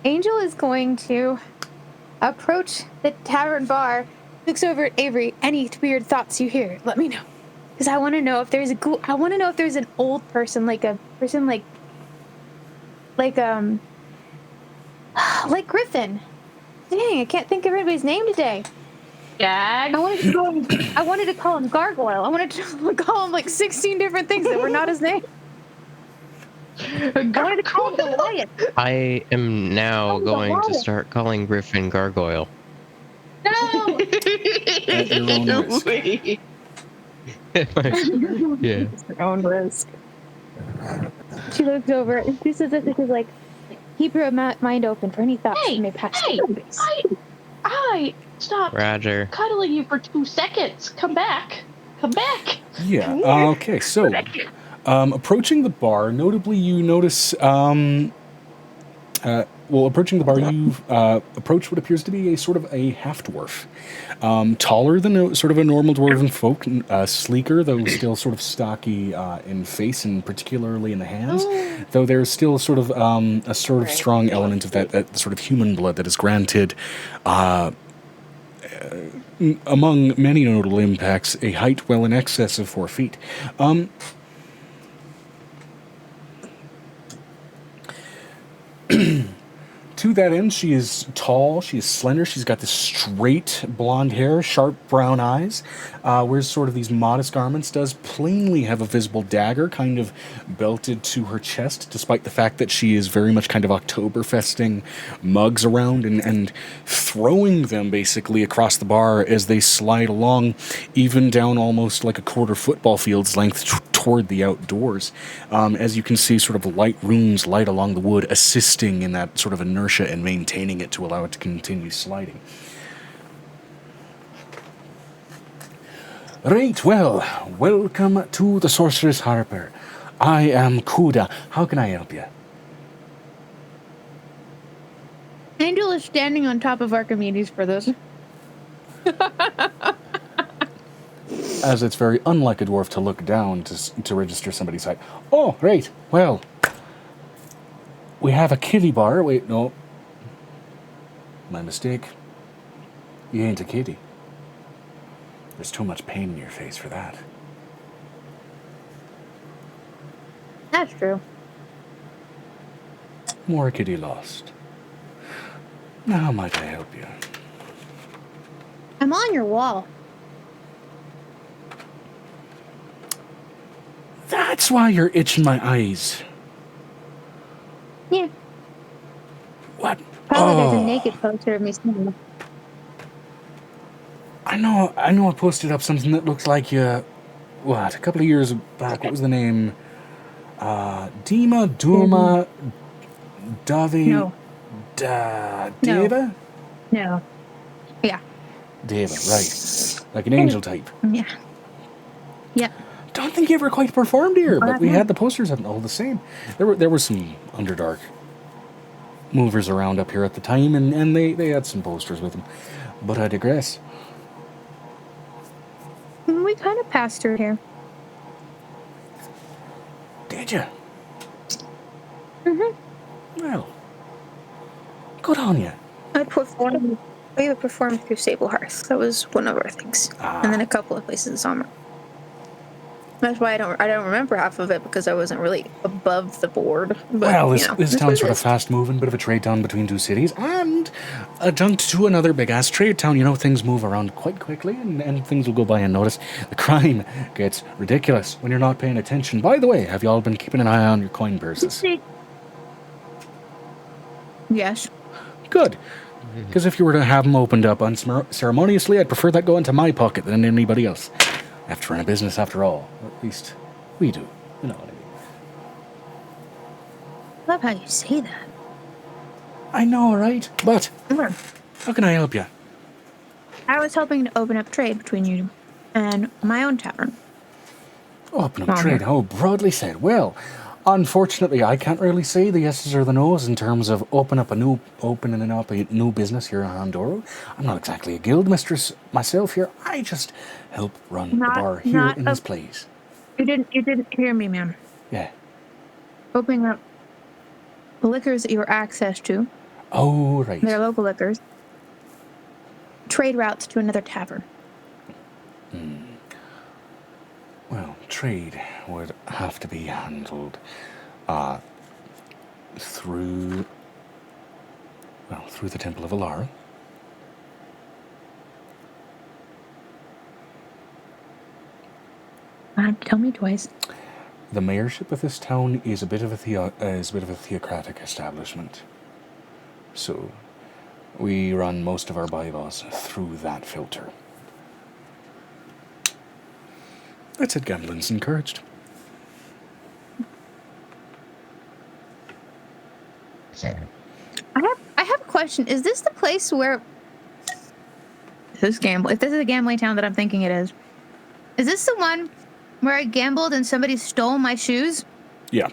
Angel is going to approach the tavern bar, looks over at Avery. Any weird thoughts you hear, let me know. Because I want to know if there's an old person, like a person like Griffin. Dang, I can't think of everybody's name today. Jag. I wanted to call him Gargoyle. I wanted to call him like 16 different things that were not his name. I wanted to call him Goliath. I am now going to start calling Griffin Gargoyle. No! At your own risk. Yeah. Your own risk. She looks over and she says this is like, keep your mind open for any thoughts you may pass. Stop Roger. cuddling you for 2 seconds. Come back. Yeah, okay, so approaching the bar, notably you notice, approaching the bar, you approach what appears to be a sort of a half-dwarf. Taller than sort of a normal dwarven folk, sleeker, though still sort of stocky in face and particularly in the hands, though there's still sort of a sort of strong element of that sort of human blood that is granted among many notable impacts, a height well in excess of 4 feet. To that end, she is tall, she is slender, she's got this straight blonde hair, sharp brown eyes, wears sort of these modest garments, does plainly have a visible dagger kind of belted to her chest, despite the fact that she is very much kind of Oktoberfesting mugs around and throwing them basically across the bar as they slide along, even down almost like a quarter football field's length toward the outdoors. As you can see, sort of light runes light along the wood, assisting in that sort of inertia and maintaining it to allow it to continue sliding. Right, well, welcome to the Sorceress Harper. I am Kuda. How can I help you? Angel is standing on top of Archimedes for this. As it's very unlike a dwarf to look down to register somebody's height. Oh, right. Well, we have a kitty bar. Wait, no. My mistake. You ain't a kitty. There's too much pain in your face for that. That's true. More a kitty lost. Now, how might I help you? I'm on your wall. That's why you're itching my eyes. Yeah. What? Probably there's a naked poster of me singing. I know I posted up something that looks like you... What? A couple of years back, what was the name? 𝕲𝖊𝖓𝖓𝖊𝖓 Deva? No. Yeah. Deva, right. Like an angel type. Yeah. Yeah. Don't think you ever quite performed here, but we had the posters up all the same. There were some Underdark movers around up here at the time, and they had some posters with them. But I digress. We kind of passed through here. Did you? Mm-hmm. Well, good on you. We would perform through Sable Hearth. That was one of our things. And then a couple of places in Summer. That's why I don't remember half of it, because I wasn't really above the board. But, well, this town's sort of fast-moving, bit of a trade town between two cities, and adjunct to another big-ass trade town. You know, things move around quite quickly, and things will go by unnoticed. The crime gets ridiculous when you're not paying attention. By the way, have you all been keeping an eye on your coin purses? Yes. Good. Because if you were to have them opened up unceremoniously, I'd prefer that go into my pocket than anybody else. I have to run a business after all. Or at least we do. You know what I mean. I love how you say that. I know, right? But how can I help you? I was hoping to open up trade between you and my own tavern. Open up trade? Oh, broadly said. Well, unfortunately, I can't really say the yeses or the nos in terms of opening up a new business here in Hondoro. I'm not exactly a guild mistress myself here. I just help run the bar here in this place. You didn't hear me, ma'am. Yeah. Opening up the liquors that you have access to. Oh, right. They're local liquors. Trade routes to another tavern. Well, trade would have to be handled through the Temple of Alara. Tell me twice. The mayorship of this town is a bit of a theocratic establishment, so we run most of our bylaws through that filter. I said gambling's encouraged. I have a question. Is this the place where if this is a gambling town that I'm thinking it is this the one where I gambled and somebody stole my shoes? Yeah.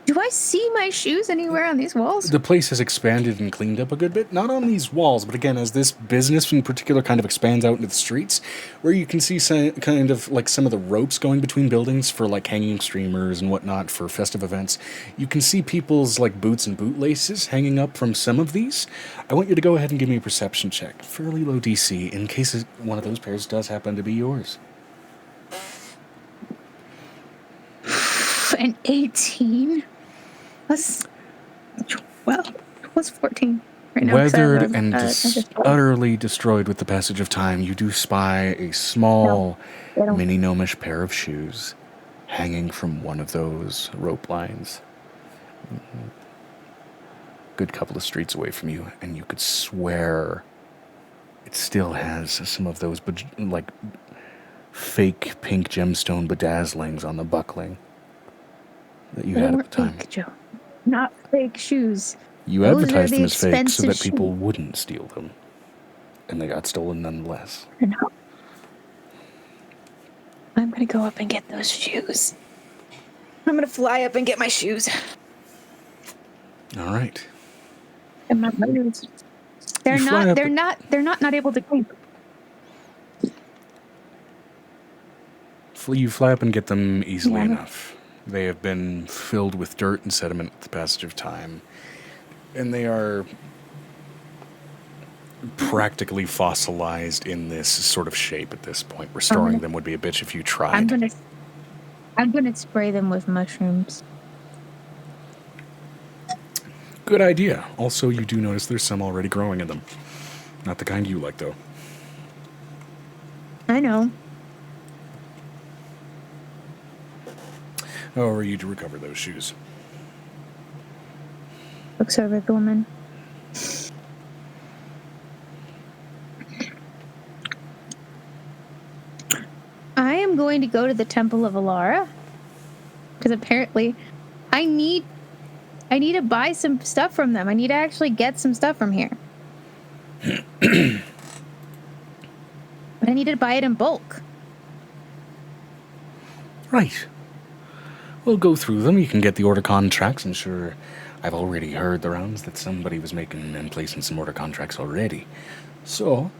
Do I I see my shoes anywhere on these walls? The place has expanded and cleaned up a good bit. Not on these walls, but again, as this business in particular kind of expands out into the streets, where you can see kind of like some of the ropes going between buildings for like hanging streamers and whatnot for festive events. You can see people's like boots and bootlaces hanging up from some of these. I want you to go ahead and give me a perception check. Fairly low DC in case one of those pairs does happen to be yours. An 18 plus 12 plus 14 right now. Weathered and utterly destroyed with the passage of time, you do spy a small, mini gnomish pair of shoes hanging from one of those rope lines. Good couple of streets away from you, and you could swear it still has some of those like fake pink gemstone bedazzlings on the buckling that you had at the time. Fake, Joe. Not fake shoes. You advertised them as fake so that people wouldn't steal them. And they got stolen nonetheless. No. I'm going to go up and get those shoes. I'm going to fly up and get my shoes. All right. And my boots. They're not able to clean. You fly up and get them easily enough. They have been filled with dirt and sediment with the passage of time. And they are practically fossilized in this sort of shape at this point. Restoring them would be a bitch if you tried. I'm gonna spray them with mushrooms. Good idea. Also, you do notice there's some already growing in them. Not the kind you like, though. I know. How are you to recover those shoes? 𝕱𝖊𝖓𝖓𝖊𝖓. I am going to go to the Temple of Alara because apparently I need to buy some stuff from them. I need to actually get some stuff from here. But I need to buy it in bulk. Right. We'll go through them. You can get the order contracts. I'm sure I've already heard the rounds that somebody was making and placing some order contracts already. So,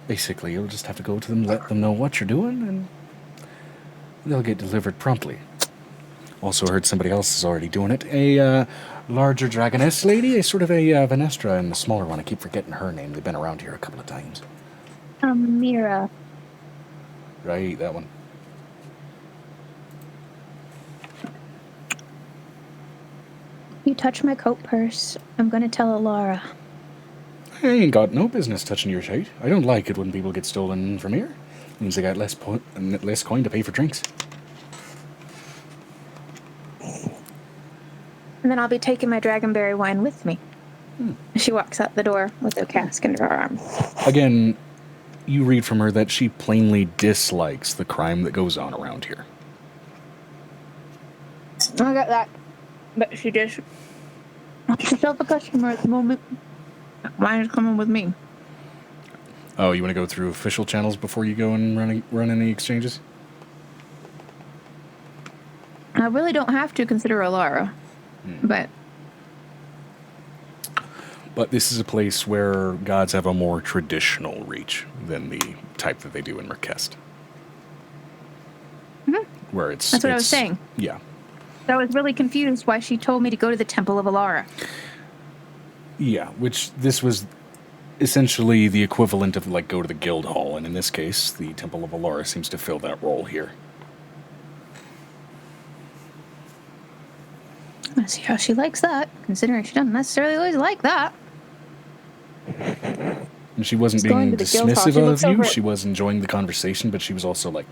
basically, you'll just have to go to them, let them know what you're doing, and they'll get delivered promptly. Also heard somebody else is already doing it. A larger dragoness lady, a sort of a Venestra, and a smaller one. I keep forgetting her name. They've been around here a couple of times. Mira. Right, that one. You touch my coat purse, I'm gonna tell Alara. I ain't got no business touching your shit. I don't like it when people get stolen from here. Means they got less coin to pay for drinks. And then I'll be taking my dragonberry wine with me. She walks out the door with a cask under her arm. Again, you read from her that she plainly dislikes the crime that goes on around here. I got that. But she just... She's herself a customer at the moment. Wine is coming with me. Oh, you want to go through official channels before you go and run any exchanges? I really don't have to consider Alara. But this is a place where gods have a more traditional reach than the type that they do in Merkest. Mm-hmm. Where it's... That's what I was saying. Yeah. I was really confused why she told me to go to the Temple of Alara. Yeah, which this was essentially the equivalent of, like, go to the guild hall, and in this case, the Temple of Alara seems to fill that role here. I see how she likes that, considering she doesn't necessarily always like that. And she wasn't being dismissive of you, she was enjoying the conversation, but she was also like,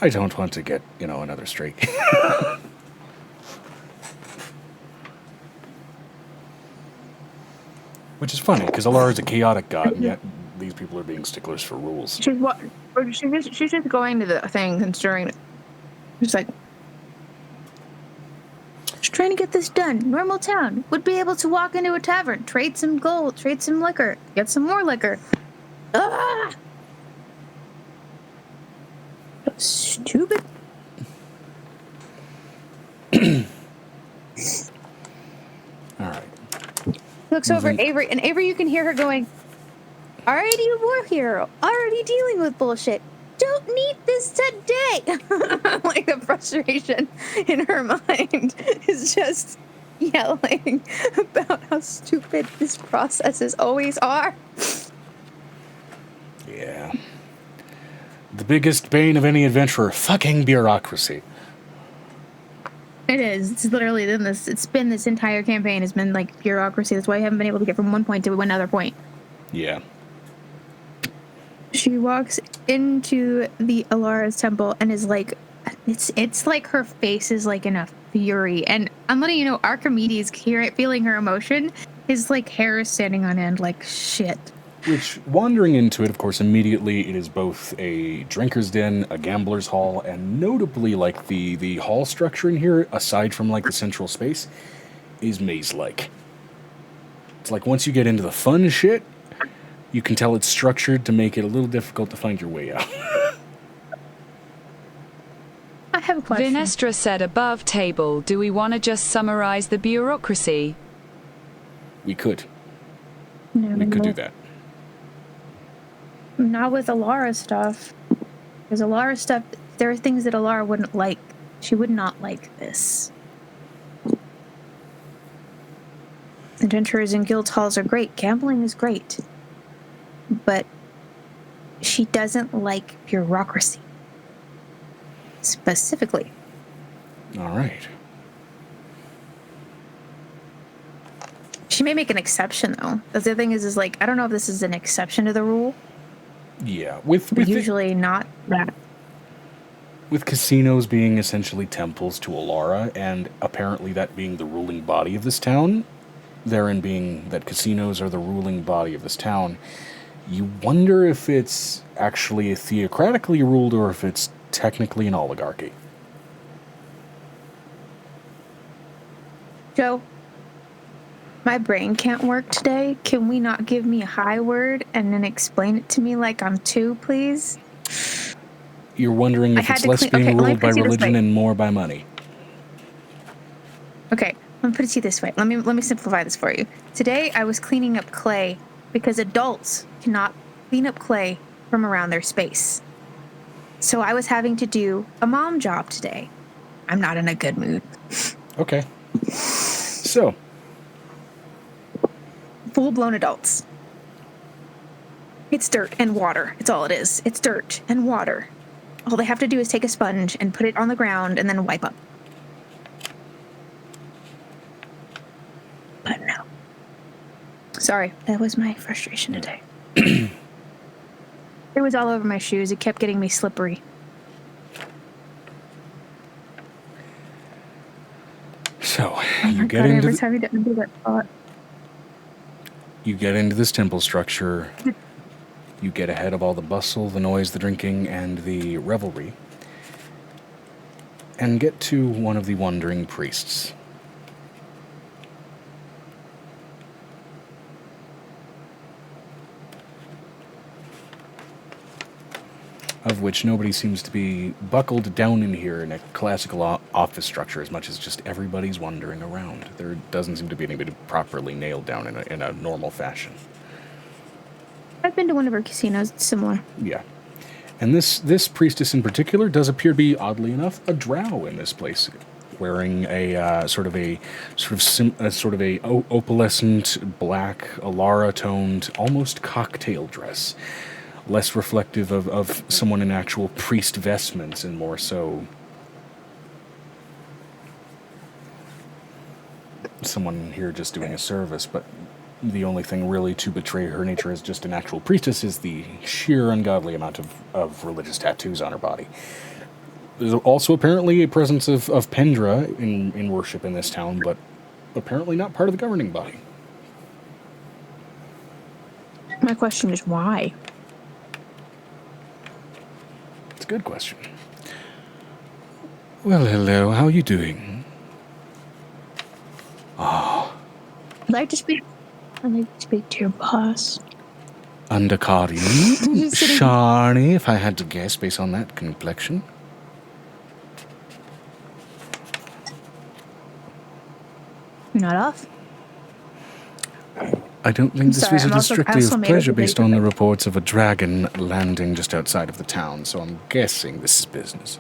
I don't want to get, another straight. Which is funny, because Alara is a chaotic god, and yet these people are being sticklers for rules. She's just going to the thing, considering she's like, just trying to get this done. Normal town would be able to walk into a tavern, trade some gold, trade some liquor, get some more liquor. Ah! Stupid. looks over at Avery, and Avery, you can hear her going, already a war hero, already dealing with bullshit. Don't need this today. Like the frustration in her mind is just yelling about how stupid these processes always are. Yeah. The biggest bane of any adventurer, fucking bureaucracy. It is. It's literally been this. It's been this entire campaign has been like bureaucracy. That's why I haven't been able to get from one point to another point. Yeah. She walks into the Alara's temple and is like, it's like her face is like in a fury. And I'm letting you know, Archimedes, feeling her emotion, his like hair is standing on end like shit. Which, wandering into it, of course, immediately it is both a drinker's den, a gambler's hall, and notably, like, the hall structure in here, aside from, like, the central space, is maze-like. It's like, once you get into the fun shit, you can tell it's structured to make it a little difficult to find your way out. I have a question. Vinestra said above table, do we want to just summarize the bureaucracy? We could. No, We could do that. Not with Alara stuff. Because Alara stuff, there are things that Alara wouldn't like. She would not like this. Adventurers in guild halls are great. Gambling is great. But she doesn't like bureaucracy. Specifically. All right. She may make an exception, though. The other thing is like, I don't know if this is an exception to the rule. Yeah, with usually not that. With casinos being essentially temples to Alara, and apparently that being the ruling body of this town, therein being that casinos are the ruling body of this town, you wonder if it's actually theocratically ruled or if it's technically an oligarchy. Joe, my brain can't work today. Can we not give me a high word and then explain it to me like I'm two, please? You're wondering if it's less being ruled by religion and more by money. Okay, let me put it to you this way. Let me simplify this for you. Today I was cleaning up clay because adults cannot clean up clay from around their space. So I was having to do a mom job today. I'm not in a good mood. Okay. So, full-blown adults. It's dirt and water. It's all it is. It's dirt and water. All they have to do is take a sponge and put it on the ground and then wipe up. But no. Sorry, that was my frustration today. It was all over my shoes. It kept getting me slippery. So, you get into every time you do that thought. You get into this temple structure. You get ahead of all the bustle, the noise, the drinking, and the revelry, and get to one of the wandering priests. Of which nobody seems to be buckled down in here in a classical office structure as much as just everybody's wandering around. There doesn't seem to be anybody properly nailed down in a normal fashion. I've been to one of her casinos. It's similar. Yeah. And this priestess in particular does appear to be, oddly enough, a drow in this place, wearing a sort of opalescent black, Alara-toned, almost cocktail dress. Less reflective of someone in actual priest vestments and more so someone here just doing a service, but the only thing really to betray her nature as just an actual priestess is the sheer ungodly amount of religious tattoos on her body. There's also apparently a presence of Pendra in worship in this town, but apparently not part of the governing body. My question is why? It's a good question. Well, hello, how are you doing? Ah. I'd like to speak to your boss. Undercardian? Sharny, if I had to guess based on that complexion. You're not off? I don't think this Sorry, visitor I strictly also of made a pleasure based on the debate. reports of a dragon landing just outside of the town, so I'm guessing this is business.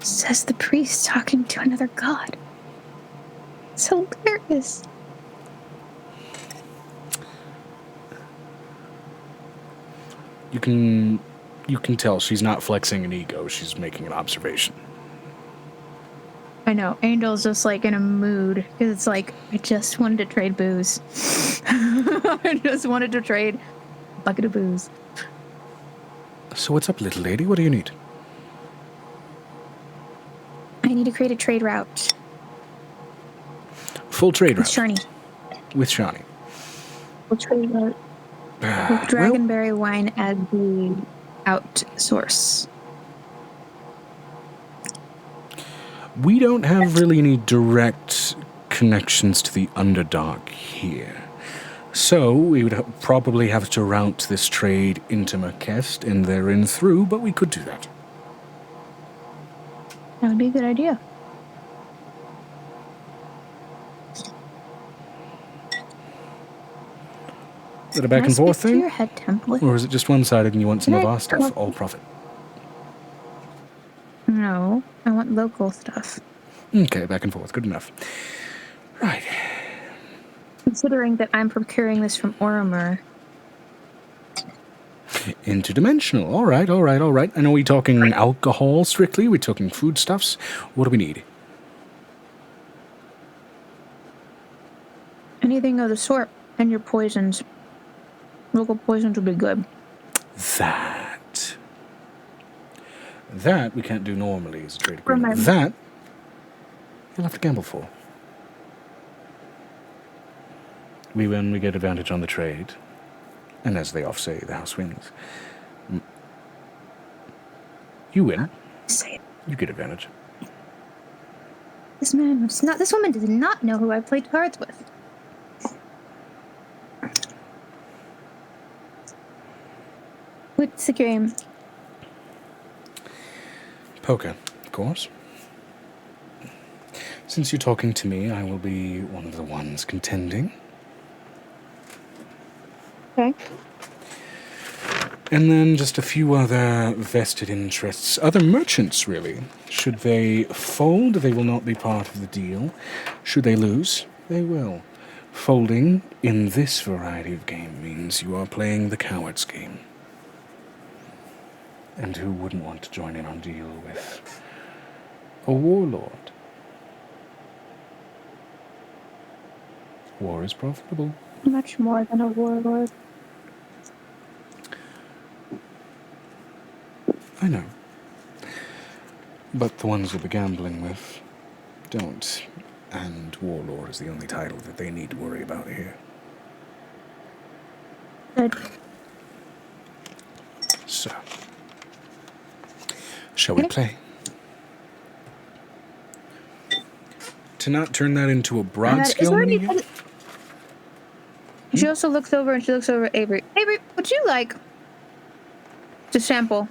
Says the priest talking to another god. It's hilarious. You can tell she's not flexing an ego, she's making an observation. I know. Angel's just like in a mood because it's like, I just wanted to trade booze. I just wanted to trade a bucket of booze. So what's up, little lady? What do you need? I need to create a trade route. Full trade With route. Shani. With Shani. Full trade route. With dragonberry wine as the outsource. We don't have really any direct connections to the Underdark here. So we would probably have to route this trade into Marquest and therein through, but we could do that. That would be a good idea. Is it a back and forth To thing? your head template? Or is it just one-sided and you want some Can of I our stuff, all profit? No, I want local stuff. Okay, back and forth. Good enough. Right. Considering that I'm procuring this from Oromur. Interdimensional. All right. I know we're talking alcohol strictly. We're talking foodstuffs. What do we need? Anything of the sort. And your poisons. Local poisons would be good. That we can't do normally as a trade agreement. That you'll have to gamble for. We win, we get advantage on the trade. And as they oft say, the house wins. You win. Say it. You get advantage. This woman does not know who I played cards with. What's the game? Poker, of course. Since you're talking to me, I will be one of the ones contending. Okay. And then just a few other vested interests. Other merchants, really. Should they fold, they will not be part of the deal. Should they lose, they will. Folding in this variety of game means you are playing the coward's game. And who wouldn't want to join in on a deal with a warlord? War is profitable. Much more than a warlord. I know. But the ones you'll be gambling with don't. And warlord is the only title that they need to worry about here. Good. So, shall we play? To not turn that into a broad skill mini. She also looks over and she looks over at Avery. Avery, would you like to sample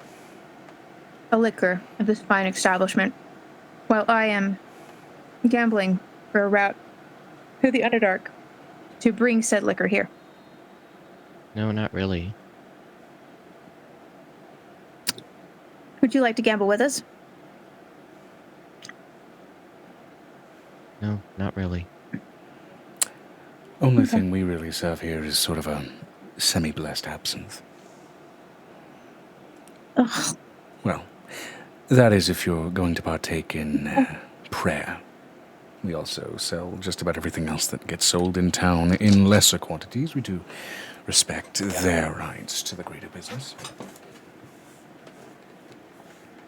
a liquor at this fine establishment while I am gambling for a route through the Underdark to bring said liquor here? No, not really. Would you like to gamble with us? No, not really. Only thing we really serve here is sort of a semi-blessed absinthe. Ugh. Well, that is if you're going to partake in prayer. We also sell just about everything else that gets sold in town in lesser quantities. We do respect their rights to the greater business.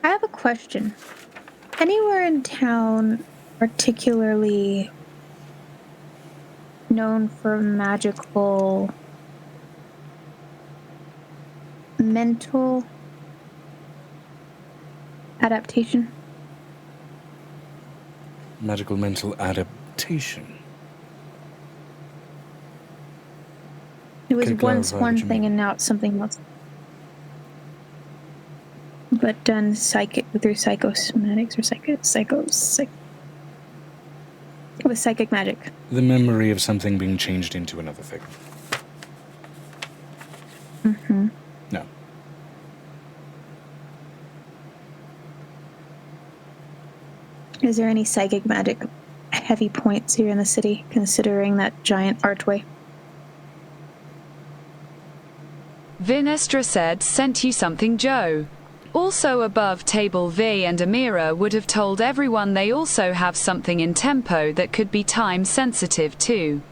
I have a question. Anywhere in town particularly known for magical mental adaptation? Magical mental adaptation. It was Can you once clarify one what you thing mean? and now it's something else. But done through psychosomatics or With psychic magic. The memory of something being changed into another thing. Mm-hmm. No. Is there any psychic magic heavy points here in the city, considering that giant archway? 𝕲𝖓𝖓𝖓𝖊𝖓 sent you something, Joe. Also above table V and Amira would have told everyone they also have something in tempo that could be time sensitive too.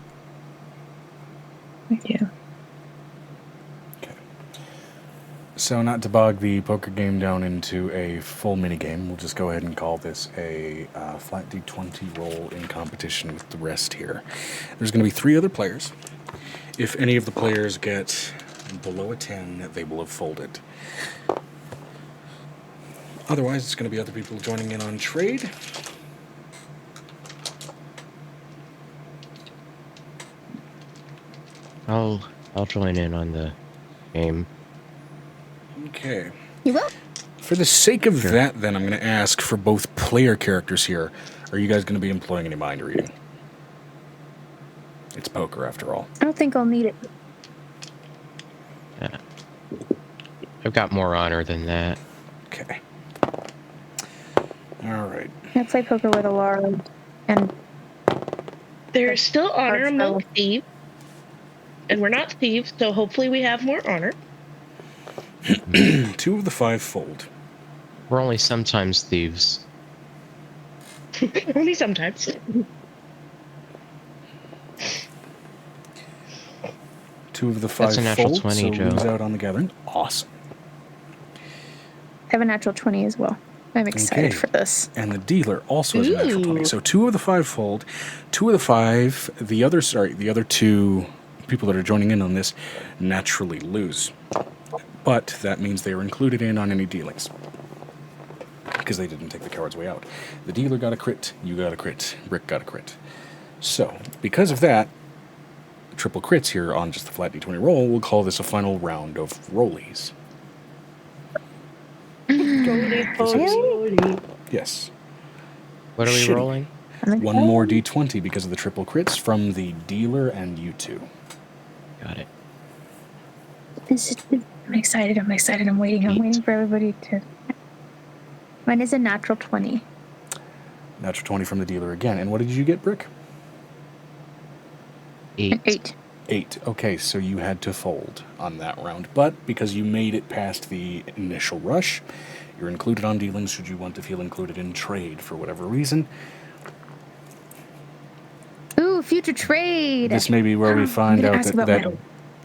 Thank you. Okay. So not to bog the poker game down into a full minigame, we'll just go ahead and call this a flat D20 roll in competition with the rest here. There's going to be 3 other players. If any of the players get below a 10, they will have folded. Otherwise, it's going to be other people joining in on trade. I'll join in on the game. Okay. You will? For the sake of that, then, I'm going to ask for both player characters here. Are you guys going to be employing any mind reading? It's poker, after all. I don't think I'll need it. I've got more honor than that. Okay. All right. I play poker with Alara, and There's still honor Arch among fellow. thieves. And we're not thieves, so hopefully we have more honor. 2 of the 5 fold. We're only sometimes thieves. Only sometimes. 2 of the 5 That's a natural fold, 20, so Joe. lose out on the gathering. Awesome. I have a natural 20 as well. I'm excited for this. And the dealer also has a natural 20. Ooh. So 2 of the 5 fold. 2 of the 5, the other 2 people that are joining in on this naturally lose. But that means they are included in on any dealings. Because they didn't take the coward's way out. The dealer got a crit, you got a crit, Brick got a crit. So, because of that, triple crits here on just the flat D20 roll, we'll call this a final round of rollies. Yes. What are we Shitty. rolling? 1 more D20 because of the triple crits from the dealer and you 2. Got it. I'm excited. I'm waiting for everybody to... Mine is a natural 20. Natural 20 from the dealer again. And what did you get, Brick? 8. 8. 8. Okay, so you had to fold on that round. But because you made it past the initial rush, you're included on dealings should you want to feel included in trade for whatever reason. Ooh, future trade! This may be where we find gonna out ask about my-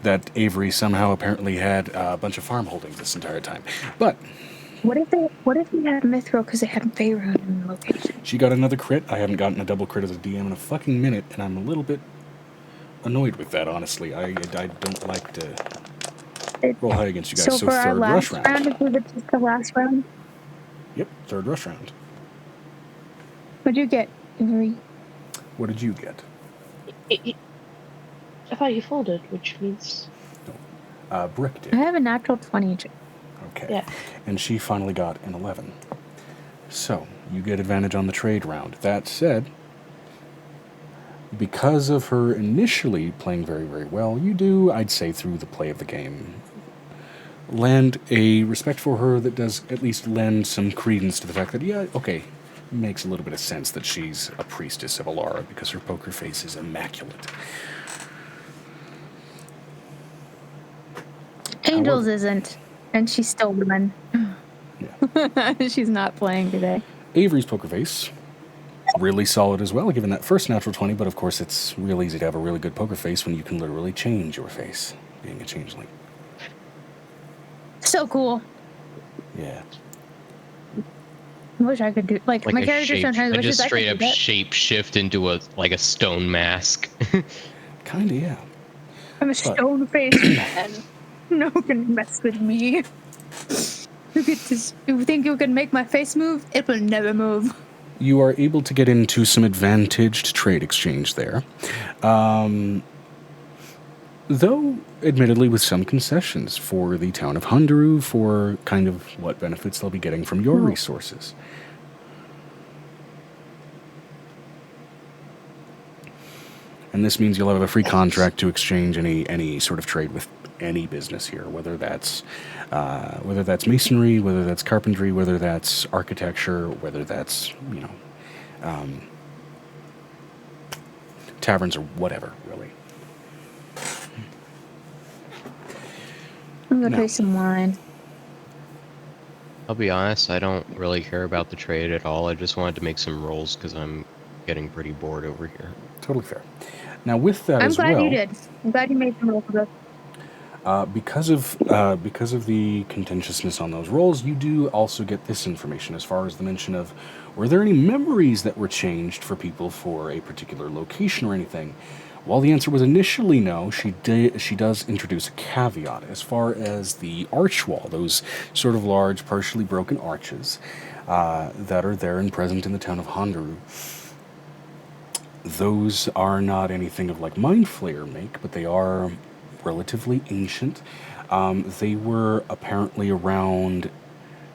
that Avery somehow apparently had a bunch of farm holdings this entire time. But What if we had Mithril because they had Faerun in the location? she got another crit. I haven't gotten a double crit as a DM in a fucking minute, and I'm a little bit annoyed with that, honestly. I don't like to roll high against you guys. So So for our third rush last round, if we would just the last round, Yep, third rush round. what'd you get, Avery? What did you get? I thought you folded, which means... Brick I did. have a natural 20. Okay. Yeah. And she finally got an 11. So, you get advantage on the trade round. That said, because of her initially playing very, very well, you do, I'd say through the play of the game, lend a respect for her that does at least lend some credence to the fact that, yeah, okay, makes a little bit of sense that she's a priestess of Alara because her poker face is immaculate. Angels However- isn't, and she's still won. Yeah. She's not playing today. Avery's poker face, really solid as well, given that first natural 20, but of course it's real easy to have a really good poker face when you can literally change your face, being a changeling. So cool. Yeah. I wish I could do like my a character shape, sometimes I wishes just I straight could up do that. shape shift into a stone mask. Kinda, yeah. I'm a stone faced man. No one can mess with me. You think you can make my face move? It will never move. You are able to get into some advantaged trade exchange there. Though, admittedly, with some concessions for the town of Hundaru for kind of what benefits they'll be getting from your resources. And this means you'll have a free contract to exchange any sort of trade with any business here, whether that's masonry, whether that's carpentry, whether that's architecture, whether that's taverns or whatever, really. I'm gonna taste some wine. I'll be honest, I don't really care about the trade at all. I just wanted to make some rolls because I'm getting pretty bored over here. Totally fair. Now, with that I'm glad you did. I'm glad you made some rolls for this. Because of the contentiousness on those rolls, you do also get this information as far as the mention of, were there any memories that were changed for people for a particular location or anything? While the answer was initially no, she does introduce a caveat as far as the arch wall, those sort of large, partially broken arches that are there and present in the town of Hondaru. Those are not anything of like Mind Flayer make, but they are relatively ancient. They were apparently around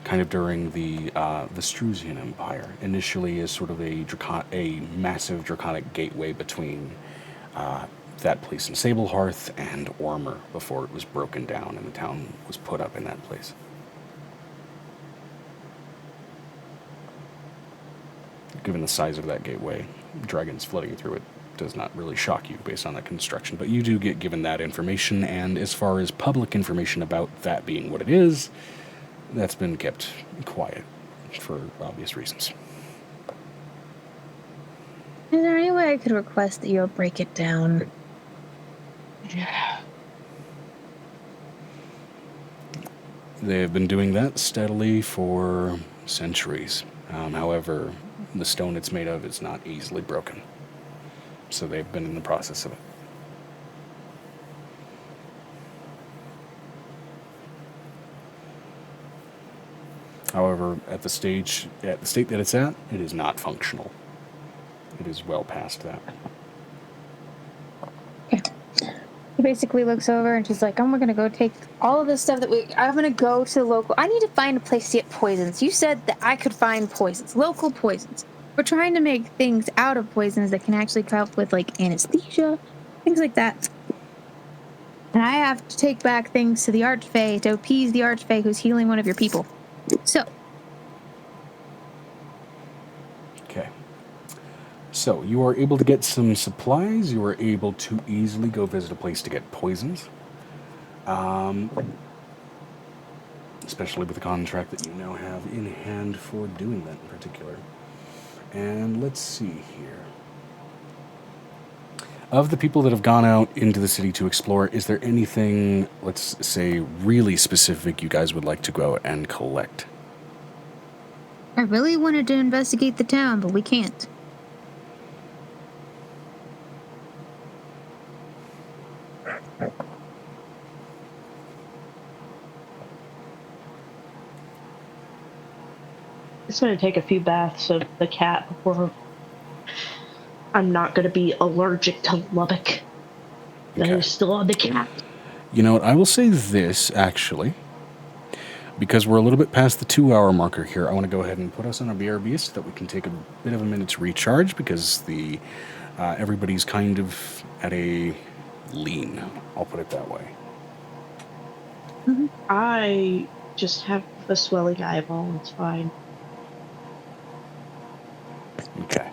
kind of during the 𝕱𝖊𝖓𝖓𝖊𝖓 Empire, initially as sort of a massive draconic gateway between that place in 𝕲𝖊𝖓𝖓 and Ormer before it was broken down and the town was put up in that place. Given the size of that gateway, dragons floating through it does not really shock you based on that construction, but you do get given that information, and as far as public information about that being what it is, that's been kept quiet for obvious reasons. Is there any way I could request that you'll break it down? They have been doing that steadily for centuries. However, the stone it's made of is not easily broken. So they've been in the process of it. However, at the state that it's at, it is not functional. It is well past that. She basically looks over and she's like, I'm going to go take all of this stuff I'm going to go to the local. I need to find a place to get poisons. You said that I could find poisons, local poisons. We're trying to make things out of poisons that can actually help with like anesthesia, things like that. And I have to take back things to the 𝕱𝖊𝖓𝖓 to appease the 𝕱𝖊𝖓𝖓 who's healing one of your people. So. Okay. So, you are able to get some supplies. You are able to easily go visit a place to get poisons. Especially with the contract that you now have in hand for doing that in particular. And let's see here. Of the people that have gone out into the city to explore, is there anything, let's say, really specific you guys would like to go out and collect? I really wanted to investigate the town, but we can't. It's going to take a few baths of the cat before I'm not going to be allergic to 𝕱𝖊𝖓𝖓𝖊𝖘. That is still on the cat. You know what? I will say this, actually. Because we're a little bit past the 2-hour marker here, I want to go ahead and put us on a BRB so that we can take a bit of a minute to recharge, because everybody's kind of at a lean. I'll put it that way. Mm-hmm. I just have a swelling eyeball. It's fine. Okay.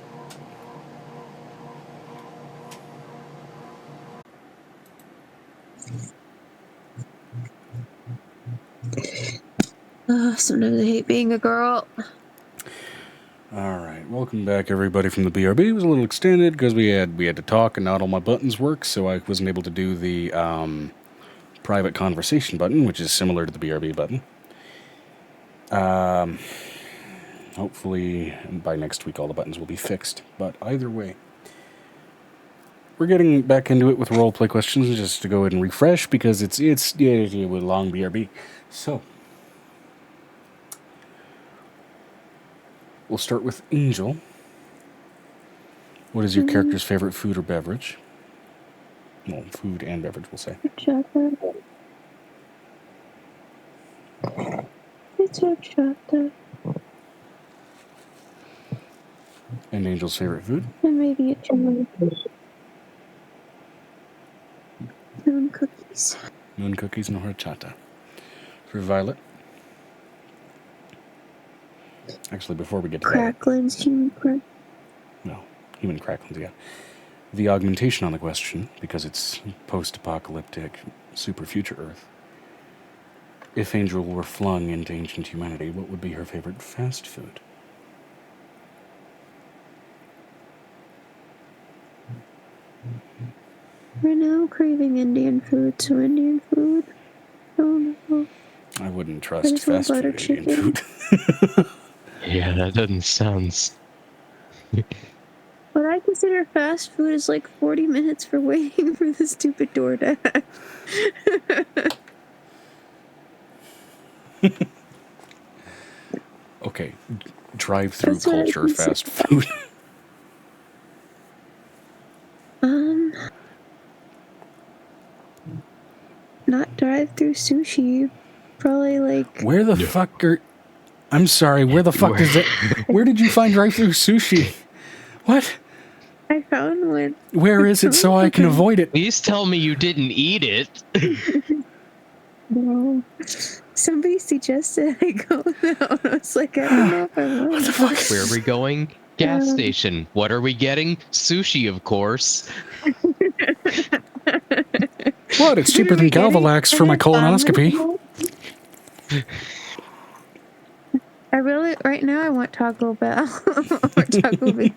Sometimes I hate being a girl. All right, welcome back, everybody, from the BRB. It was a little extended because we had to talk, and not all my buttons work, so I wasn't able to do the private conversation button, which is similar to the BRB button. Hopefully, by next week, all the buttons will be fixed. But either way, we're getting back into it with roleplay questions, just to go ahead and refresh, because it's with long BRB. So, we'll start with Angel. What is your character's favorite food or beverage? Well, food and beverage, we'll say. Chocolate. It's a chocolate. And Angel's favorite food? And maybe a chocolate. cookies. Moon cookies and horchata. For Violet. Actually, before we get to Cracklins, human crack. No, human cracklins, yeah. The augmentation on the question, because it's post-apocalyptic, super future Earth. If Angel were flung into ancient humanity, what would be her favorite fast food? Right now, I'm craving Indian food, so Indian food. Oh no. I wouldn't I trust just want fast butter food Indian chicken. food. Yeah, that doesn't sound. What I consider fast food is like 40 minutes for waiting for the stupid DoorDash. Okay, drive-through That's what I culture consider fast food. Not drive-through sushi. Probably like. Where the fuck are... I'm sorry, where the fuck is it? Where did you find drive-through sushi? What? I found one. Where is it so I can avoid it? Please tell me you didn't eat it. No. Somebody suggested I go now. I was like, I don't know if I want. What the fuck? Where are we going? Gas station. What are we getting? Sushi, of course. What? It's cheaper than 𝕲𝖊𝖓𝖓 for my colonoscopy. Right now I want Taco Bell. Or Taco Bell.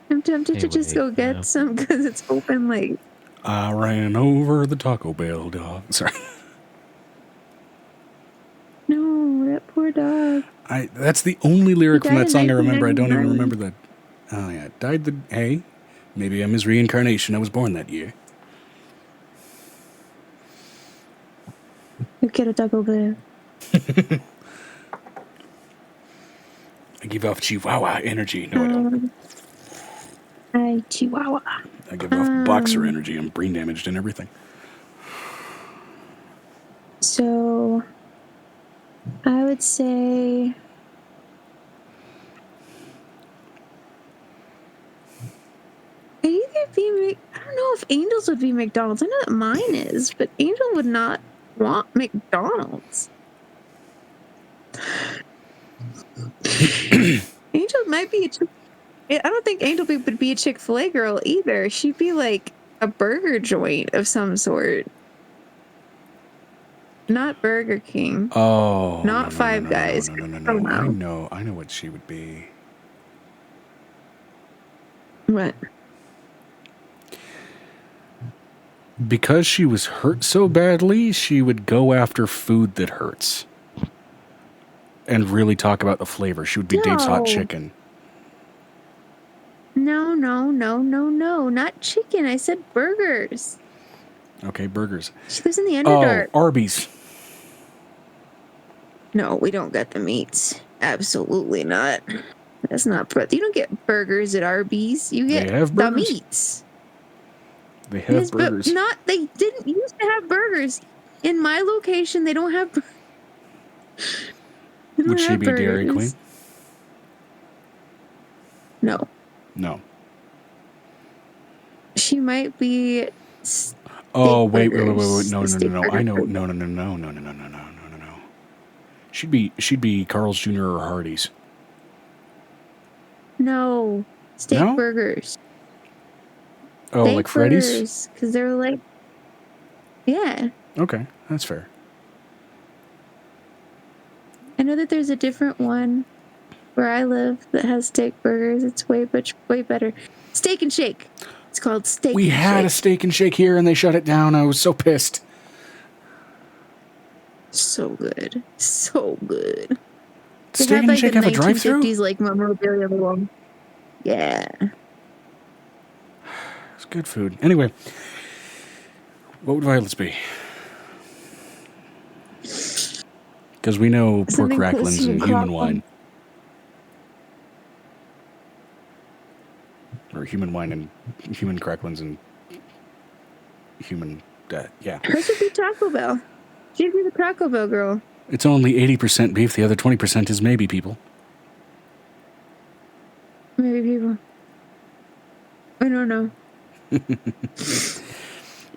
I'm tempted to just go get some because it's open late. I ran over the Taco Bell dog. Sorry. No, that poor dog. That's the only lyric from that song I remember. I don't even 1999. remember that. Oh yeah, died the... Hey, maybe I'm his reincarnation. I was born that year. You get a Taco Bell. I give off Chihuahua energy. No, I don't. Chihuahua. I give off boxer energy. I'm brain damaged and everything. So, I would say... I don't know if Angel's would be McDonald's. I know that mine is, but Angel would not want McDonald's. Angel might be I don't think Angel would be a Chick-fil-A girl either. She'd be like a burger joint of some sort. Not Burger King. Oh. Not Five Guys. No. I know what she would be. What? Because she was hurt so badly, she would go after food that hurts. And really talk about the flavor. She would be Dave's Hot Chicken. No. Not chicken. I said burgers. Okay, burgers. She lives in the Underdark. Oh, Arby's. No, we don't get the meats. Absolutely not. That's not... You don't get burgers at Arby's. You get the meats. They have burgers. But they didn't used to have burgers. In my location, they don't have burgers. Would she be Dairy Queen? No. No. She might be... Oh, wait. No. I know. No. She'd be Carl's Jr. or Hardee's. No. Steak burgers. Oh, steak like Freddy's? Because they're like... Yeah. Okay, that's fair. I know that there's a different one where I live that has steak burgers. It's way better. Steak and Shake. It's called Steak and Shake. We had a Steak and Shake here and they shut it down. I was so pissed. So good. So good. Steak and Shake have a drive-thru? 1950s like memorabilia along. Yeah. It's good food. Anyway, what would Violet's be? Because we know pork cracklins and human wine. Or human wine and human cracklins and human... yeah. Hers would be Taco Bell. She'd be the Taco Bell girl. It's only 80% beef. The other 20% is maybe people. Maybe people. I don't know.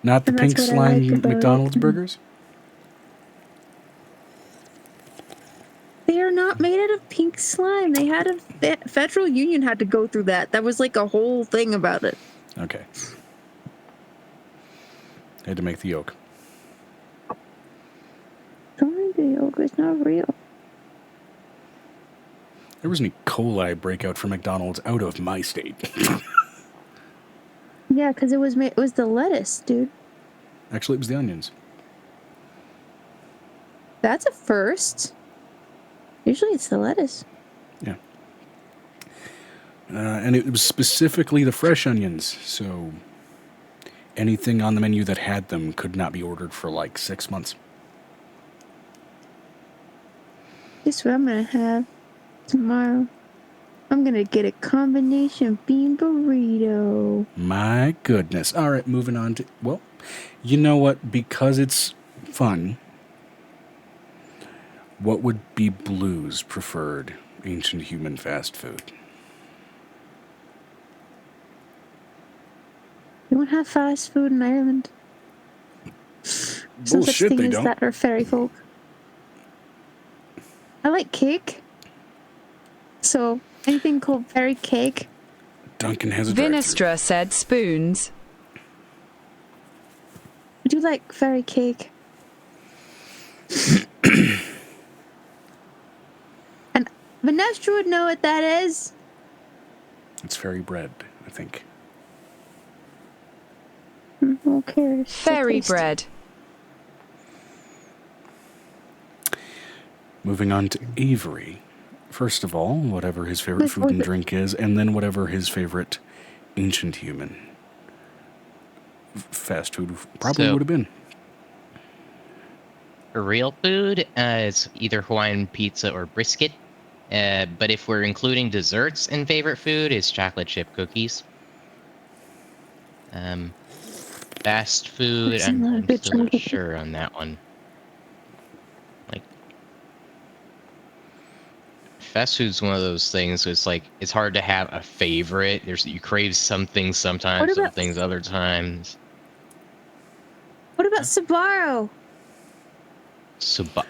Not the And pink that's what I slime like about McDonald's it. burgers? They are not made out of pink slime. They had a Federal Union had to go through that. That was like a whole thing about it. Okay. Had to make the yolk. Sorry, the yolk is not real. There was an E. coli breakout for McDonald's out of my state. Yeah, because it was the lettuce, dude. Actually, it was the onions. That's a first. Usually it's the lettuce. Yeah. And it was specifically the fresh onions, so anything on the menu that had them could not be ordered for like 6 months. Guess what I'm gonna have tomorrow? I'm gonna get a combination bean burrito. My goodness. All right, moving on to... Well, you know what? Because it's fun, what would be Blue's preferred ancient human fast food? You don't have fast food in Ireland. There's no such Bullshit, thing they as don't. that or fairy folk. I like cake. So anything called fairy cake. Duncan has a drive-thru. Vinestra said spoons. I do like fairy cake. And Vinestra would know what that is. It's fairy bread, I think. Who cares? Fairy bread. Moving on to Avery. First of all, whatever his favorite food and drink is, and then whatever his favorite ancient human fast food probably would have been. For real food, it's either Hawaiian pizza or brisket. But if we're including desserts in favorite food, it's chocolate chip cookies. Fast food, I'm still not sure on that one. Like, fast food's one of those things. It's like it's hard to have a favorite. You crave some things sometimes, some things other times. What about Sbarro?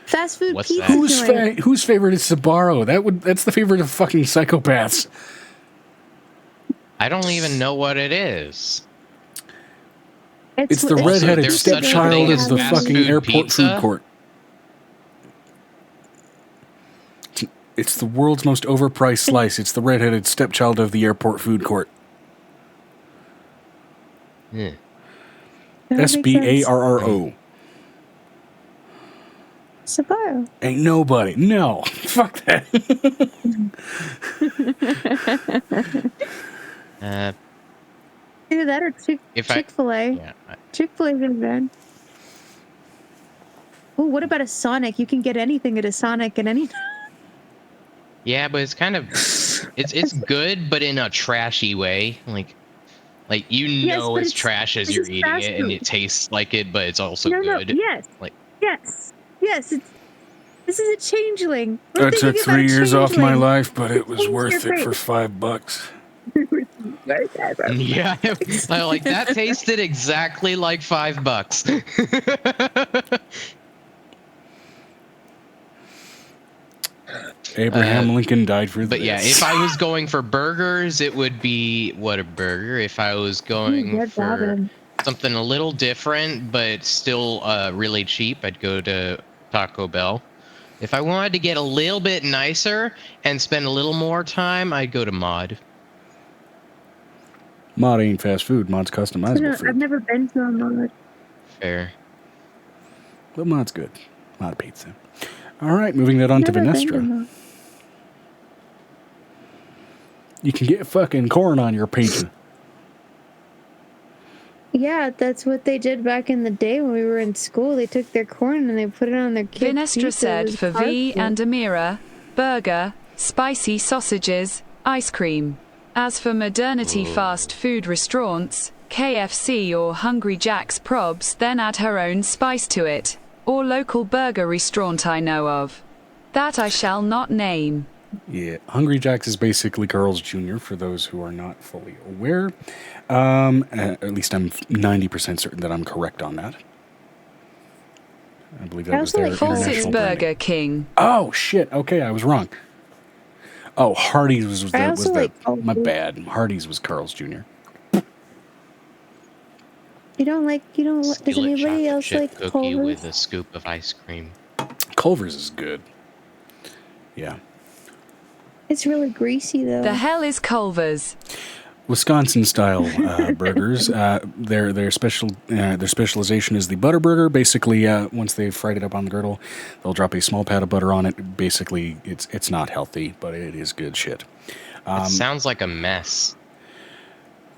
Fast food What's pizza. that? Whose favorite is Sbarro? That's the favorite of fucking psychopaths. I don't even know what it is. It's the redheaded there's such a stepchild thing of as the fast fucking food airport pizza? food court. It's the world's most overpriced slice. It's the redheaded stepchild of the airport food court. Yeah. Sbarro. Sbarro. Ain't nobody. No. Fuck that. Either that or Chick-fil-A. Yeah. Chick-fil-A is bad. Oh, what about a Sonic? You can get anything at a Sonic at any time. Yeah, but it's kind of it's good, but in a trashy way. Like it's trash as you're eating it, and it tastes like it, but it's also good. Yes. Like yes. This is a changeling. I took 3 years off my life, but it was worth it for $5. Yeah, I like that. Tasted exactly like $5. Abraham Lincoln died for this. But yeah, if I was going for burgers, it would be what a burger. If I was going for something a little different but still really cheap, I'd go to Taco Bell. If I wanted to get a little bit nicer and spend a little more time, I'd go to Mod. Mod ain't fast food. Mod's customizable food. I've never been to a Mod. Fair. But Mod's good. Mod pizza. All right, moving that on to Vinestra. You can get fucking corn on your pizza. Yeah, that's what they did back in the day when we were in school. They took their corn and they put it on their kids' Vinestra pizza. said for V and Amira, burger, spicy sausages, ice cream. As for modernity fast food restaurants, KFC or Hungry Jack's probs then add her own spice to it. Or local burger restaurant I know of. That I shall not name. Yeah, Hungry Jack's is basically Carl's Jr. for those who are not fully aware. At least I'm 90% certain that I'm correct on that. I believe that was their international branding. Burger King. Oh shit! Okay, I was wrong. Oh, Hardee's was my bad. Hardee's was Carl's Jr. Does anybody else chip like cookie Culver's? with a scoop of ice cream. Culver's is good. Yeah. It's really greasy though. The hell is Culver's? Wisconsin style burgers. Their specialization is the butter burger. Basically, once they've fried it up on the griddle, they'll drop a small pat of butter on it. Basically, it's not healthy, but it is good shit. It sounds like a mess.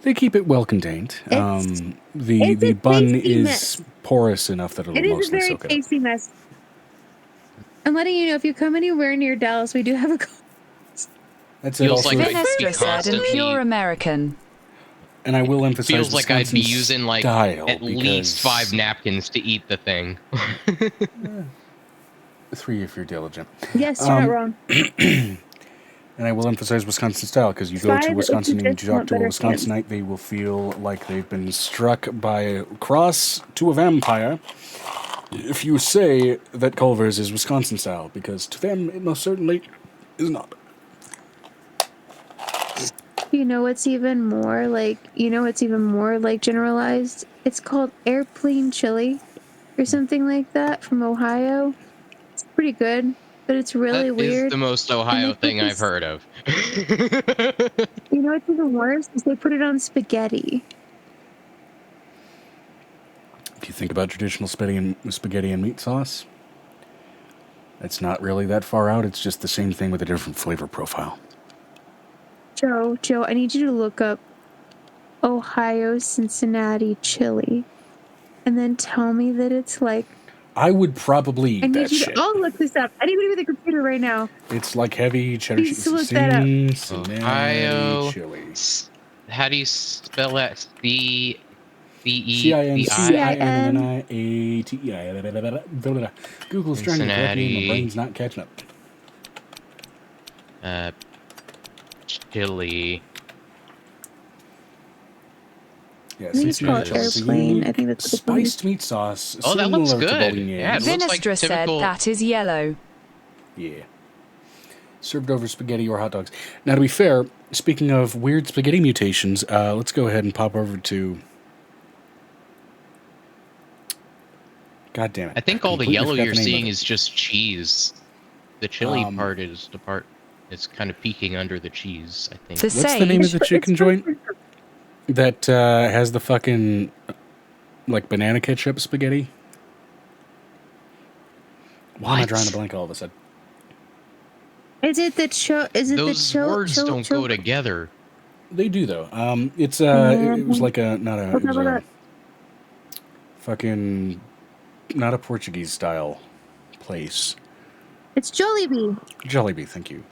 They keep it well contained. The bun is porous enough that it'll mostly soak it up. It is a very tasty mess. I'm letting you know, if you come anywhere near Dallas, we do have a. That's feels like Vinestra said, and pure American. And I will emphasize, feels like I'd be using like at least 5 napkins to eat the thing. 3 if you're diligent. Yes, you're not wrong. And I will emphasize Wisconsin style, because you go to Wisconsin and you talk to a Wisconsinite, they will feel like they've been struck by a cross to a vampire if you say that Culver's is Wisconsin style, because to them it most certainly is not. You know what's even more like generalized? It's called airplane chili or something like that from Ohio. It's pretty good, but it's really weird. That is the most Ohio thing I've heard of. You know what's even worse is they put it on spaghetti. If you think about traditional spaghetti and meat sauce, it's not really that far out. It's just the same thing with a different flavor profile. Joe, I need you to look up Ohio Cincinnati chili, and then tell me that it's like. I would probably eat that shit. I'll look this up. Anybody with a computer right now? It's like heavy cheddar cheese. Look that up. Ohio chili. How do you spell that? C-I-N-C-I-N-N-I-A-T-E-I. Google's trying to correct me and my brain's not catching up. Chili. Yeah, I think it's called airplane. I think that's spiced meat sauce. Oh, that looks good. Yeah, it looks like Vinestra said that is yellow. Yeah. Served over spaghetti or hot dogs. Now, to be fair, speaking of weird spaghetti mutations, let's go ahead and pop over to... God damn it. I think all the yellow you're seeing is just cheese. The chili part is the part that's kind of peeking under the cheese, I think. What's the name of the chicken joint that has the fucking, like, banana ketchup spaghetti? Why am I drawing a blank all of a sudden? Is it the Those words don't go together. They do, though. It was like a, it was a fucking, not a Portuguese style place. It's Jollibee. Jollibee, thank you.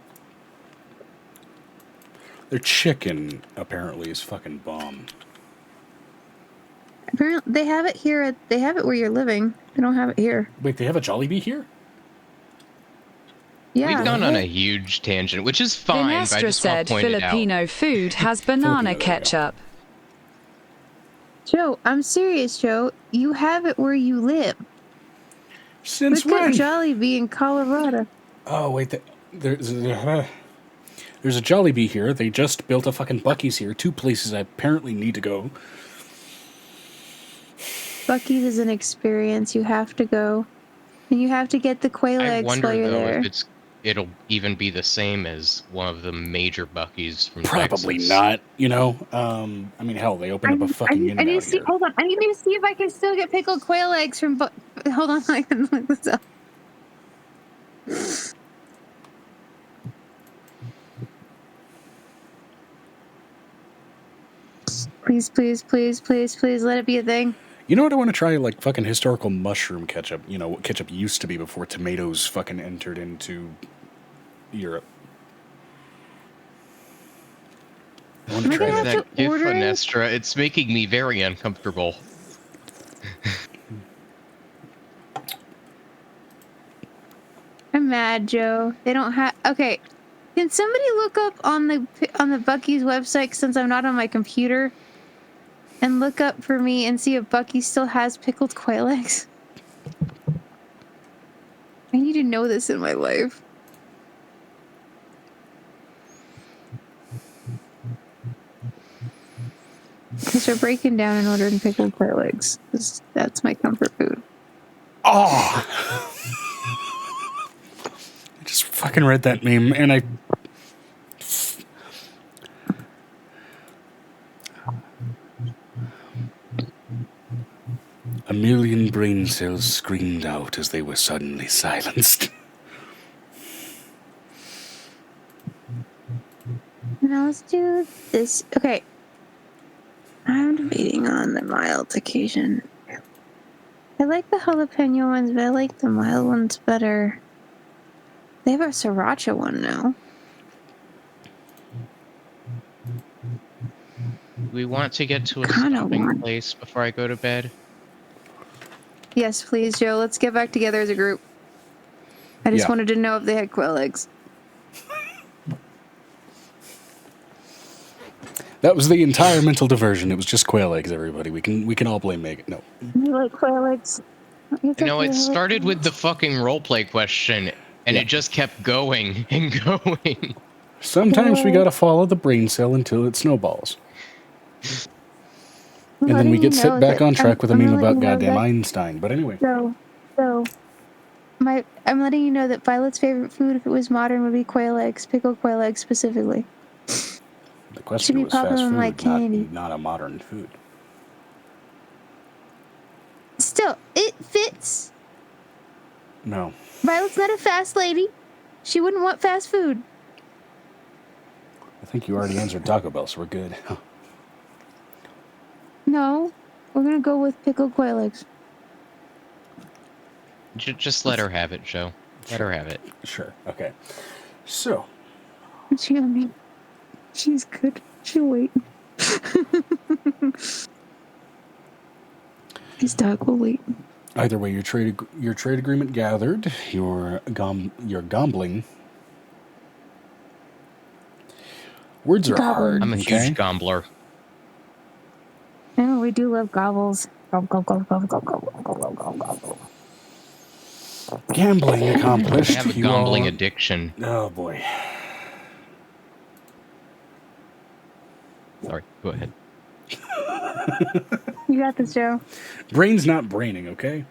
Their chicken, apparently, is fucking bomb. Apparently, they have it here. They have it where you're living. They don't have it here. Wait, they have a Jollibee here? Yeah. We've gone on a huge tangent, which is fine, but I Vinestra just want said to point it out. Filipino food has banana ketchup. Joe, I'm serious, Joe. You have it where you live. Since when? Look at Jollibee in Colorado. Oh, wait. There's a Jollibee here. They just built a fucking Buc-ee's here. 2 places I apparently need to go. Buc-ee's is an experience. You have to go. And you have to get the quail eggs while you're there. I wonder, though, if it'll even be the same as one of the major Buc-ee's from Probably Texas. not, you know. I mean, hell, they opened up a fucking I need to see. Hold on. I need to see if I can still get pickled quail eggs from. Hold on, I can look this up. Please, please, please, please, please, let it be a thing. You know what I want to try? Like fucking historical mushroom ketchup. You know what ketchup used to be before tomatoes fucking entered into Europe. I want to try that GIF, Vinestra. It's making me very uncomfortable. I'm mad, Joe. They don't have. Okay, Can somebody look up on the Bucky's website, since I'm not on my computer, and look up for me and see if Bucky still has pickled quail eggs? I need to know this in my life. Because we're breaking down and ordering pickled quail eggs. That's my comfort food. Oh! I just fucking read that meme, and I... A million brain cells screamed out as they were suddenly silenced. Now let's do this. Okay. I'm debating on the mild occasion. I like the jalapeno ones, but I like the mild ones better. They have a sriracha one now. We want to get to a stopping place before I go to bed. Yes, please, Joe. Let's get back together as a group. I just wanted to know if they had quail eggs. That was the entire mental diversion. It was just quail eggs, everybody. We can all blame Megan. No. You like quail eggs? It started with the fucking roleplay question, and it just kept going and going. Sometimes we gotta follow the brain cell until it snowballs. And then we get set back on track with a meme about goddamn Einstein. But anyway. So, I'm letting you know that Violet's favorite food, if it was modern, would be quail eggs, pickled quail eggs specifically. The question was fast food, not a modern food. Still, it fits. No. Violet's not a fast lady. She wouldn't want fast food. I think you already answered Taco Bell, so we're good. No, we're gonna go with pickled quail eggs. Just let her have it, Joe. Let her have it. Sure. Okay. So. She on me. She's good. She'll wait. His dog will wait. Either way, your trade agreement gathered. Your gambling. Words are hard. I'm a huge gobbler. No, we do love gobbles. Gobble, gobble, gobble, gobble, gobble, gobble, gobble. Gambling accomplished. I have a gambling addiction. Oh boy. Sorry, go ahead. You got this, Joe. Brain's not braining, okay?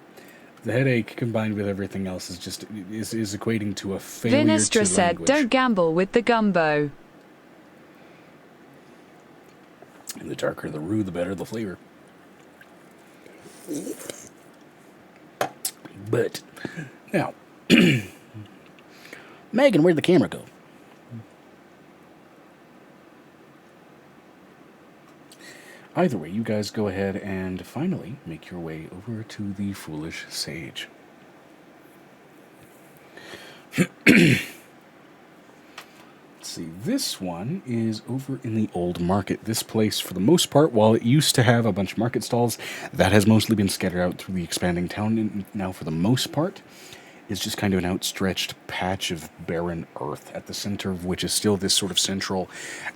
The headache combined with everything else is just is equating to a failure 𝕲𝖊𝖓𝖓 said, language. "Don't gamble with the gumbo." And the darker the roux, the better the flavor. But now, Megan, where'd the camera go? Either way, you guys go ahead and finally make your way over to the Foolish Sage. Let's see, this one is over in the Old Market. This place, for the most part, while it used to have a bunch of market stalls, that has mostly been scattered out through the expanding town. And now, for the most part, is just kind of an outstretched patch of barren earth, at the center of which is still this sort of central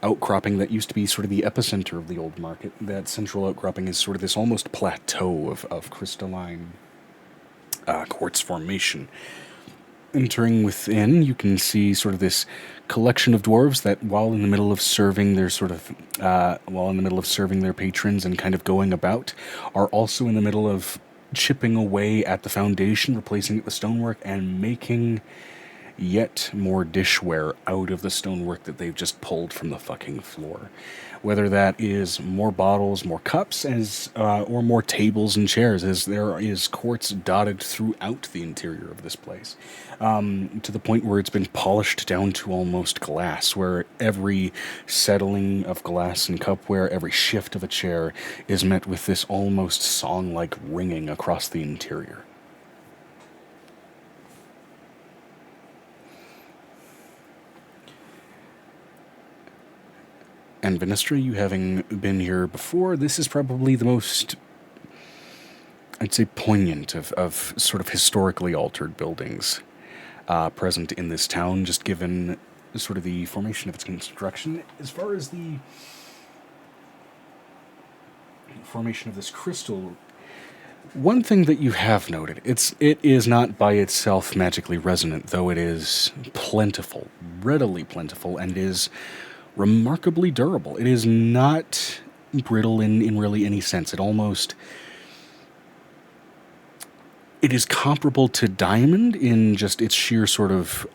outcropping that used to be sort of the epicenter of the Old Market. That central outcropping is sort of this almost plateau of crystalline quartz formation. Entering within, you can see sort of this collection of dwarves that, while in the middle of serving their patrons and kind of going about, are also in the middle of chipping away at the foundation, replacing it with stonework, and making yet more dishware out of the stonework that they've just pulled from the fucking floor. Whether that is more bottles, more cups, or more tables and chairs, as there is quartz dotted throughout the interior of this place, to the point where it's been polished down to almost glass, where every settling of glass and cupware, every shift of a chair is met with this almost song-like ringing across the interior. And Venestra, you having been here before, this is probably the most, I'd say, poignant of sort of historically altered buildings present in this town, just given sort of the formation of its construction. As far as the formation of this crystal, one thing that you have noted, it is not by itself magically resonant, though it is plentiful, readily plentiful, and is remarkably durable. It is not brittle in really any sense. It is comparable to diamond in just its sheer sort of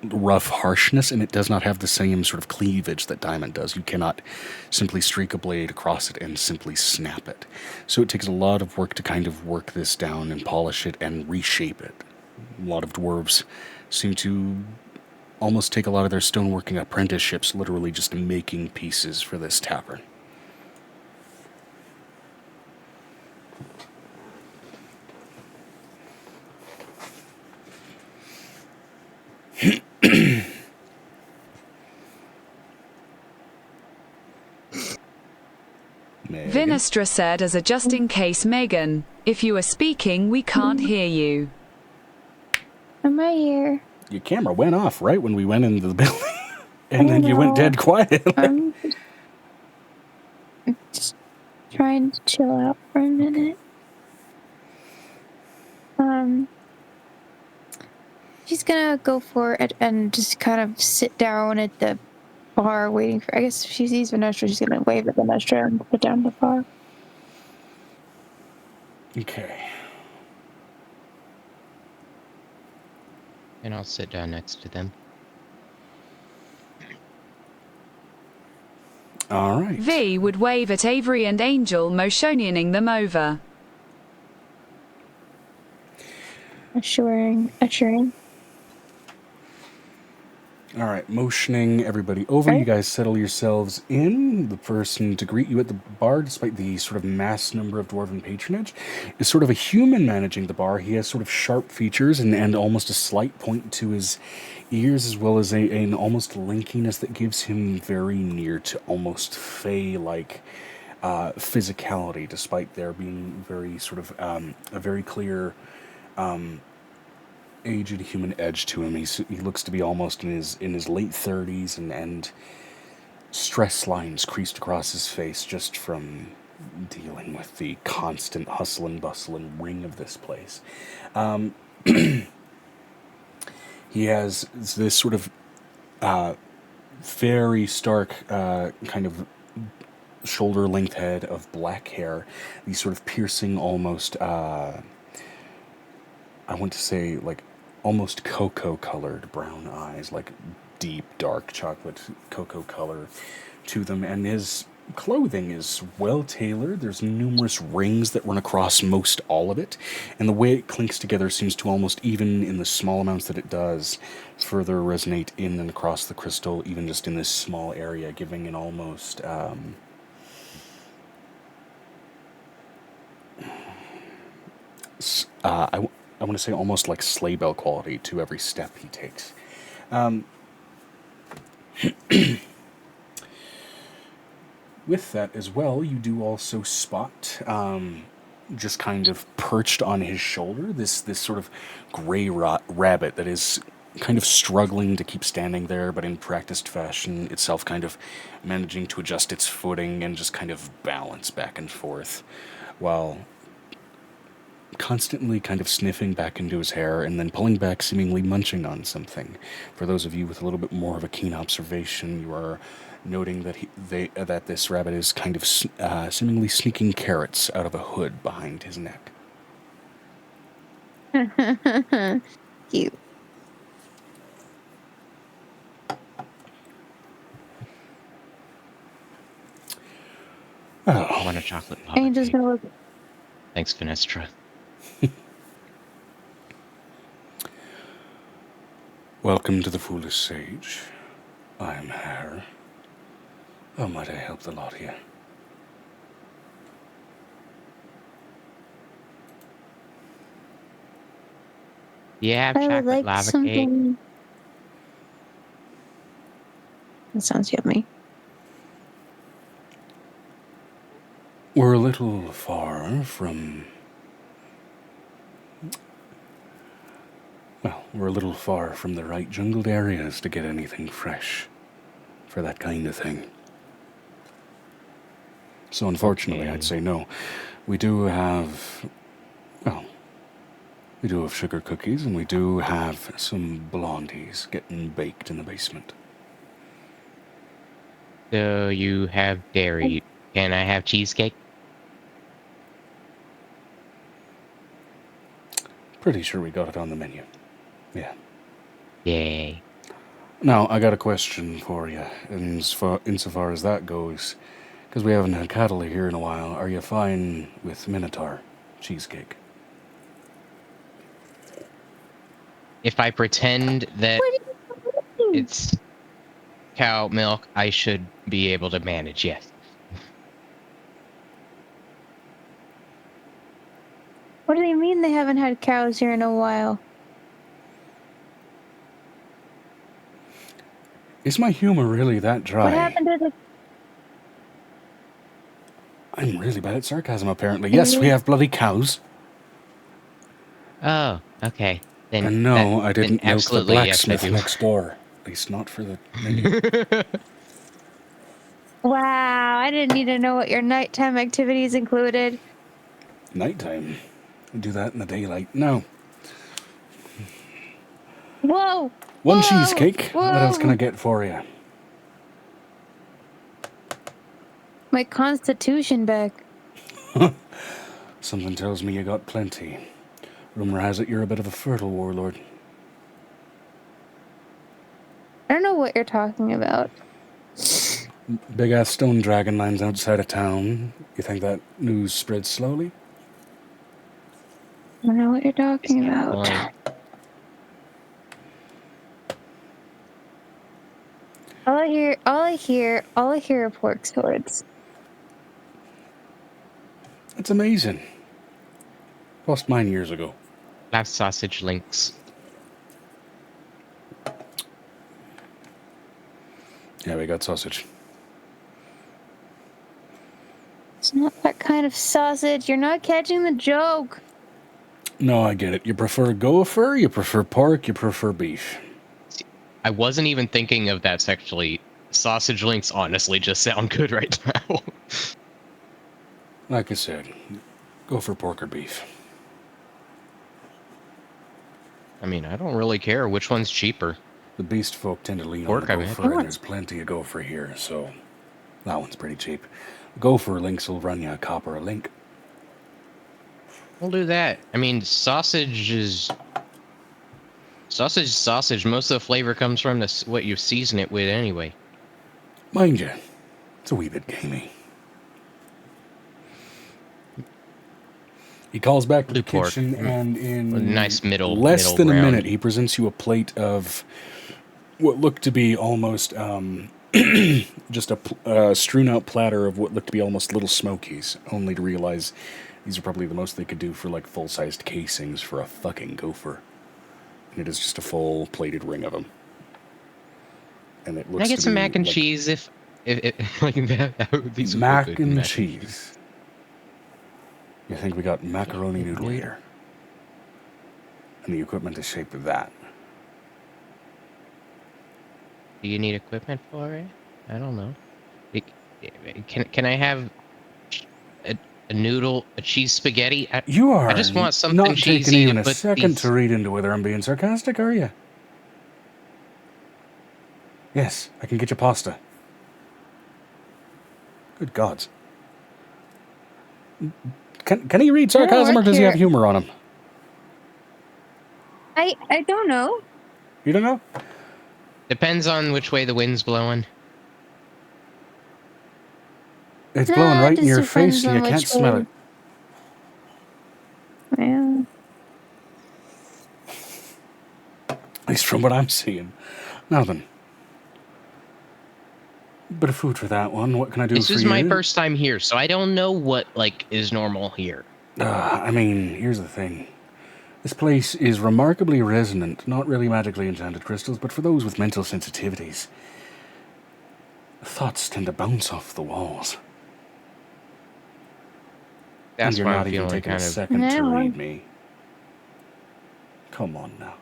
rough harshness, and it does not have the same sort of cleavage that diamond does. You cannot simply streak a blade across it and simply snap it. So it takes a lot of work to kind of work this down and polish it and reshape it. A lot of dwarves seem to almost take a lot of their stoneworking apprenticeships literally just making pieces for this tavern. Vinestra said as a just in case, Megan, if you are speaking, we can't hear you. Am I here? Your camera went off right when we went into the building, and then you went dead quiet. I'm just trying to chill out for a minute. She's gonna go for it and just kind of sit down at the bar waiting for, I guess if she sees Vinestra, she's gonna wave at Vinestra and put down the bar. Okay. And I'll sit down next to them. All right. V would wave at Avery and Angel, motioning them over. Assuring. All right, motioning everybody over. You guys settle yourselves in. The person to greet you at the bar, despite the sort of mass number of dwarven patronage, is sort of a human managing the bar. He has sort of sharp features and almost a slight point to his ears, as well as an almost linkiness that gives him very near to almost fey-like physicality, despite there being very sort of a very clear aged human edge to him. He looks to be almost in his late 30s, and stress lines creased across his face just from dealing with the constant hustle and bustle and ring of this place. He has this sort of very stark kind of shoulder-length head of black hair, these sort of piercing, almost I want to say like almost cocoa-colored brown eyes, like deep, dark chocolate cocoa color to them, and his clothing is well-tailored. There's numerous rings that run across most all of it, and the way it clinks together seems to almost, even in the small amounts that it does, further resonate in and across the crystal, even just in this small area, giving an almost I want to say almost like sleigh bell quality to every step he takes. With that as well, you do also spot, just kind of perched on his shoulder, this sort of gray rabbit that is kind of struggling to keep standing there, but in practiced fashion itself kind of managing to adjust its footing and just kind of balance back and forth, while constantly kind of sniffing back into his hair and then pulling back, seemingly munching on something. For those of you with a little bit more of a keen observation, you are noting that that this rabbit is kind of seemingly sneaking carrots out of a hood behind his neck. Cute. I want a chocolate lava Angel's cake. gonna look. Thanks, Vinestra. Welcome to the Foolish Sage. I am Hare. How might I help the lot here? Yeah, I would chocolate like lava cake. something. That sounds yummy. We're a little far from... Well, we're a little far from the right jungled areas to get anything fresh for that kind of thing. So unfortunately, Okay. I'd say no. We do have, well, we do have sugar cookies, and we do have some blondies getting baked in the basement. So you have dairy. Can I have cheesecake? Pretty sure we got it on the menu. Yeah. Yay. Now, I got a question for you, insofar as that goes, because we haven't had cattle here in a while. Are you fine with Minotaur cheesecake? If I pretend that it's cow milk, I should be able to manage, yes. What do they mean they haven't had cows here in a while? Is my humor really that dry? What happened to the... I'm really bad at sarcasm, apparently. Yes, we have bloody cows. Oh, okay. Then And no, I didn't milk the absolutely, yes, I blacksmith do. next door. At least not for the menu. Wow, I didn't need to know what your nighttime activities included. Nighttime. We do that in the daylight. No. Whoa! One Whoa! cheesecake. Whoa! What else can I get for you? My constitution back. Something tells me you got plenty. Rumor has it you're a bit of a fertile warlord. I don't know what you're talking about. Big-ass stone dragon lines outside of town. You think that news spreads slowly? I don't know what you're talking about. Fine. All I hear are pork swords. It's amazing. Lost mine years ago. Have sausage links. Yeah, we got sausage. It's not that kind of sausage. You're not catching the joke. No, I get it. You prefer gopher, you prefer pork, you prefer beef. I wasn't even thinking of that sexually. Sausage links honestly just sound good right now. Like I said, gopher, pork, or beef. I mean, I don't really care which one's cheaper. The beast folk tend to lean Pork, on I the mean. gopher, and there's plenty of gopher here, so that one's pretty cheap. Gopher links will run you a copper a link. We'll do that. I mean, sausage is... Sausage. Most of the flavor comes from what you season it with anyway. Mind you, it's a wee bit gamey. He calls back to the Pork. kitchen, and in A nice less middle than a ground. minute, he presents you a plate of what looked to be almost just a strewn out platter of what looked to be almost little smokies, only to realize these are probably the most they could do for like full-sized casings for a fucking gopher. And it is just a full plated ring of them. And it looks Can I get to some be mac and like cheese if like that? These would be mac good and cheese. You think we got macaroni 𝕱𝖊𝖓? And the equipment is shaped of that. Do you need equipment for it? I don't know. Can I have a noodle, a cheese spaghetti? I just want something not cheesy taking even to a put second these... to read into whether I'm being sarcastic, are you? Yes, I can get you pasta. Good gods. Can he read sarcasm, or does he have humor on him? I don't know. You don't know? Depends on which way the wind's blowing. It's No, blowing it right in just your depends face and on you can't which smell way. it. Yeah. At least from what I'm seeing. Now then. Bit of food for that one. What can I do This for is you? my first time here, so I don't know what like is normal here. I mean, here's the thing. This place is remarkably resonant, not really magically enchanted crystals, but for those with mental sensitivities. Thoughts tend to bounce off the walls. That's and you're why not I'm even feeling taking a kind of... second to No. read me. Come on now.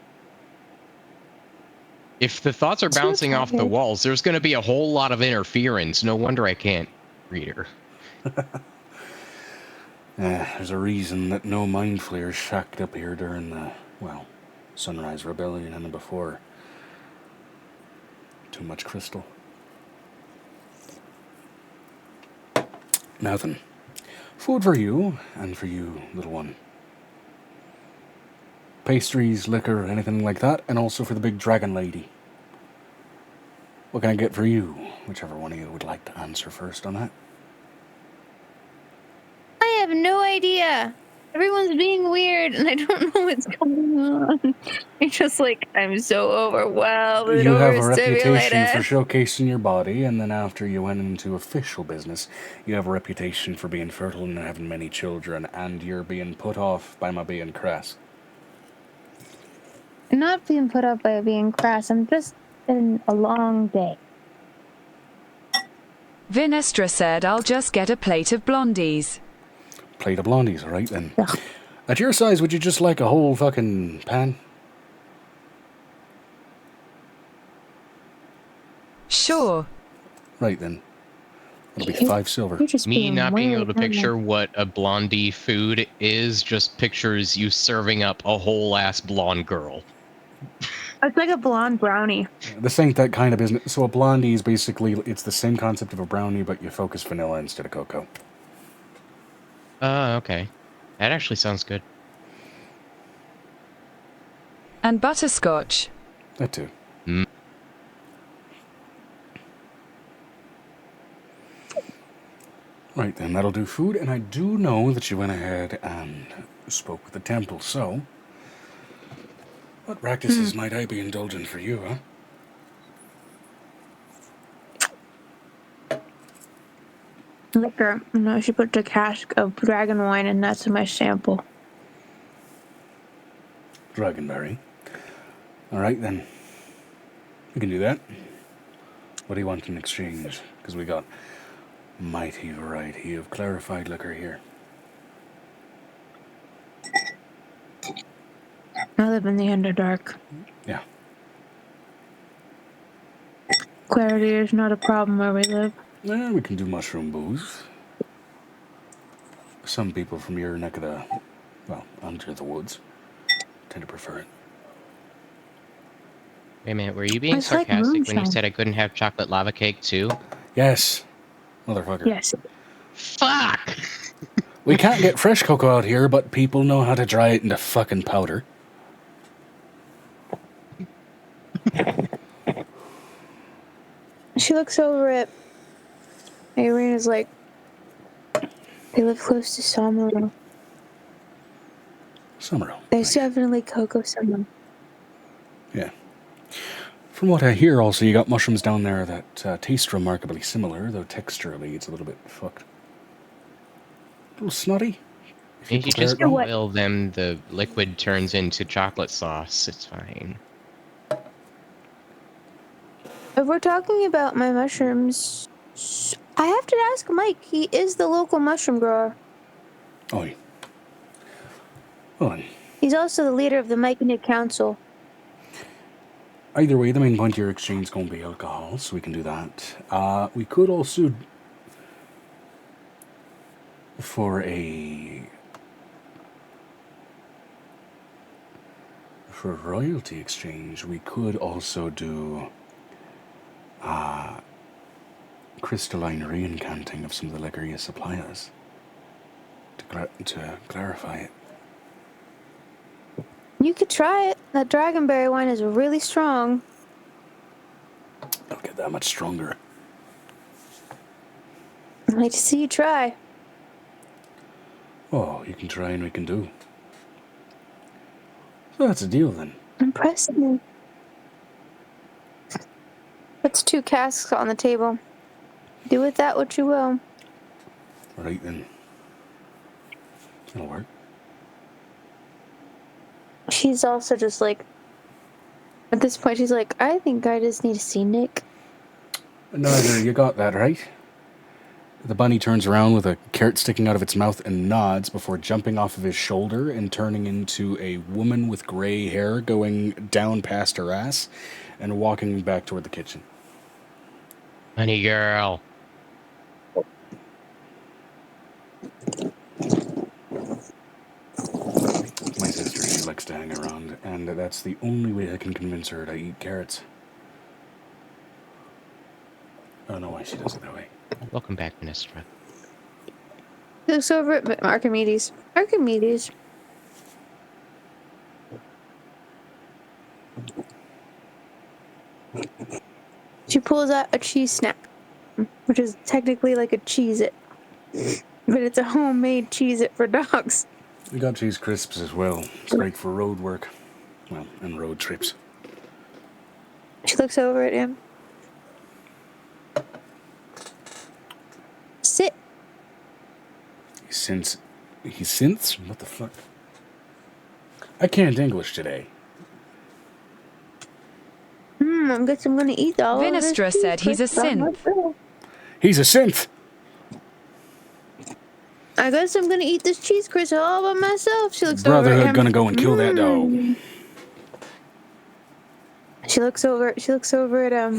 If the thoughts are bouncing off the walls, there's going to be a whole lot of interference. No wonder I can't read her. There's a reason that no mind flayers shacked up here during the, Sunrise Rebellion and before. Too much crystal. Now then, food for you, and for you, little one. Pastries, liquor, anything like that, and also for the big dragon lady. What can I get for you? Whichever one of you would like to answer first on that. I have no idea. Everyone's being weird, and I don't know what's going on. It's just like, I'm so overwhelmed. You have a reputation for showcasing your body, and then after you went into official business, you have a reputation for being fertile and having many children, and you're being put off by my being crass. I'm not being put off by being crass. I'm just in a long day. Vinestra said, I'll just get a plate of blondies. Plate of blondies, alright then. Ugh. At your size, would you just like a whole fucking pan? Sure. Right then. It'll be 5 silver. Me not being able to picture what a blondie food is just pictures you serving up a whole ass blonde girl. It's like a blonde brownie. This ain't that kind of business. So a blondie is basically, it's the same concept of a brownie, but you focus vanilla instead of cocoa. Okay. That actually sounds good. And butterscotch. That too. Right then, that'll do food, and I do know that you went ahead and spoke with the temple, so what practices might I be indulging for you, huh? Liquor. No, she put a cask of dragon wine, and that's in my sample. Dragonberry. Alright then. We can do that. What do you want in exchange? Because we got mighty variety of clarified liquor here. I live in the Underdark. Yeah. Clarity is not a problem where we live. We can do mushroom booze. Some people from your neck of the, under the woods, tend to prefer it. Wait a minute, were you being sarcastic when you said I couldn't have chocolate lava cake too? Yes. Motherfucker. Yes. Fuck! We can't get fresh cocoa out here, but people know how to dry it into fucking powder. She looks over at Irena's like, they live close to Summerall. Summerall. There's definitely cocoa somewhere. Yeah. From what I hear, also, you got mushrooms down there that taste remarkably similar, though texturally it's a little bit fucked. A little snotty. If you just boil them, the liquid turns into chocolate sauce. It's fine. If we're talking about my mushrooms, I have to ask Mike. He is the local mushroom grower. Oh, yeah. Well, he's also the leader of the Myconid Council. Either way, the main point of your exchange is going to be alcohol, so we can do that. We could also, for royalty exchange, we could also do crystalline reincanting of some of the liquor you supply us to clarify it. You could try it. That dragonberry wine is really strong. Don't get that much stronger. I'd like to see you try. Oh, you can try and we can do. So that's a deal then. Impressive. Puts 2 casks on the table. Do with that what you will. Right then. That'll work. She's also just like, at this point, she's like, I think I just need to see Nick. Neither, you got that right. The bunny turns around with a carrot sticking out of its mouth and nods before jumping off of his shoulder and turning into a woman with gray hair going down past her ass and walking back toward the kitchen. Honey girl. My sister, she likes to hang around, and that's the only way I can convince her to eat carrots. I don't know why she does it that way. Welcome back, Ministra. Looks over at Archimedes. Archimedes. She pulls out a cheese snack, which is technically like a Cheez-It, but it's a homemade Cheez-It for dogs. We got cheese crisps as well. It's great for road work. Well, and road trips. She looks over at him. Sit. He synths? What the fuck? I can't English today. I guess I'm gonna eat all of this. Vinestra said he's a synth. He's a synth! I guess I'm gonna eat this cheese crisp all by myself. She looks over at Brotherhood him. gonna go and kill that dog. She looks over at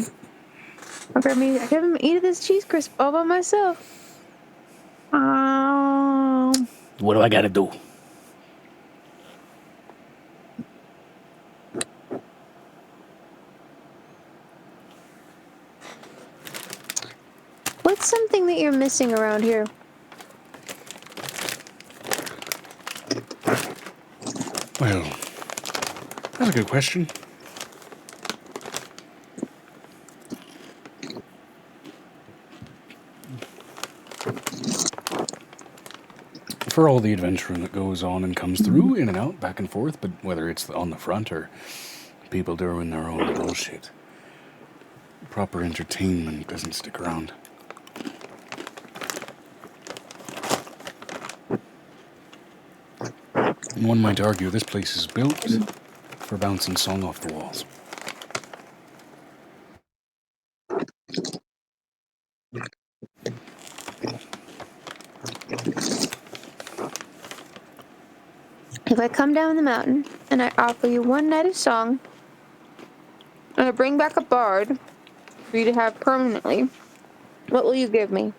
me. I give him eat this cheese crisp all by myself. What do I gotta do? What's something that you're missing around here? Well, that's a good question. For all the adventuring that goes on and comes through, in and out, back and forth, but whether it's on the front or people doing their own bullshit, proper entertainment doesn't stick around. One might argue this place is built for bouncing song off the walls. If I come down the mountain and I offer you one night of song, and I bring back a bard for you to have permanently, what will you give me?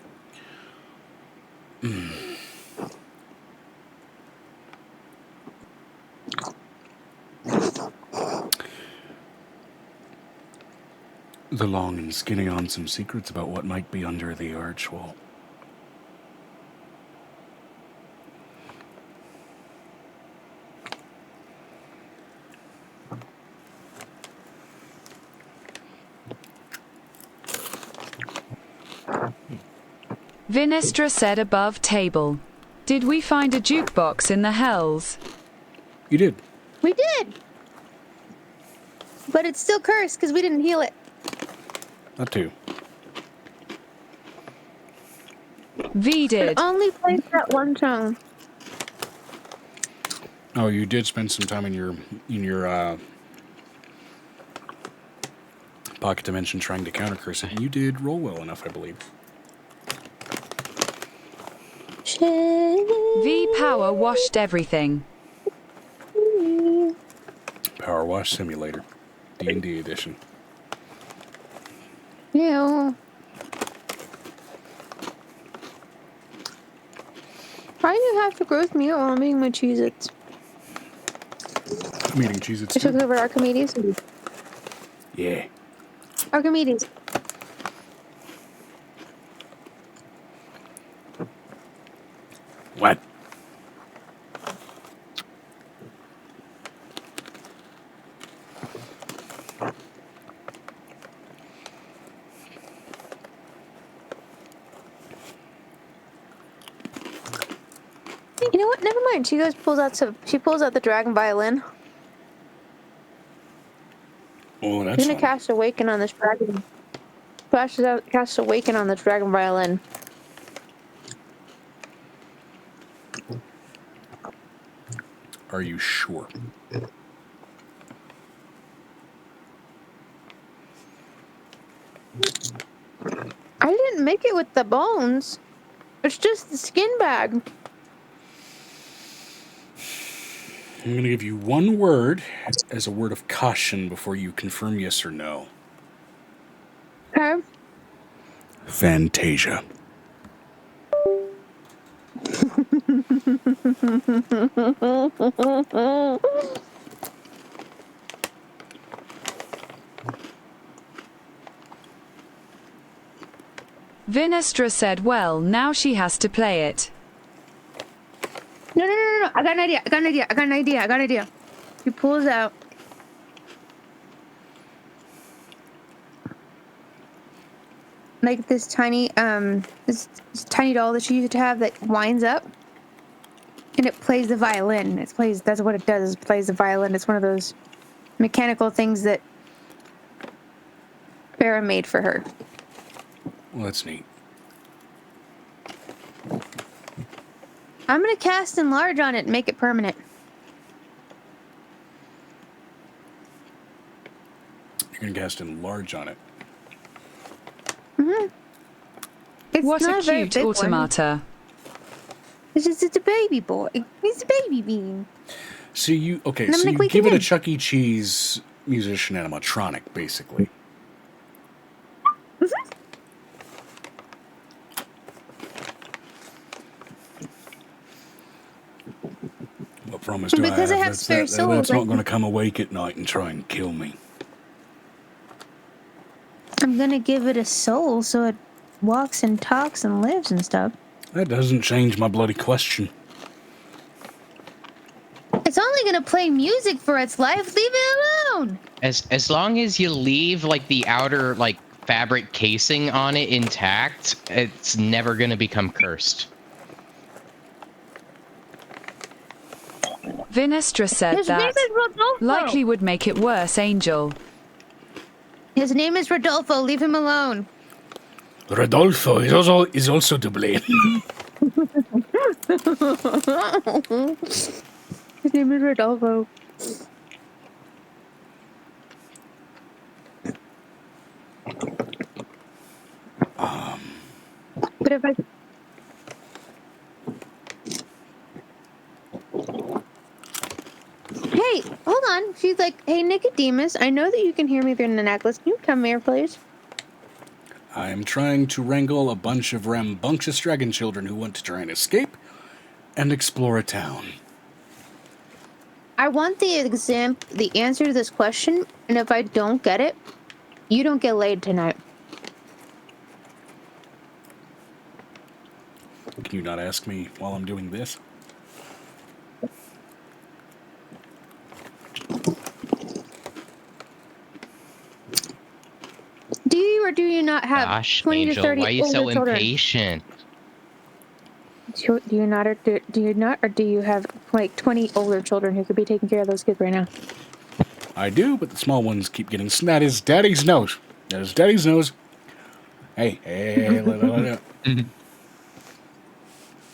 The long and skinny on some secrets about what might be under the arch wall. Vinestra said above table. Did we find a jukebox in the hells? You did. We did! But it's still cursed because we didn't heal it. That too. V did. It only plays that one song. Oh, you did spend some time in your pocket dimension trying to counter curse it. You did roll well enough, I believe. V power washed everything. Power Wash Simulator, D&D edition. Ew. Why do you have to growth me while I'm eating my Cheez-Its? I'm eating Cheez-Its I took too. over Archimedes. Yeah. Archimedes. What? You know what? Never mind. She pulls out the dragon violin. Oh, that's She's gonna fun. cast Awaken on this dragon. Cast Awaken on the dragon violin. Are you sure? I didn't make it with the bones. It's just the skin bag. I'm going to give you one word as a word of caution before you confirm yes or no. Okay. Fantasia. Vinestra said, well, now she has to play it. No. I got an idea. He pulls out like this tiny this tiny doll that she used to have that winds up and it plays the violin. That's what it does, it plays the violin. It's one of those mechanical things that Farah made for her. Well, that's neat. I'm gonna cast enlarge on it and make it permanent. You're going to cast enlarge on it. Mm-hmm. It's What not a very cute big one. automata. It's a baby boy. He's a baby bean. So you I'm give gonna it click a in. Chuck E. Cheese musician animatronic, basically. What promise do Because I I have? have spare souls, That's not like- going to come awake at night and try and kill me. I'm gonna give it a soul so it walks and talks and lives and stuff. That doesn't change my bloody question. It's only gonna play music for its life. Leave it alone. As long as you leave like the outer like fabric casing on it intact, it's never gonna become cursed. Vinestra said His name that is Rodolfo. likely would make it worse, Angel. His name is Rodolfo. Leave him alone. Rodolfo is also to blame. His name is Rodolfo. But if I... Hey, hold on. She's like, hey, Nicodemus, I know that you can hear me through the necklace. Can you come here, please? I am trying to wrangle a bunch of rambunctious dragon children who want to try and escape and explore a town. I want the answer to this question, and if I don't get it, you don't get laid tonight. Can you not ask me while I'm doing this? Do you or do you not have Gosh, 20 Angel, to 30 why are you older so children? impatient? Do you not, or do you have like 20 older children who could be taking care of those kids right now? I do, but the small ones keep getting... That is Daddy's nose. That is Daddy's nose. Hey.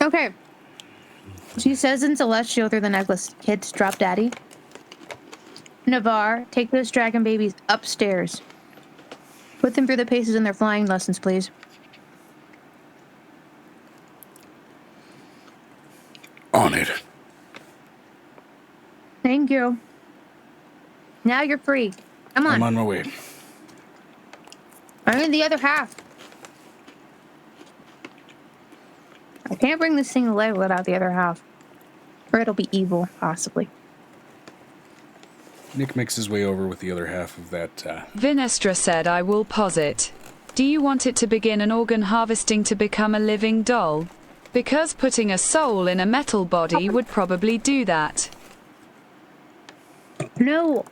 Okay. She says in Celestial through the necklace, kids, drop daddy. Navarre, take those dragon babies upstairs. Put them through the paces in their flying lessons, please. On it. Thank you. Now you're free. Come on. I'm on my way. I'm in the other half. I can't bring this thing alive without the other half. Or it'll be evil, possibly. Nick makes his way over with the other half of that. Vinestra said, I will posit. Do you want it to begin an organ harvesting to become a living doll? Because putting a soul in a metal body would probably do that. No.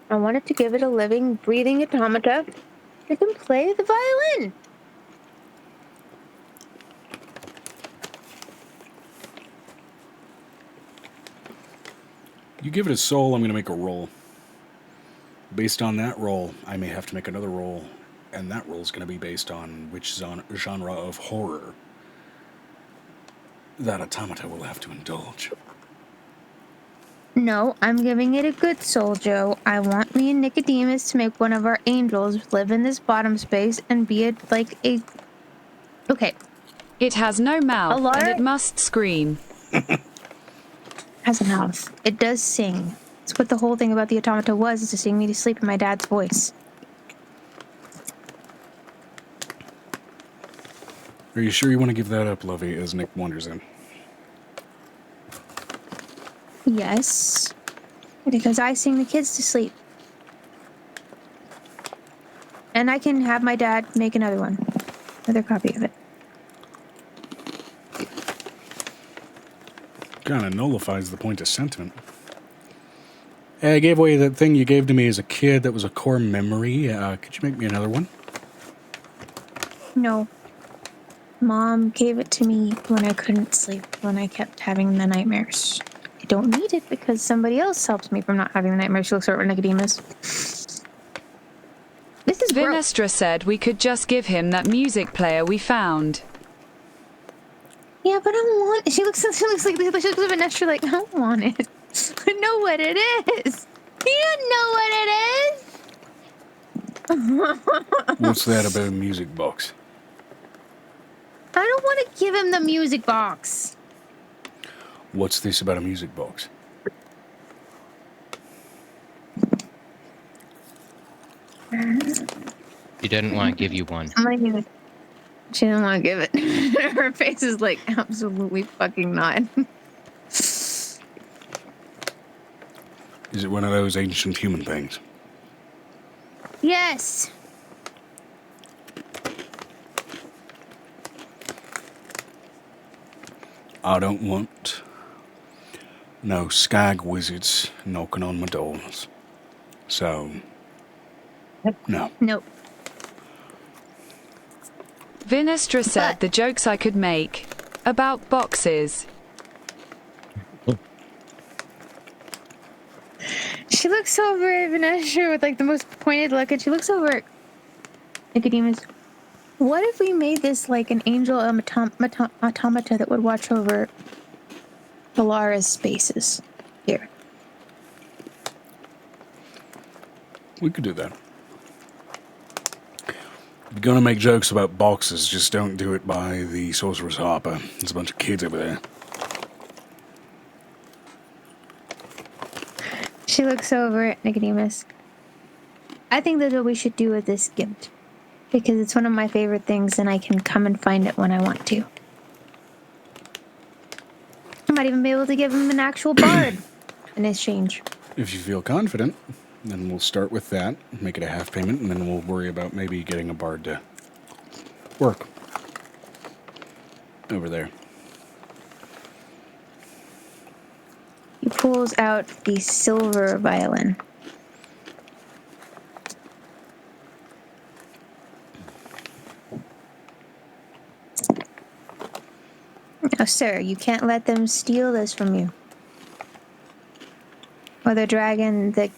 I wanted to give it a living, breathing automata that can play the violin. You give it a soul, I'm going to make a roll. Based on that roll, I may have to make another roll, and that roll is going to be based on which genre of horror that automata will have to indulge. No, I'm giving it a good soul, Joe. I want me and Nicodemus to make one of our angels live in this bottom space and be Okay. It has no mouth, Alara? and it must scream. Has a mouth. It does sing. That's what the whole thing about the automata was, is to sing me to sleep in my dad's voice. Are you sure you want to give that up, Lovey, as Nick wanders in? Yes. Because I sing the kids to sleep. And I can have my dad make another one. Another copy of it. Kind of nullifies the point of sentiment. Hey, I gave away that thing you gave to me as a kid that was a core memory. Could you make me another one? No. Mom gave it to me when I couldn't sleep, when I kept having the nightmares. I don't need it because somebody else helps me from not having the nightmares. She looks over at Nicodemus. This is gross. 𝕲𝖊𝖓𝖓 said we could just give him that music player we found. Yeah, but I don't want it. She looks at Vinestra like, I don't want it. I know what it is. You don't know what it is. What's that about a music box? I don't want to give him the music box. What's this about a music box? She didn't want to give you one. I'm gonna give it. She didn't want to give it. Her face is like, absolutely fucking not. Is it one of those ancient human things? Yes. I don't want no skag wizards knocking on my doors. So, no. Nope. 𝕲𝖓𝖓 said the jokes I could make about boxes. She looks over at Vinestra with like the most pointed look, and she looks over at Nicodemus. What if we made this like an angel automata that would watch over Alara's spaces here? We could do that. If you're gonna make jokes about boxes, just don't do it by the Sorcerer's Harper. There's a bunch of kids over there. She looks over at Nicodemus. I think that's what we should do with this gift. Because it's one of my favorite things and I can come and find it when I want to. I might even be able to give him an actual bard in exchange. If you feel confident, then we'll start with that, make it a half payment, and then we'll worry about maybe getting a bard to work. Over there. He pulls out the silver violin. Now, sir, you can't let them steal this from you. Or the dragon that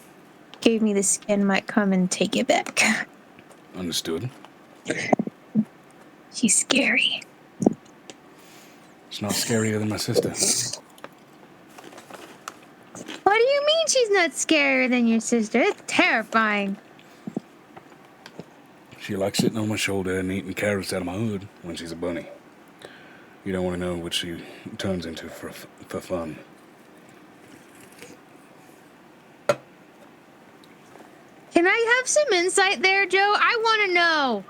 gave me the skin might come and take it back. Understood. She's scary. It's not scarier than my sister. What do you mean she's not scarier than your sister? It's terrifying. She likes sitting on my shoulder and eating carrots out of my hood when she's a bunny. You don't want to know what she turns into for fun. Can I have some insight there, Joe? I want to know.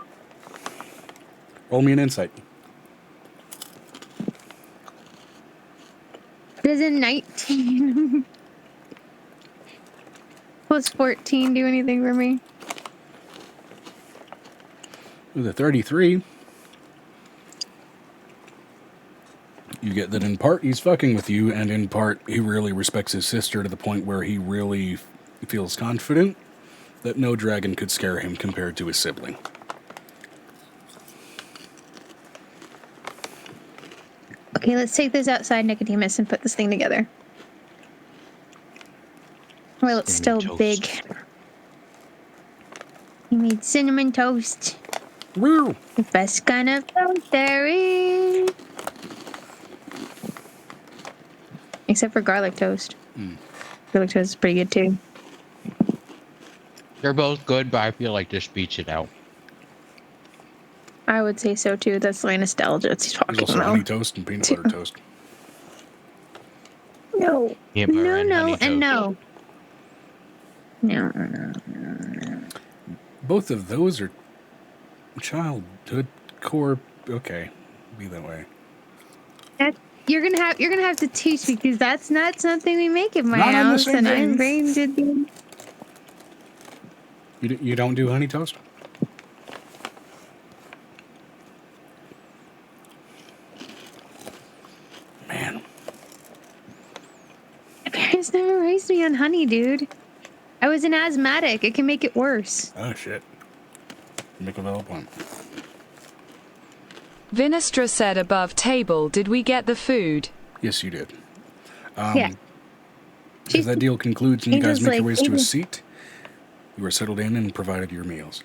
Roll me an insight. Does a 19 plus 14 do anything for me? With a 33, you get that in part he's fucking with you, and in part he really respects his sister to the point where he really feels confident that no dragon could scare him compared to his sibling. Okay, let's take this outside, Nicodemus, and put this thing together. Well, it's still big. You made cinnamon toast. Woo! The best kind of toast there is. Except for garlic toast. Garlic toast is pretty good too. They're both good, but I feel like this beats it out. I would say so too. That's the nostalgia it's There's talking also about. honey toast and peanut butter toast. No. Peanut butter No, and no, honey and toast. no. Both of those are childhood core. Okay, be that way. You're gonna have to teach me because that's not something we make at my Not on the house, same and I'm thing. brain to. You don't do honey toast? Man. My parents never raised me on honey, dude. I was an asthmatic. It can make it worse. Oh, shit. Make a valid point. Vinestra said above table, did we get the food? Yes, you did. Yeah. As that deal concludes and you guys Angel's make your like, ways to a Angel- seat, you are settled in and provided your meals.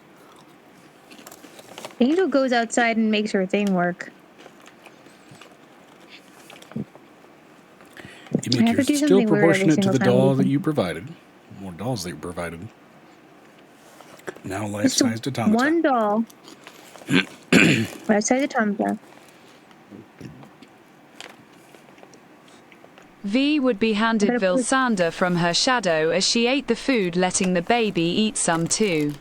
Angel goes outside and makes her thing work. You I make have to yours do still something weird every proportionate to the single time doll we that can- you provided, or dolls that you provided. Now Just life-sized automata. one doll. Outside the automata. V would be handed But of course- 𝕲𝖊𝖓𝖓 from her shadow as she ate the food, letting the baby eat some too.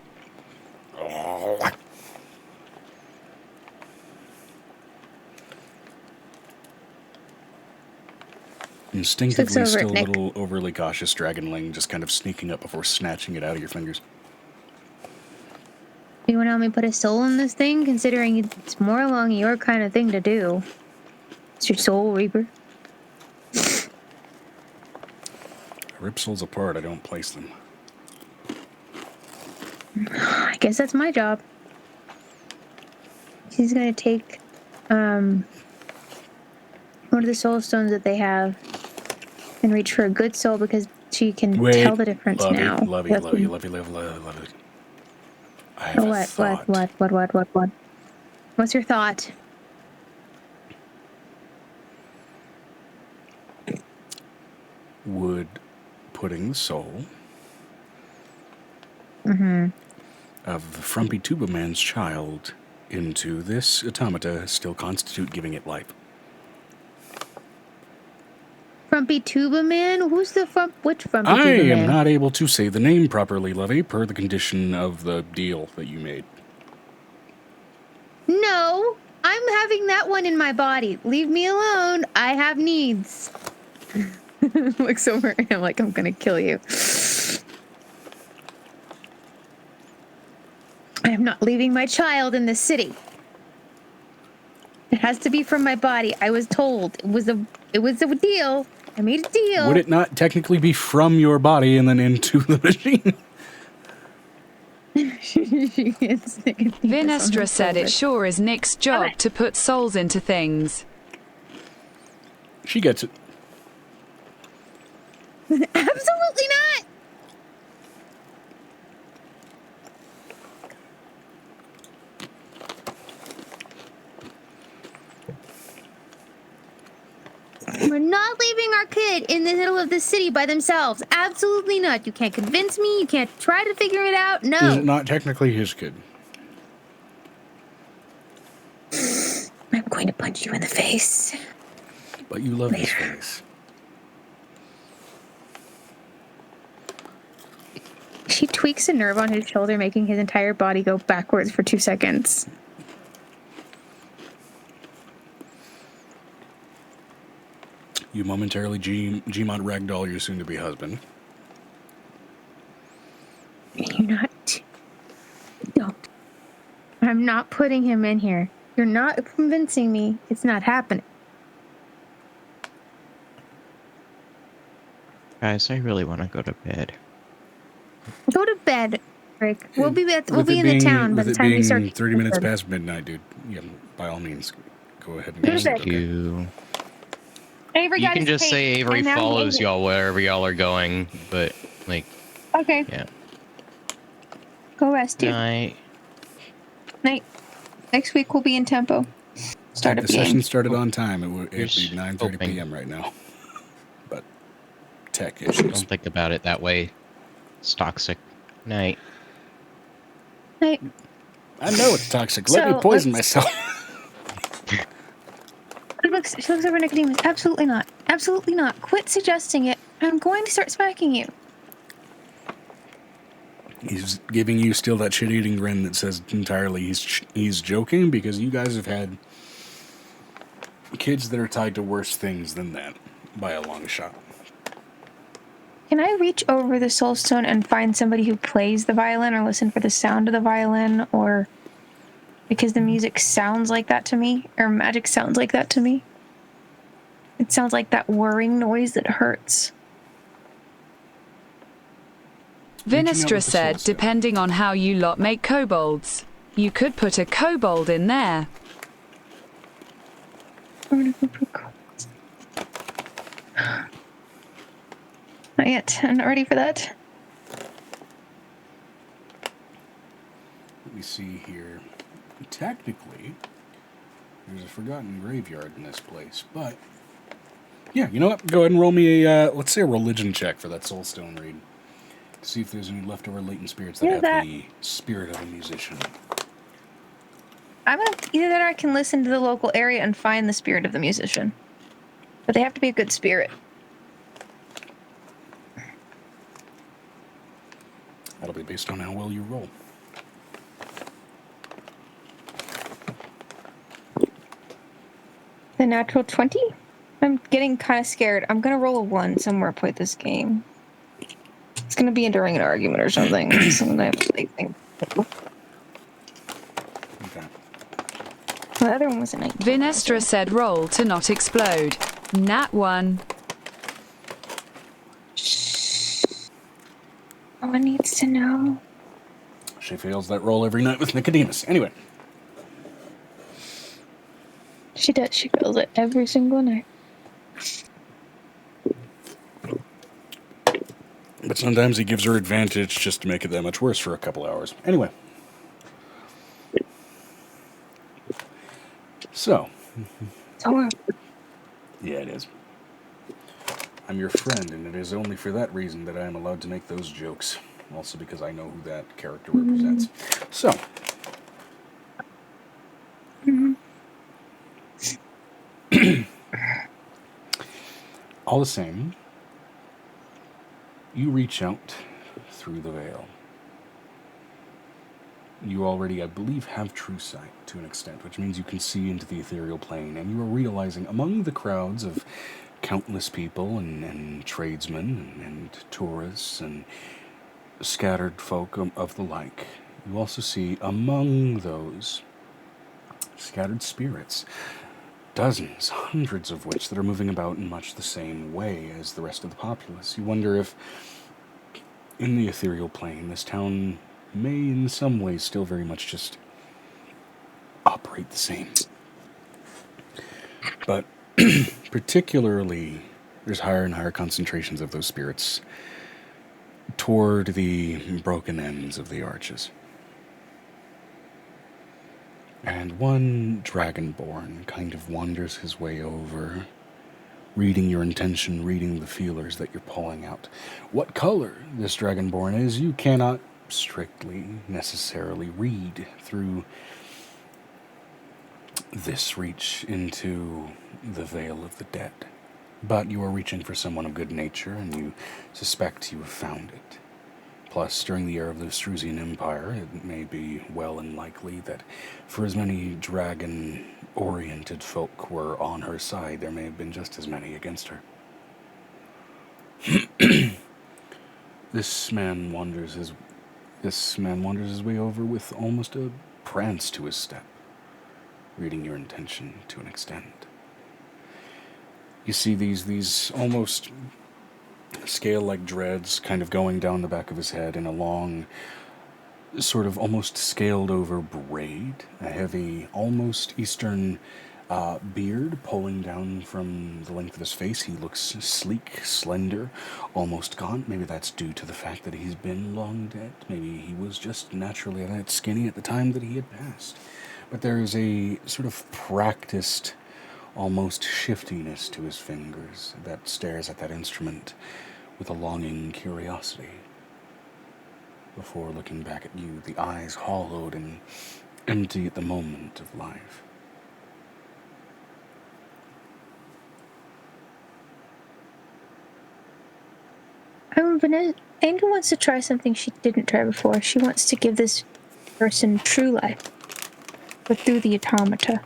Instinctively over still at a Nick. little overly cautious dragonling, just kind of sneaking up before snatching it out of your fingers. You want to help me put a soul in this thing, considering it's more along your kind of thing to do. It's your soul reaper. I rip souls apart, I don't place them. I guess that's my job. She's gonna take one of the soul stones that they have and reach for a good soul because she can tell the difference now. Love you. I have a thought. What? What's your thought? Would putting the soul Mm-hmm. of the frumpy tuba man's child into this automata still constitute giving it life? Frumpy tuba man? Who's the which frumpy I tuba man? am not able to say the name properly, Lovey, per the condition of the deal that you made. No, I'm having that one in my body. Leave me alone. I have needs. Looks over at him like I'm gonna kill you. I am not leaving my child in the city. It has to be from my body. I was told it was a deal. I made a deal. Would it not technically be from your body and then into the machine? Vinestra said it sure is Nick's job to put souls into things. She gets it. Absolutely not. We're not leaving our kid in the middle of the city by themselves. Absolutely not. You can't convince me. You can't try to figure it out. No. Is it not technically his kid? I'm going to punch you in the face. But you love his face. She tweaks a nerve on his shoulder, making his entire body go backwards for 2 seconds. You momentarily Gmod ragdoll your soon-to-be husband. You're not... Don't. I'm not putting him in here. You're not convincing me. It's not happening. Guys, I really want to go to bed. Go to bed, Rick. We'll be in the town by the time we start. 30 minutes past midnight, dude. Yeah, by all means, go ahead and Go to get Thank you. Avery You got can his just cake, say Avery and now he follows ate it. y'all wherever y'all are going, but, like, Okay. yeah. Go rest, dude. Night. Night. Next week we'll be in tempo. Start The of game. session started on time. It'd be Here's 9:30 hoping. p.m. right now. But tech Don't issues. think about it that way. It's toxic. Night. Night. I know it's toxic. Let me poison myself. She looks over Nicodemus. Absolutely not. Absolutely not. Quit suggesting it. I'm going to start smacking you. He's giving you still that shit-eating grin that says entirely he's joking, because you guys have had kids that are tied to worse things than that by a long shot. Can I reach over the soul stone and find somebody who plays the violin, or listen for the sound of the violin, or because the music sounds like that to me, or magic sounds like that to me? It sounds like that whirring noise that hurts. Vinestra said, depending on how you lot make kobolds, you could put a kobold in there. Not yet. I'm not ready for that. Let me see here. Technically, there's a forgotten graveyard in this place, but yeah, you know what? Go ahead and roll me a, let's say a religion check for that soulstone read. To see if there's any leftover latent spirits that have the spirit of a musician. I'm gonna, either that or I can listen to the local area and find the spirit of the musician. But they have to be a good spirit. That'll be based on how well you roll. The natural 20? I'm getting kind of scared. I'm gonna roll a 1 somewhere to play this game. It's gonna be during an argument or something. So I'm gonna have to say things. Okay. The other one was a 19. Vinestra said roll to not explode. Nat 1. No one needs to know. She fails that roll every night with Nicodemus. Anyway. She does. She fails it every single night. But sometimes he gives her advantage just to make it that much worse for a couple hours. Anyway. So. Yeah, it is. I'm your friend, and it is only for that reason that I am allowed to make those jokes. Also because I know who that character represents. So. All the same, you reach out through the veil. You already, I believe, have true sight to an extent, which means you can see into the ethereal plane, and you are realizing among the crowds of countless people and tradesmen and tourists and scattered folk of the like, you also see among those scattered spirits, dozens, hundreds of which that are moving about in much the same way as the rest of the populace. You wonder if, in the ethereal plane, this town may in some ways still very much just operate the same. But particularly, there's higher and higher concentrations of those spirits toward the broken ends of the arches. And one dragonborn kind of wanders his way over, reading your intention, reading the feelers that you're pulling out. What color this dragonborn is, you cannot strictly necessarily read through this reach into the Vale of the Dead. But you are reaching for someone of good nature, and you suspect you have found it. Plus, during the era of the 𝕱𝖔𝖗𝖙𝖙𝖊𝖓 Empire, it may be well and likely that for as many dragon-oriented folk were on her side, there may have been just as many against her. This man wanders his way over with almost a prance to his step, reading your intention to an extent. You see these almost scale-like dreads kind of going down the back of his head in a long, sort of almost scaled-over braid, a heavy, almost Eastern beard pulling down from the length of his face. He looks sleek, slender, almost gaunt. Maybe that's due to the fact that he's been long dead. Maybe he was just naturally that skinny at the time that he had passed. But there is a sort of practiced, almost shiftiness to his fingers that stares at that instrument with a longing curiosity. Before looking back at you, the eyes hollowed and empty at the moment of life. Angel wants to try something she didn't try before. She wants to give this person true life, but through the automata.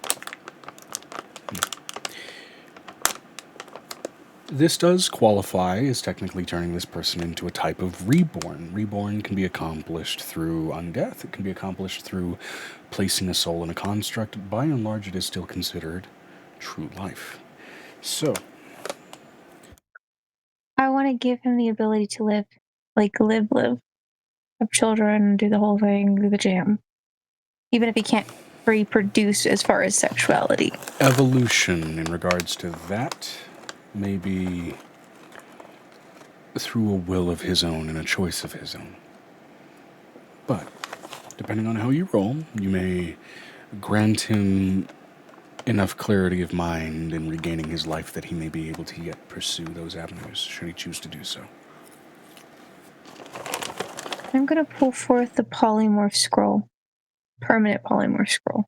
This does qualify as technically turning this person into a type of reborn. Reborn can be accomplished through undeath. It can be accomplished through placing a soul in a construct. By and large, it is still considered true life. So, I want to give him the ability to live. Have children, do the whole thing, do the jam. Even if he can't reproduce as far as sexuality. evolution in regards to that may be through a will of his own and a choice of his own. But, depending on how you roll, you may grant him enough clarity of mind in regaining his life that he may be able to yet pursue those avenues, should he choose to do so. I'm going to pull forth the polymorph scroll. Permanent polymorph scroll.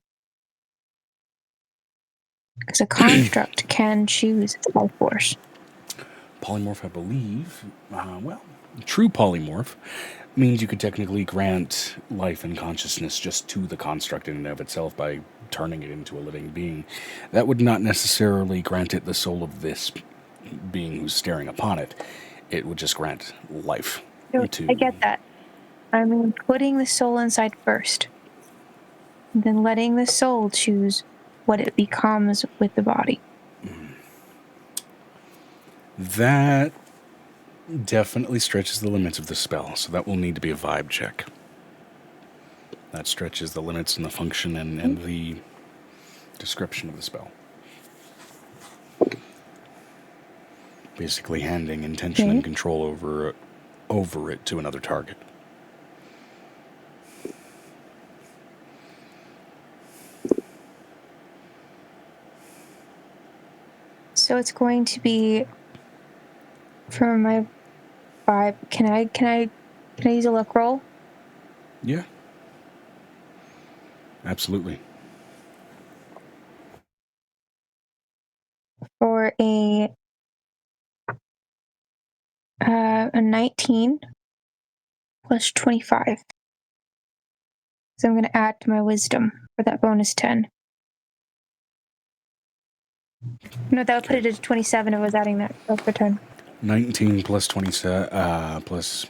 Because a construct can choose its life force. Polymorph, I believe, true polymorph means you could technically grant life and consciousness just to the construct in and of itself by turning it into a living being. That would not necessarily grant it the soul of this being who's staring upon it. It would just grant life. I get that. I mean, putting the soul inside first. Then letting the soul choose what it becomes with the body. That definitely stretches the limits of the spell, so that will need to be a vibe check. That stretches the limits and the function and the description of the spell. Basically handing intention and control over it to another target. So it's going to be for my vibe. Can I use a luck roll? Yeah. Absolutely. For a 19 plus 25. So I'm going to add to my wisdom for that bonus 10. No, that would put it at 27 if I was adding that for 10. 19 plus 27, plus...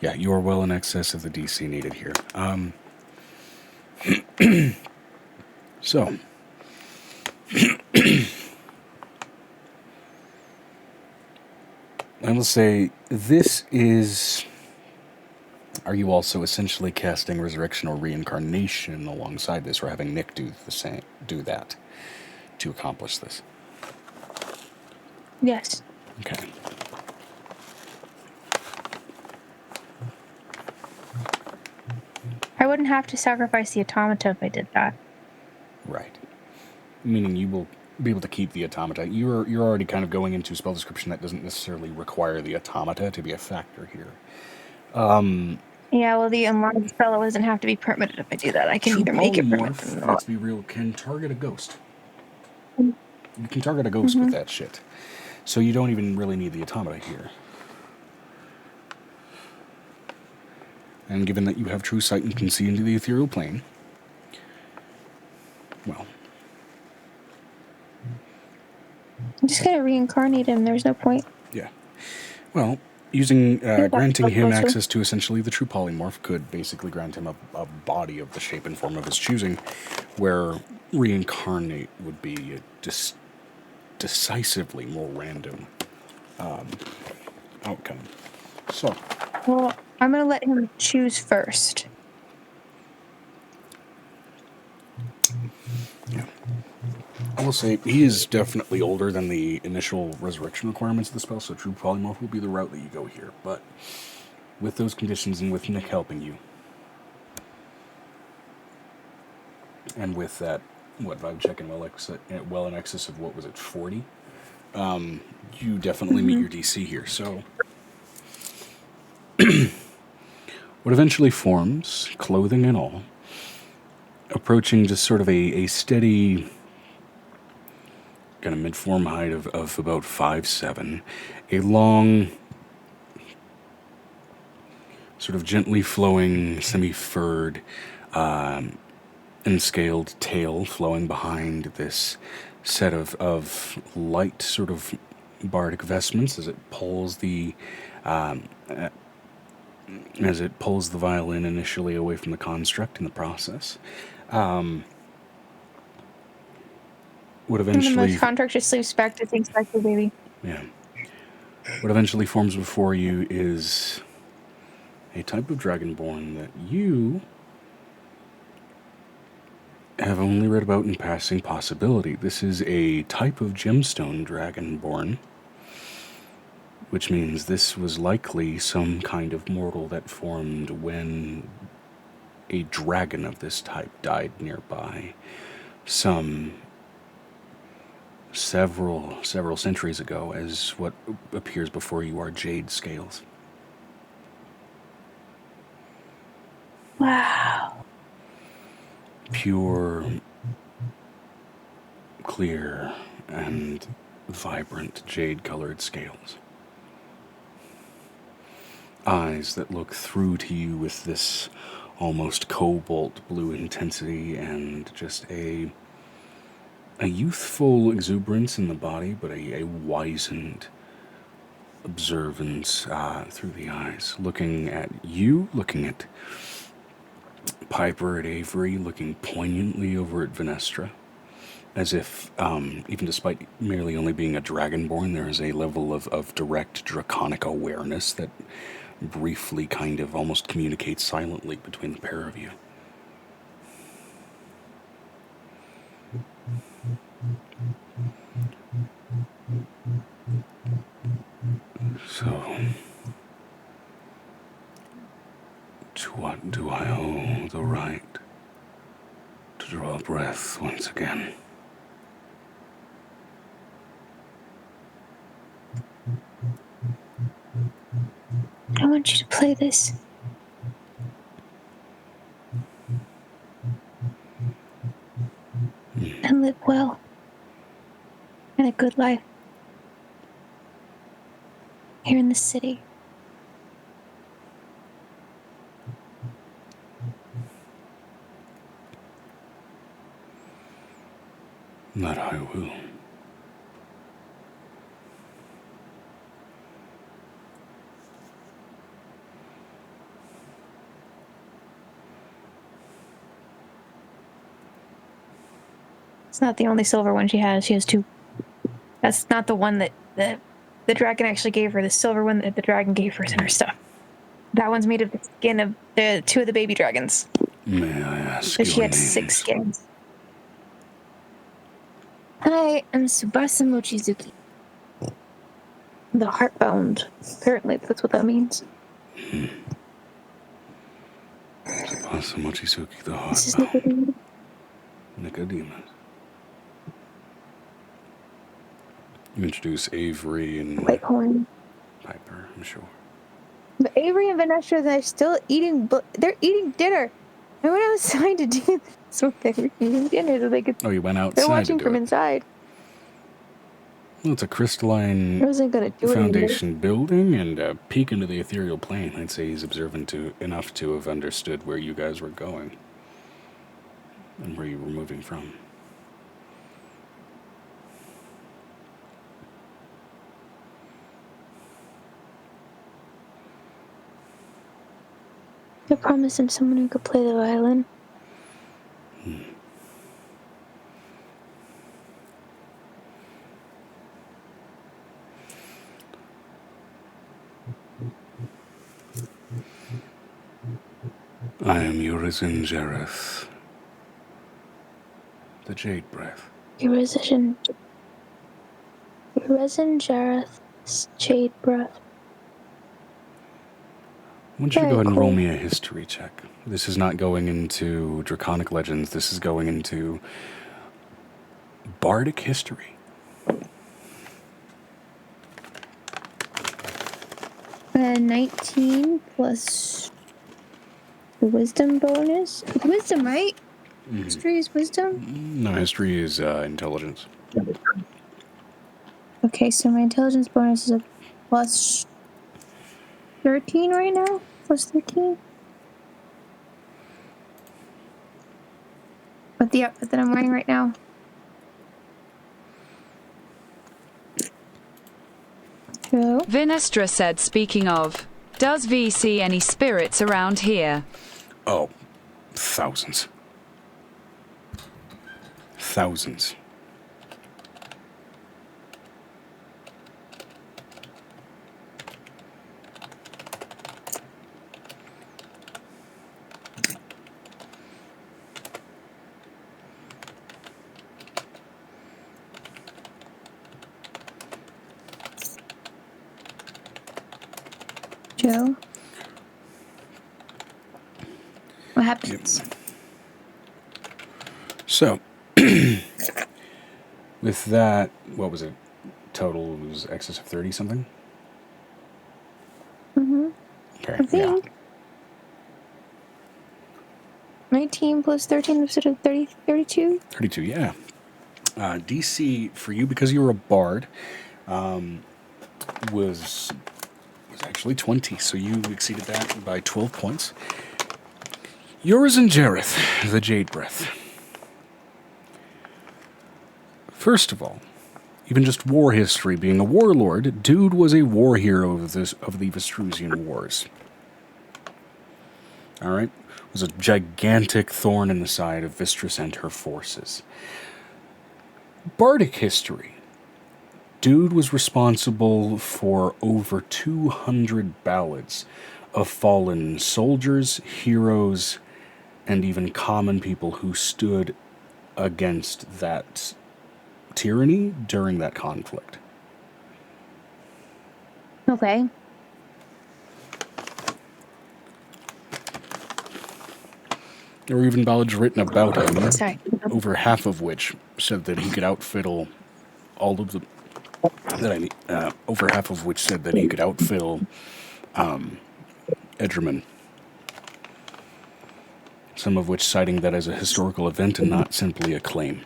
Yeah, you are well in excess of the DC needed here. So... I will say, this is... Are you also essentially casting resurrection or reincarnation alongside this, or having Nick do that to accomplish this? Yes. Okay. I wouldn't have to sacrifice the automata if I did that. Right. Meaning you will be able to keep the automata. You're already kind of going into a spell description that doesn't necessarily require the automata to be a factor here. Yeah, well, the enlarged spell doesn't have to be permanent if I do that. I can either make it permanent or let's be real, can target a ghost. You can target a ghost with that shit. So you don't even really need the automata here. And given that you have true sight and can see into the ethereal plane, well... I'm just going to reincarnate him. There's no point. Yeah. Well, using granting him access to essentially the true polymorph could basically grant him a body of the shape and form of his choosing, where reincarnate would be a decisively more random outcome. So... Well, I'm going to let him choose first. Yeah. I will say, he is definitely older than the initial resurrection requirements of the spell, so true polymorph will be the route that you go here. But with those conditions and with Nick helping you, and with that, vibe check and well in excess of, 40? You definitely meet your DC here, so... What eventually forms, clothing and all, approaching just sort of a steady kind of mid-form height of about 5'7", a long, sort of gently flowing, semi-furred, and scaled tail flowing behind this set of light sort of bardic vestments as it pulls the violin initially away from the construct in the process. Would eventually... the contract just sleeps back to things back to baby. Yeah. What eventually forms before you is a type of dragonborn that you have only read about in passing possibility. This is a type of gemstone dragonborn, which means this was likely some kind of mortal that formed when a dragon of this type died nearby several centuries ago, as what appears before you are jade scales. Wow. Pure, clear, and vibrant jade-colored scales. Eyes that look through to you with this almost cobalt blue intensity, and just a youthful exuberance in the body, but a wizened observance through the eyes. Looking at you, looking at Piper, at Avery, looking poignantly over at Venestra, as if, even despite merely only being a dragonborn, there is a level of direct draconic awareness that briefly kind of almost communicates silently between the pair of you. So, to what do I owe the right to draw breath once again? I want you to play this. And live well. And a good life. Here in the city. That I will. It's not the only silver one she has. She has two. That's not the one that the dragon actually gave her. The silver one that the dragon gave her is in her stuff. That one's made of the skin of the two of the baby dragons. May I ask So she your had names? 6 skins. I am 𝕲𝖊𝖓 𝖊𝖓𝖊𝖘𝖎. The heartbound. Apparently, that's what that means. 𝕲𝖊𝖓 𝖊𝖓𝖊𝖘𝖎, the This is heartbound. Nicodemus. Nicodemus. You introduce Avery and Whitehorn. Piper, I'm sure. But Avery and Venestra, they're still eating. They're eating dinner. I went outside to do this when they were eating dinner, so they could. Oh, you went outside They're watching to do from it. inside. Well, it's a crystalline I wasn't gonna do it. foundation building and a peek into the ethereal plane. I'd say he's observant enough to have understood where you guys were going and where you were moving from. I promised him someone who could play the violin. I am 𝕱𝖔𝖗𝖊𝖓𝖓, the Jade Breath. 𝕱𝖔𝖗𝖊𝖓𝖓 Jade Breath. I want you to Very go ahead and roll cool. me a history check. This is not going into draconic legends. This is going into bardic history. 19 plus the wisdom bonus. Wisdom, right? History is wisdom? No, history is intelligence. Okay, so my intelligence bonus is a plus 13 right now? Plus 13? With the outfit that I'm wearing right now. Hello? Vinestra said, speaking of, does V see any spirits around here? Oh, thousands. Thousands. Joe? What happens? So, with that, what was it? Total was excess of 30 something? Mm-hmm. Okay, I think. 19 plus 13 instead of 30, 32? 32, yeah. DC, for you, because you were a bard, was actually 20, so you exceeded that by 12 points. Yours and Jareth, the Jade Breath. First of all, even just war history, being a warlord, dude was a war hero of the 𝕲𝖓𝖓𝖓𝖊𝖓 Wars. Alright? Was a gigantic thorn in the side of Vistris and her forces. Bardic history. Dude was responsible for over 200 ballads of fallen soldiers, heroes, and even common people who stood against that tyranny during that conflict. Okay. There were even ballads written about him, Sorry. over half of which said that he could outfiddle all of the... over half of which said that he could outfiddle 𝕱𝖓𝖓𝖊𝖓. Some of which citing that as a historical event and not simply a claim.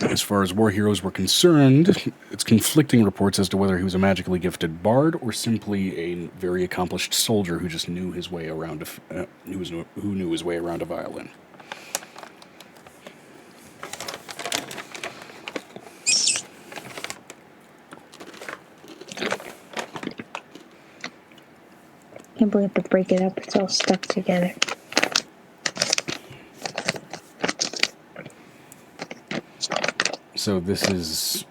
As far as war heroes were concerned, it's conflicting reports as to whether he was a magically gifted bard or simply a very accomplished soldier who just knew his way around who knew his way around a violin. Can't believe I have to break it up. It's all stuck together. So this is,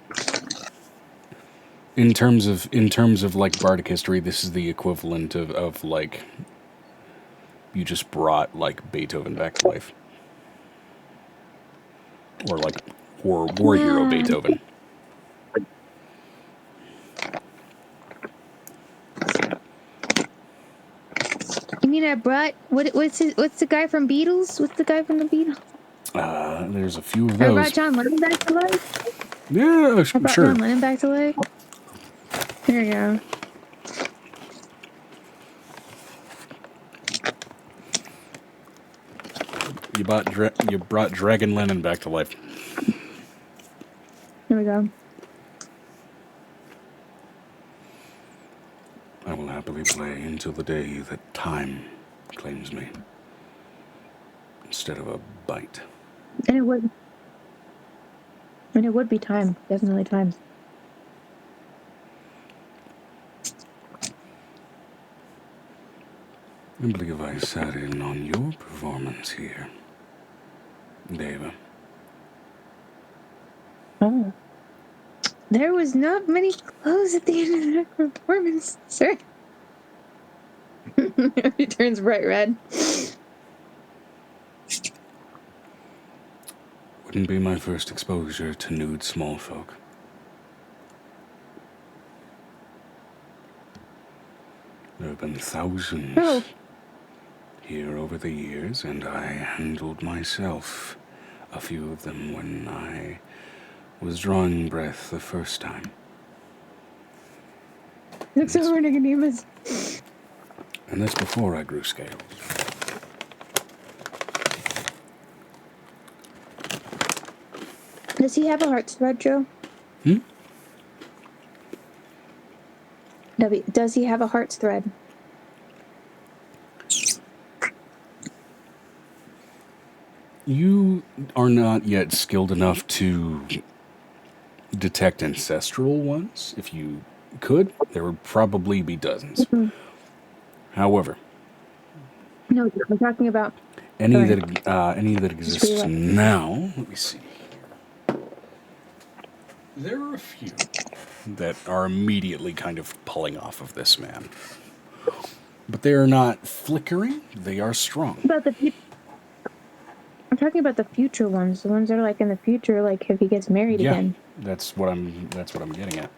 in terms of like bardic history, this is the equivalent of like, you just brought like Beethoven back to life, or like war hero Beethoven. You mean I brought what's the guy from Beatles? What's the guy from the Beatles? There's a few of I those. brought John Lennon back to life. Yeah, I brought sure. John Lennon back to life. There you go. You brought Dragon Lennon back to life. There we go. I will happily play until the day that time claims me, instead of a bite. And it would. And it would be time. Definitely time. I believe I sat in on your performance here, Deva. Oh. There was not many clothes at the end of that performance, sir. He turns bright red. Wouldn't be my first exposure to nude small folk. There have been thousands here over the years, and I handled myself a few of them when I was drawing breath the first time. Looks over Nicodemus. And that's before I grew scales. Does he have a heart thread, Joe? Does he have a heart thread? You are not yet skilled enough to detect ancestral ones. If you could, there would probably be dozens. Mm-hmm. However, No, we're talking about any that exists now. Let me see. There are a few that are immediately kind of pulling off of this man, but they are not flickering. They are strong. I'm talking about the future ones. The ones that are like in the future, like if he gets married again. That's what I'm getting at.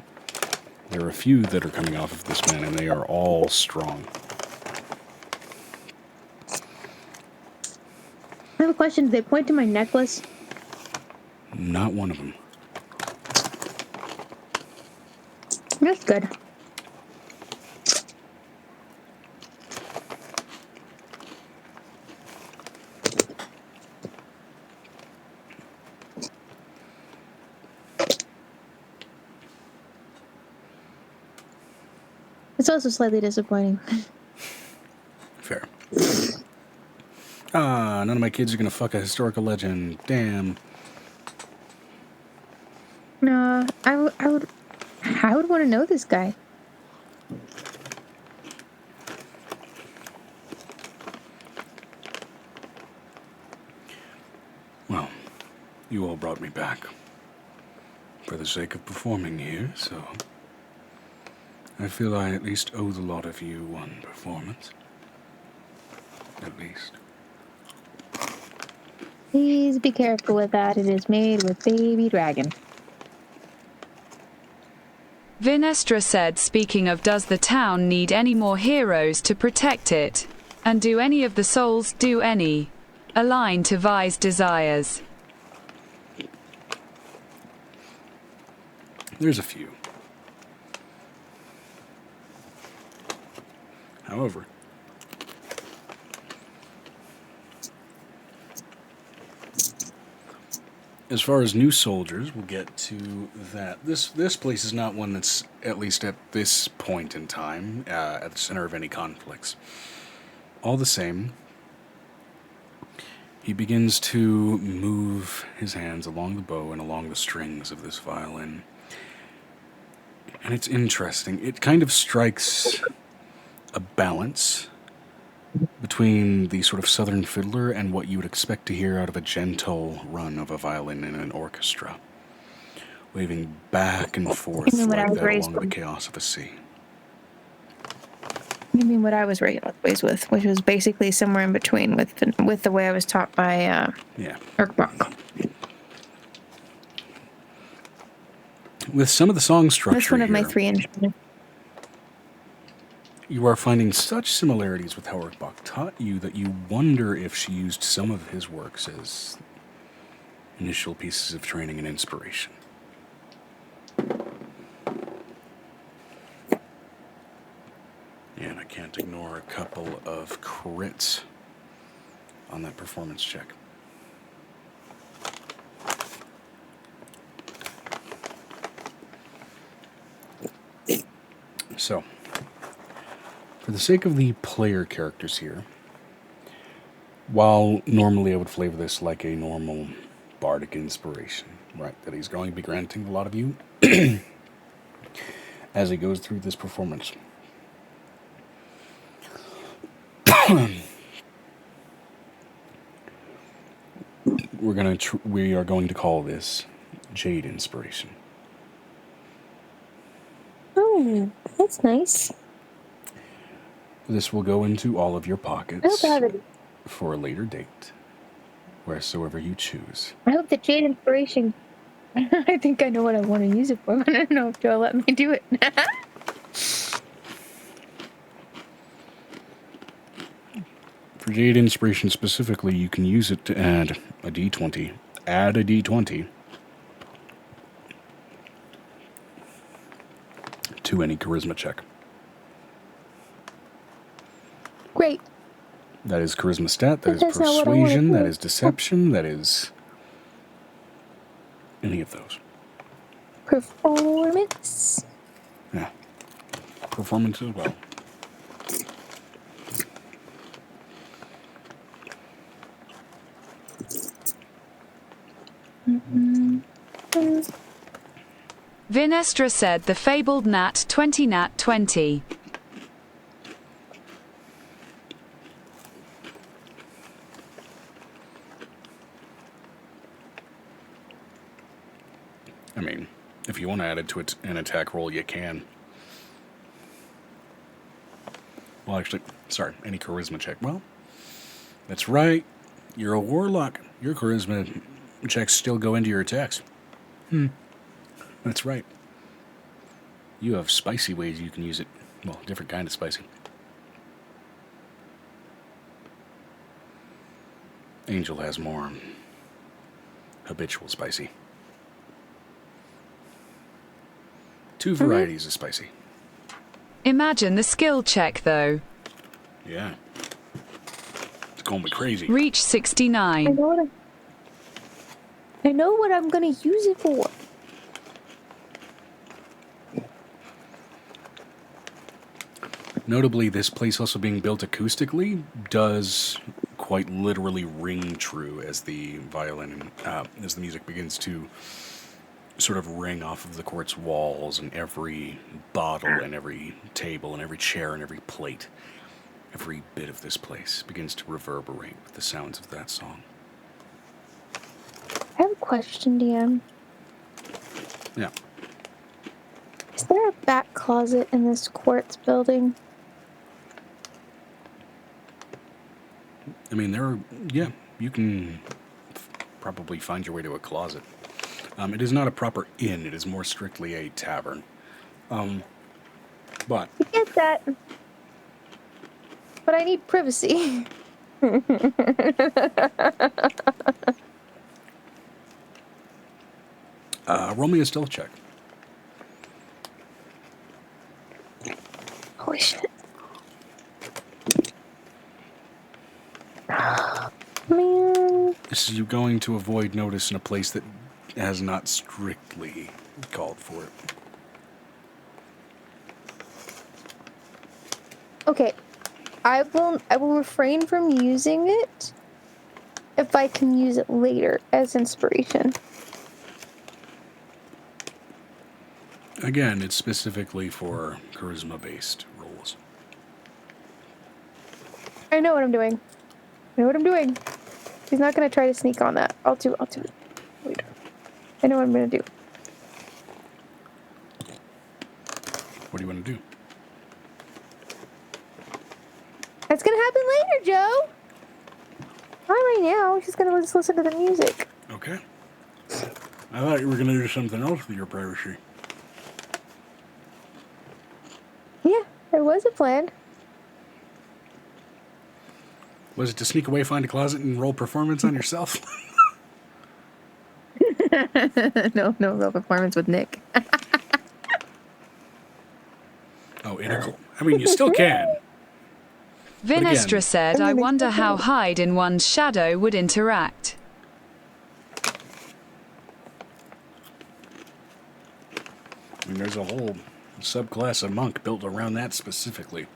There are a few that are coming off of this man, and they are all strong. I have a question. Did they point to my necklace? Not one of them. That's good. It's also slightly disappointing. Fair. None of my kids are gonna fuck a historical legend. Damn. No, I would want to know this guy. Well, you all brought me back for the sake of performing here, so I feel I at least owe the lot of you one performance. At least. Please be careful with that. It is made with baby dragon. 𝕲𝖓 said, speaking of, does the town need any more heroes to protect it? And do any of the souls do any? Align to Vi's desires. There's a few. However, as far as new soldiers, we'll get to that. This place is not one that's, at least at this point in time, at the center of any conflicts. All the same, he begins to move his hands along the bow and along the strings of this violin. And it's interesting. It kind of strikes a balance between the sort of southern fiddler and what you would expect to hear out of a gentle run of a violin in an orchestra, waving back and forth like that along the chaos of a sea. You mean what I was raised with, which was basically somewhere in between with the way I was taught by 𝕱𝖃. With some of the song structure That's one of my here, 3 instruments. you are finding such similarities with how 𝕱𝖃 taught you that you wonder if she used some of his works as initial pieces of training and inspiration. And I can't ignore a couple of crits on that performance check. So, for the sake of the player characters here, while normally I would flavor this like a normal bardic inspiration, right, that he's going to be granting a lot of you as he goes through this performance. We are going to call this Jade Inspiration. Oh, that's nice. This will go into all of your pockets for a later date, wheresoever you choose. I hope the Jade Inspiration. I think I know what I want to use it for, but I don't know if Joe will let me do it. For Jade Inspiration specifically, you can use it to add a d20 add a d20 to any charisma check. Great. That is charisma stat, that is That's not what I wanna persuasion, do. that is deception, that is any of those. Performance. Yeah. Performance as well. Vinestra said the fabled nat 20 nat 20. I mean, if you want to add it to an attack roll, you can. Well, actually, sorry, any charisma check. Well, that's right. You're a warlock. Your charisma checks still go into your attacks. That's right. You have spicy ways you can use it. Well, different kind of spicy. Angel has more habitual spicy. 2 varieties of spicy. Imagine the skill check, though. Yeah. It's going to be crazy. Reach 69. I know what I'm gonna use it for. Notably, this place also being built acoustically does quite literally ring true as the violin, as the music begins to sort of ring off of the court's walls, and every bottle and every table and every chair and every plate, every bit of this place begins to reverberate with the sounds of that song. I have a question, DM. Yeah. Is there a back closet in this quartz building? I mean, you can probably find your way to a closet. It is not a proper inn, it is more strictly a tavern. But I get that. But I need privacy. roll me a stealth check. Holy shit. Man. This is you going to avoid notice in a place that has not strictly called for it. Okay. I will refrain from using it if I can use it later as inspiration. Again, it's specifically for charisma-based rolls. I know what I'm doing. He's not gonna try to sneak on that. I'll do it later. I know what I'm gonna do. What do you want to do? That's gonna happen later, Joe. Not right now. She's gonna just listen to the music. Okay. I thought you were going to do something else with your privacy. Yeah, there was a plan. Was it to sneak away, find a closet, and roll performance on yourself? No real performance with Nick. Oh, I mean, you still can. Vinestra said, I wonder how hide in one's shadow would interact. I mean, there's a whole subclass of monk built around that specifically.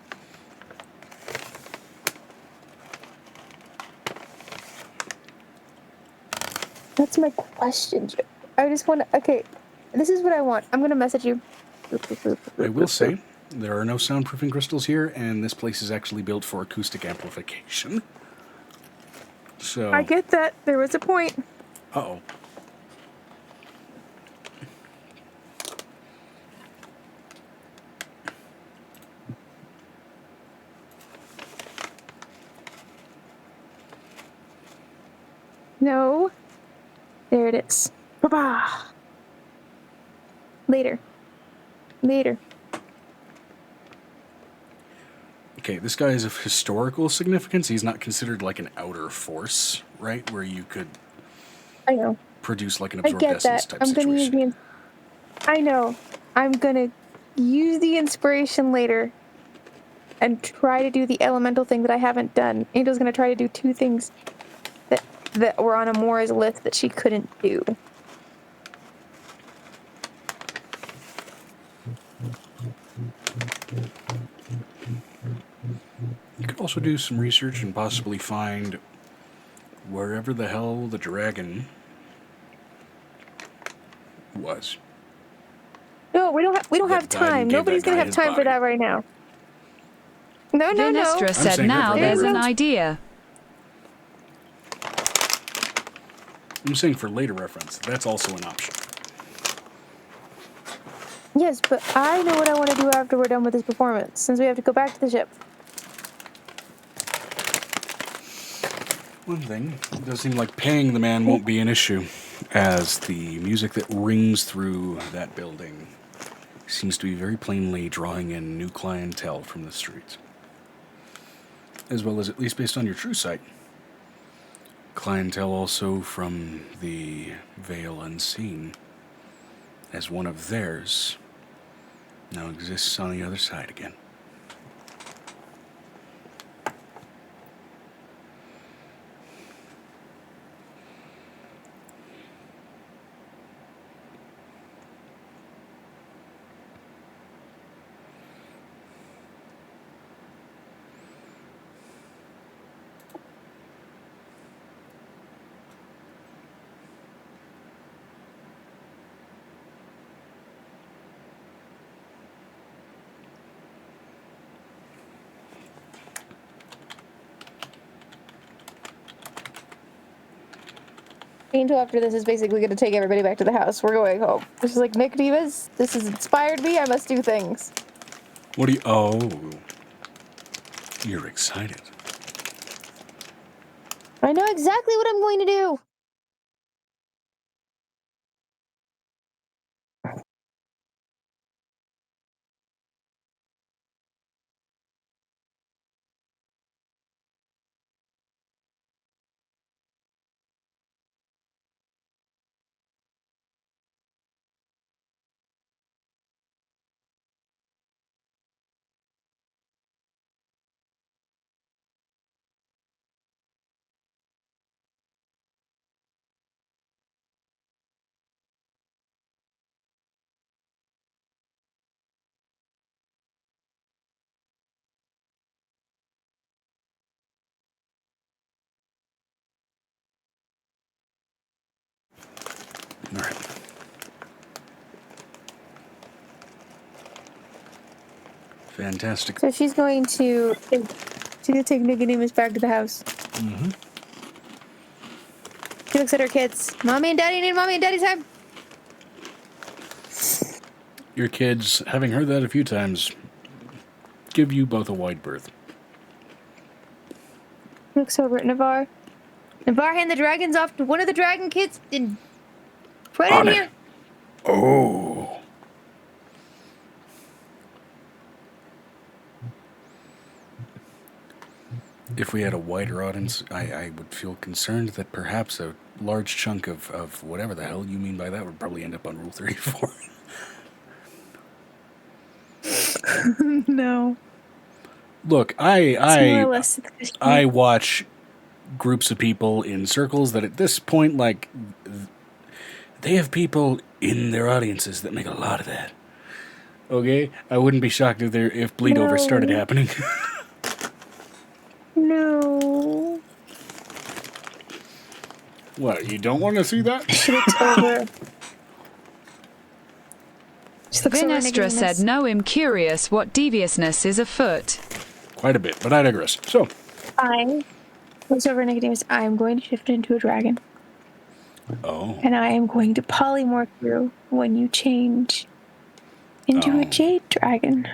That's my question, Joe. I just want to... Okay, this is what I want. I'm going to message you. I will say, there are no soundproofing crystals here, and this place is actually built for acoustic amplification. So... I get that. There was a point. Uh-oh. No. There it is. Ba-ba. Later. Okay, this guy is of historical significance. He's not considered like an outer force, right? Where you could I know. produce like an I absorbed get essence that. type I'm gonna use situation. I know. I'm gonna use the inspiration later and try to do the elemental thing that I haven't done. Angel's gonna try to do 2 things that were on Amora's list that she couldn't do. You could also do some research and possibly find wherever the hell the dragon was. No, we don't have That died and time. gave Nobody's that gonna guy have his time for body. that right now. No. Vinestra said saying that now for there's later an reference. idea. I'm saying for later reference, that's also an option. Yes, but I know what I want to do after we're done with this performance, since we have to go back to the ship. One thing, it does seem like paying the man won't be an issue, as the music that rings through that building seems to be very plainly drawing in new clientele from the streets. As well as, at least based on your true sight, clientele also from the Veil Unseen, as one of theirs now exists on the other side again. Angel after this is basically going to take everybody back to the house. We're going home. She's like, Nick Divas, this has inspired me. I must do things. What do you... Oh. You're excited. I know exactly what I'm going to do. All right. Fantastic. So she's going to take Nicodemus back to the house. Mm-hmm. She looks at her kids. Mommy and Daddy need Mommy and Daddy time. Your kids, having heard that a few times, give you both a wide berth. Looks over at Navarre. Navarre, hand the dragons off to one of the dragon kids and put it in here. Oh. If we had a wider audience, I would feel concerned that perhaps a large chunk of whatever the hell you mean by that would probably end up on Rule 34. No. Look, It's more or less I watch groups of people in circles that at this point, like, they have people in their audiences that make a lot of that. Okay? I wouldn't be shocked if bleed over started happening. No. What, you don't want to see that? She looks over. Vinestra said, no, I'm curious what deviousness is afoot. Quite a bit, but I digress. So, I looks over Nicodemus. I am going to shift into a dragon. oh. And I am going to polymorph you when you change into a jade dragon.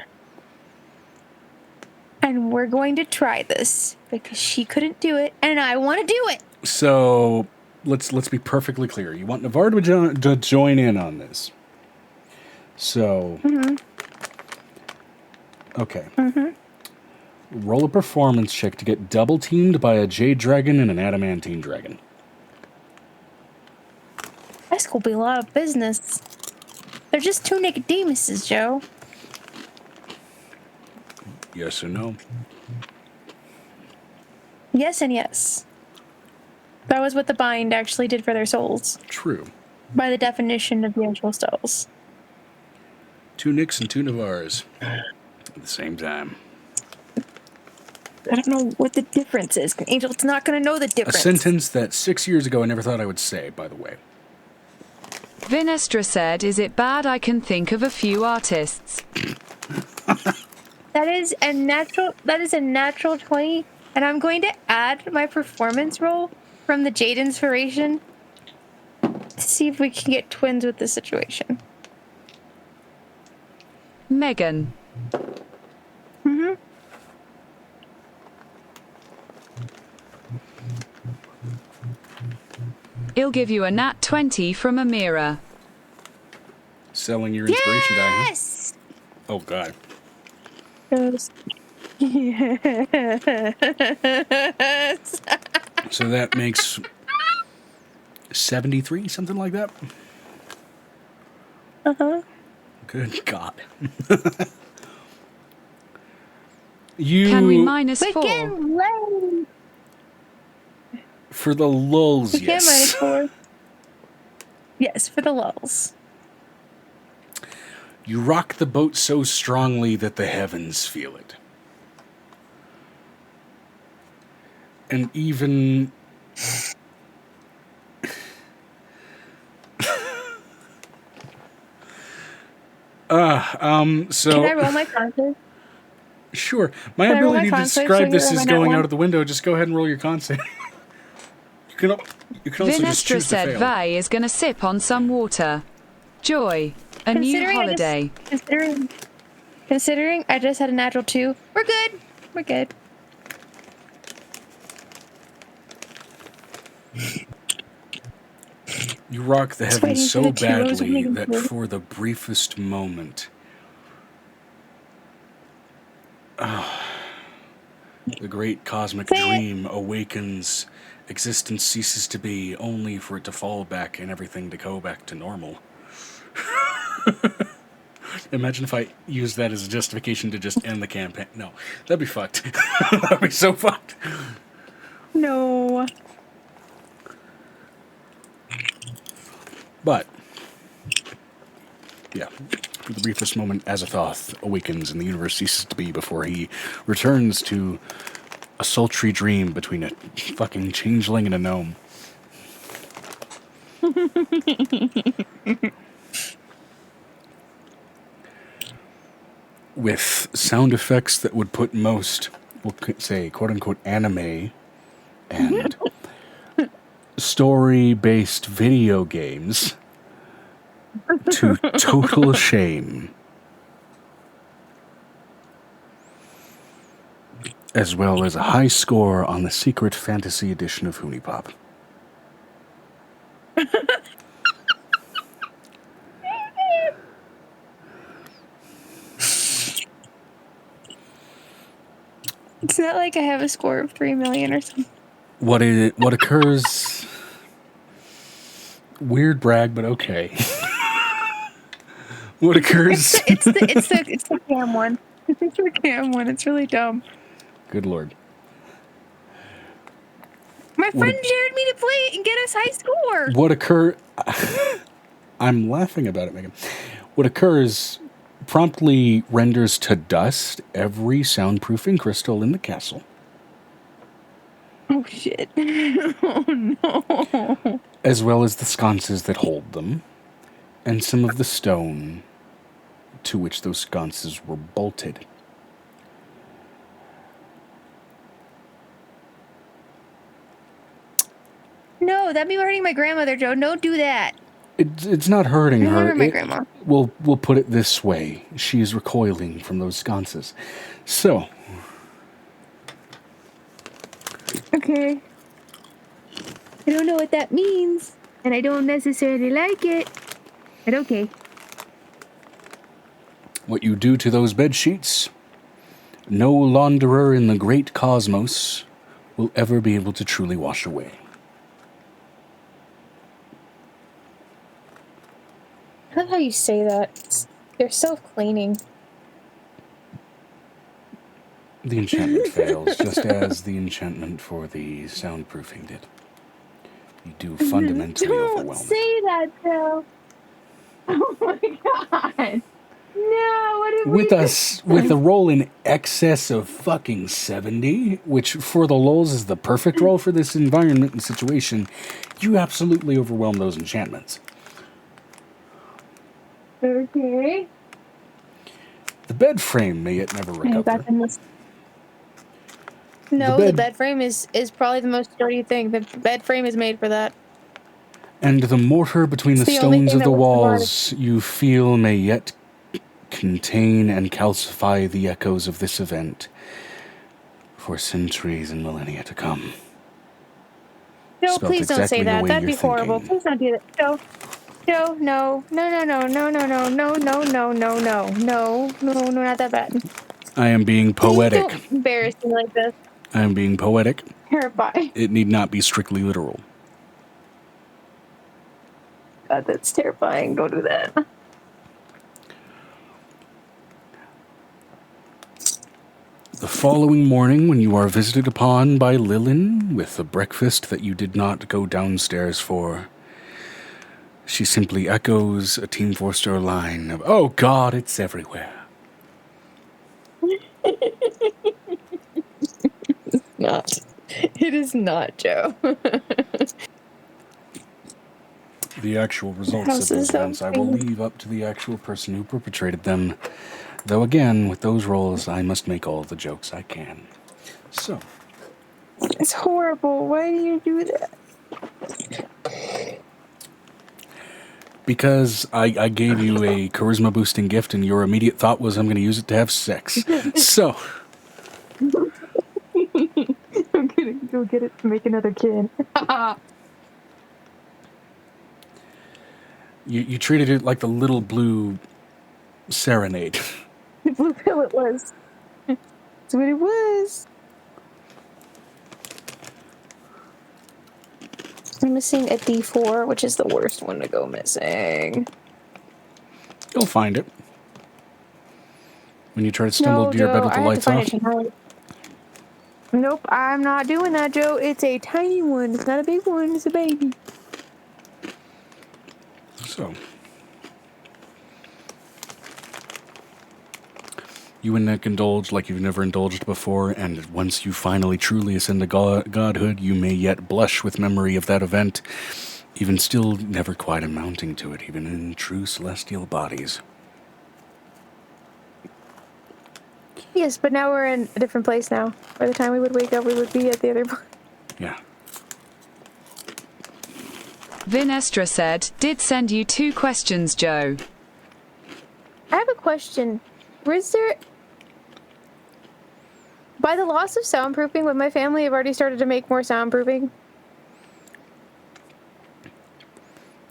And we're going to try this because she couldn't do it and I want to do it. So, let's be perfectly clear. You want Navarre to join in on this. So, okay. Roll a performance check to get double teamed by a jade dragon and an adamantine dragon. That's gonna be a lot of business. They're just two Nicodemuses, Joe. Yes or no? Yes and yes. That was what the bind actually did for their souls. True. By the definition of the actual spells. 2 Nicks and 2 Navars at the same time. I don't know what the difference is. Angel's not going to know the difference. A sentence that 6 years ago I never thought I would say, by the way. Vinestra said, is it bad I can think of a few artists? That is a natural 20, and I'm going to add my performance roll from the Jade Inspiration to see if we can get twins with this situation. Megan. Mm-hmm. I'll give you a nat 20 from Amira. Selling your inspiration die, huh? Yes! Oh, God. Yes. Yes. So that makes 73, something like that? Uh-huh. Good God. You... Can we minus 4? Again, lame. For the lulz, Again, yes. minus 4. Yes, for the lulz. You rock the boat so strongly that the heavens feel it. And even... so... Can I roll my con? Sure. My Can I roll ability my to con save describe so this you is roll my going nat out one? of the window. Just go ahead and roll your con save. You can also just Vinestra choose to said fail. Vi is going to sip on some water. Joy. A new holiday. Considering I just had a natural 2, we're good. We're good. You rock the Just heavens waiting for so the 2 rows of badly making that food. for the briefest moment, the great cosmic Say it. dream awakens. Existence ceases to be, only for it to fall back and everything to go back to normal. Imagine if I used that as a justification to just end the campaign. No, that'd be fucked. That'd be so fucked. No. But, yeah, for the briefest moment, Azathoth awakens and the universe ceases to be before he returns to a sultry dream between a fucking changeling and a gnome. With sound effects that would put most, we'll say, quote-unquote anime and story-based video games to total shame. As well as a high score on the secret fantasy edition of Hoonie Pop. It's not like I have a score of 3 million or something. What occurs... Weird brag, but okay. What occurs... It's the cam one. It's the cam one. It's really dumb. Good Lord. My friend dared me to play it and get us high score. What occur... I'm laughing about it, Megan. What occurs promptly renders to dust every soundproofing crystal in the castle. Oh, shit. Oh, no. As well as the sconces that hold them, and some of the stone to which those sconces were bolted. No, that'd be hurting my grandmother, Joe. Don't do that. It's not hurting I her. remember my grandma. We'll put it this way. She is recoiling from those sconces. So... Okay. I don't know what that means, and I don't necessarily like it, but okay. What you do to those bed sheets, no launderer in the great cosmos will ever be able to truly wash away. I love how you say that. They're self-cleaning. The enchantment fails, just as the enchantment for the soundproofing did. You do fundamentally overwhelm Don't say that, Joe. Oh my god. No, what did we do? With a roll in excess of fucking 70, which for the lulz is the perfect roll for this environment and situation, you absolutely overwhelm those enchantments. Okay. The bed frame may yet never recover. No, the bed frame is probably the most sturdy thing. The bed frame is made for that. And the mortar between the stones of the walls you feel may yet contain and calcify the echoes of this event for centuries and millennia to come. Joe, please don't say that. That'd be horrible. Please don't do that. Joe, no, not that bad. I am being poetic. Don't embarrass me like this. I am being poetic. Terrifying. It need not be strictly literal. God, that's terrifying. Don't do that. The following morning, when you are visited upon by Lillian with a breakfast that you did not go downstairs for, she simply echoes a Team Forster line of, "Oh God, it's everywhere." It's not. It is not, Joe. The actual results of those events I will leave up to the actual person who perpetrated them. Though again, with those rolls, I must make all the jokes I can. So. It's horrible. Why do you do that? Because I gave you a charisma boosting gift and your immediate thought was I'm going to use it to have sex. So. I'm going to go get it to make another kid. You treated it like the little blue serenade. The blue pill it was. That's what it was. I'm missing a D4, which is the worst one to go missing. You'll find it. When you try to stumble to your bed with the lights off. Nope, I'm not doing that, Joe. It's a tiny one. It's not a big one. It's a baby. So. You and Nick indulge like you've never indulged before, and once you finally truly ascend to godhood, you may yet blush with memory of that event, even still never quite amounting to it, even in true celestial bodies. Yes, but now we're in a different place now. By the time we would wake up, we would be at the other point. Yeah. Vinestra said, did send you 2 questions, Joe. I have a question. Was there... By the loss of soundproofing, would my family have already started to make more soundproofing?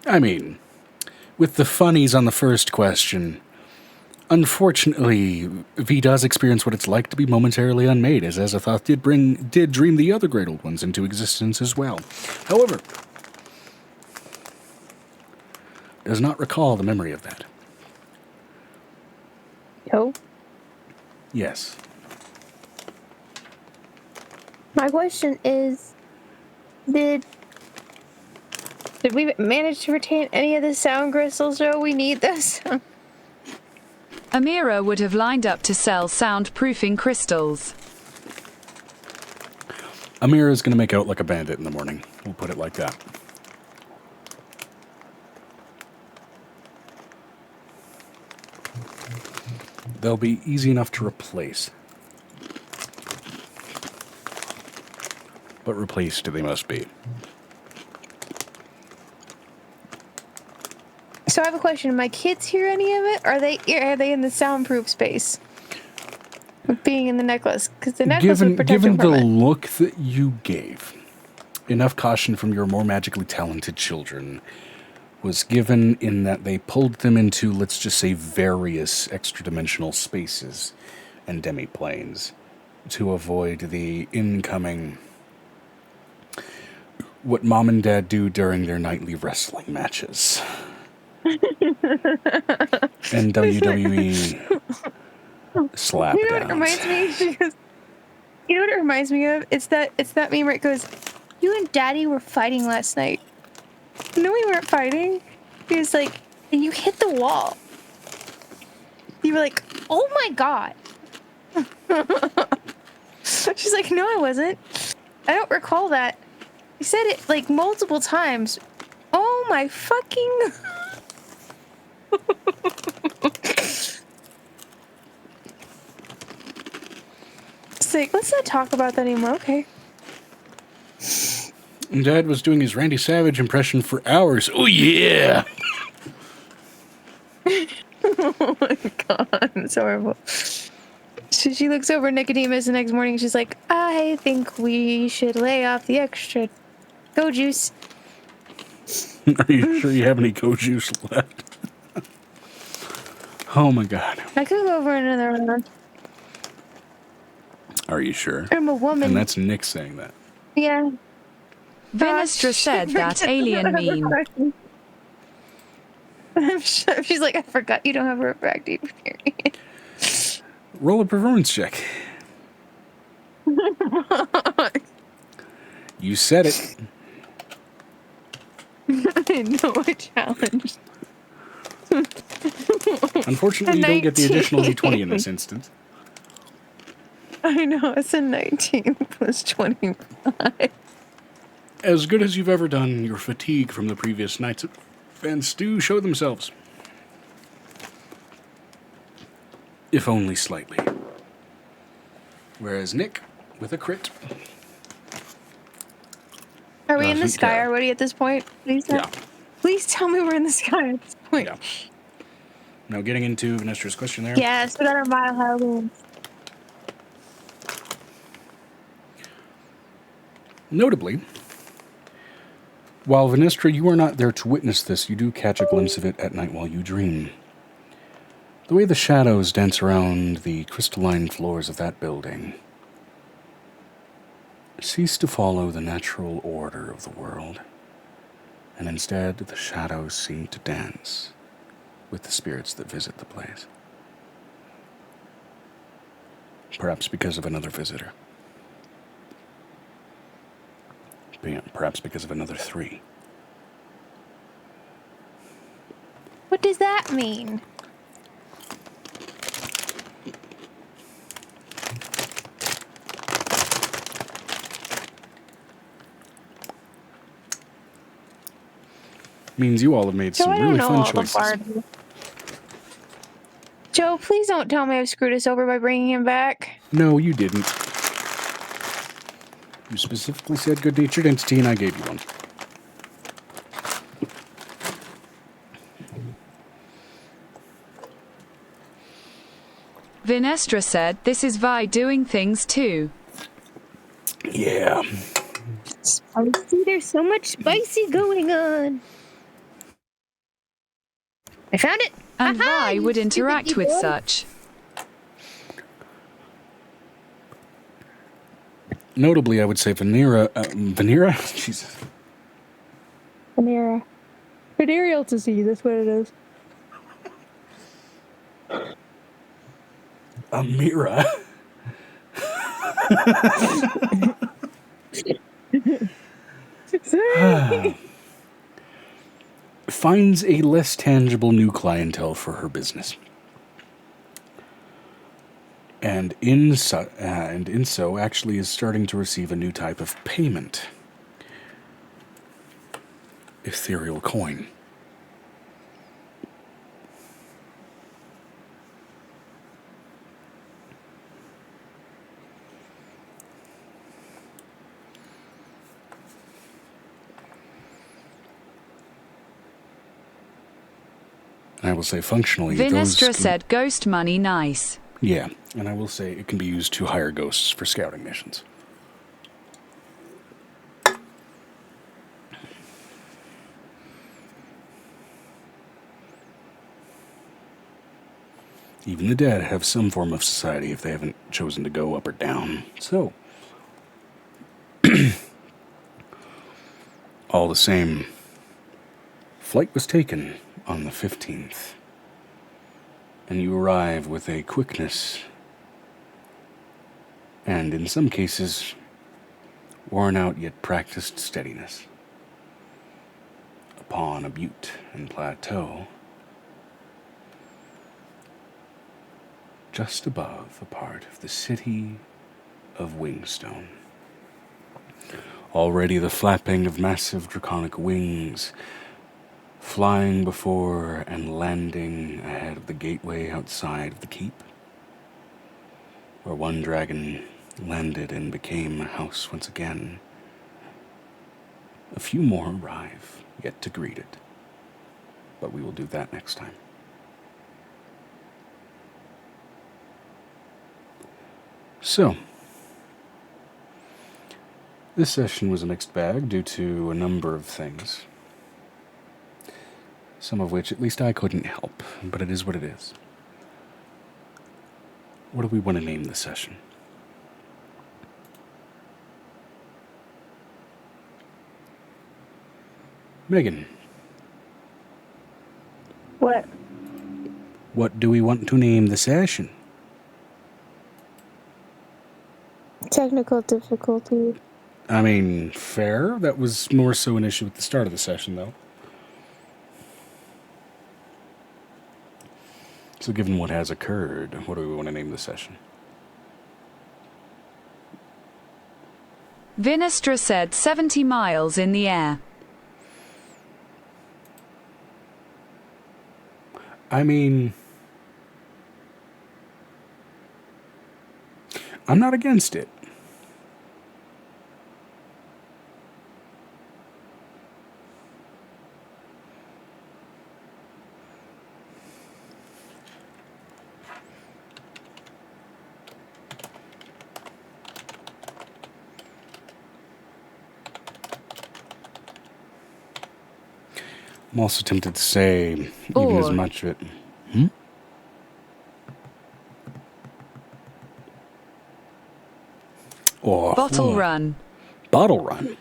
I mean, with the funnies on the first question, unfortunately, V does experience what it's like to be momentarily unmade, as Azathoth did dream the other great old ones into existence as well. However, does not recall the memory of that. No. Yes. My question is, did we manage to retain any of the sound crystals, Joe? We need this. Amira would have lined up to sell soundproofing crystals. Amira's going to make out like a bandit in the morning. We'll put it like that. They'll be easy enough to replace. But replaced they must be. So I have a question. My kids hear any of it? Are they in the soundproof space? Being in the necklace, because the necklace would protect them from it. Given the look that you gave, enough caution from your more magically talented children was given in that they pulled them into, let's just say, various extra-dimensional spaces and demi-planes to avoid the incoming, what Mom and Dad do during their nightly wrestling matches. And WWE slap You know what it downs. reminds me? She goes, you know what it reminds me of? It's that meme where it goes, you and Daddy were fighting last night. No, we weren't fighting. He was like, and you hit the wall. You were like, oh my God. She's like, no, I wasn't. I don't recall that. He said it like multiple times. Oh my fucking... It's like, let's not talk about that anymore, okay? Dad was doing his Randy Savage impression for hours. Oh, yeah! Oh my God, it's horrible. So she looks over at Nicodemus the next morning and she's like, I think we should lay off the extra go juice. Are you sure you have any go-juice left? Oh, my God. I could go over another round. Are you sure? I'm a woman. And that's Nick saying that. Yeah. 𝕲𝖊𝖓 said that alien meme. She's like, I forgot you don't have a refractive period. Roll a performance check. You said it. I know a challenge. Unfortunately, you don't get the additional d20 in this instance. I know, it's a 19 plus 25. As good as you've ever done, your fatigue from the previous night's events do show themselves. If only slightly. Whereas Nick, with a crit. Are we in the Doesn't sky care. already at this point? Yeah. Please tell me we're in the sky at this point. Yeah. Now getting into Vanessa's question there. Yes, we got our mile high balloons. Notably, while Venestra, you are not there to witness this, you do catch a glimpse of it at night while you dream. The way the shadows dance around the crystalline floors of that building cease to follow the natural order of the world, and instead the shadows seem to dance with the spirits that visit the place. Perhaps because of another visitor. Perhaps because of another 3. What does that mean? Means you all have made Joe, some I don't really know fun all the choices. parts. Joe, please don't tell me I've screwed us over by bringing him back. No, you didn't. You specifically said good-natured entity, and I gave you one. Venestra said, this is Vi doing things too. Yeah. Spicy, there's so much spicy going on. I found it. And Aha, Vi you would stupid interact with people. such. Notably, I would say Vanera... Vanera? Jesus. Panera. Venereal disease, that's what it is. Amira. Finds a less tangible new clientele for her business. And in so actually is starting to receive a new type of payment. Ethereal coin. I will say functionally, Venestra said ghost money nice. Yeah, and I will say it can be used to hire ghosts for scouting missions. Even the dead have some form of society if they haven't chosen to go up or down. So, all the same, flight was taken on the 15th, and you arrive with a quickness and, in some cases, worn out yet practiced steadiness upon a butte and plateau just above a part of the city of Wingstone. Already the flapping of massive draconic wings flying before and landing ahead of the gateway outside of the keep, where one dragon landed and became a house once again. A few more arrive, yet to greet it, but we will do that next time. So, this session was a mixed bag due to a number of things. Some of which, at least I couldn't help, but it is what it is. What do we want to name the session? Megan. What? What do we want to name the session? Technical difficulty. I mean, fair. That was more so an issue at the start of the session, though. So given what has occurred, what do we want to name the session? 𝕲𝖓 said 70 miles in the air. I mean, I'm not against it. I'm also tempted to say, even as much of it... Or... Bottle run. Bottle run.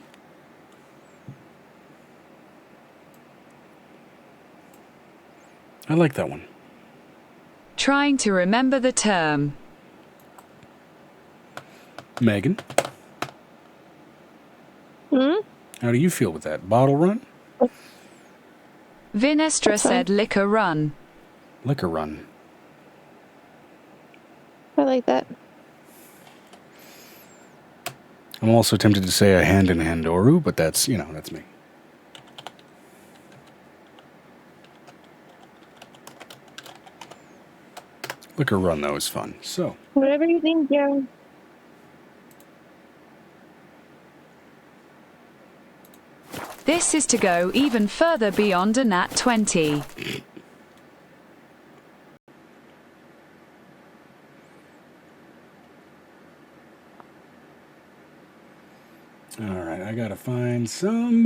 I like that one. Trying to remember the term. Megan? How do you feel with that? Bottle run? 𝕲𝖓 said liquor run. Liquor run. I like that. I'm also tempted to say a hand-in-hand Oru, but that's, that's me. Liquor run, though, is fun. So, Whatever you think, Joe. This is to go even further beyond a nat 20. all right, I gotta find somebody.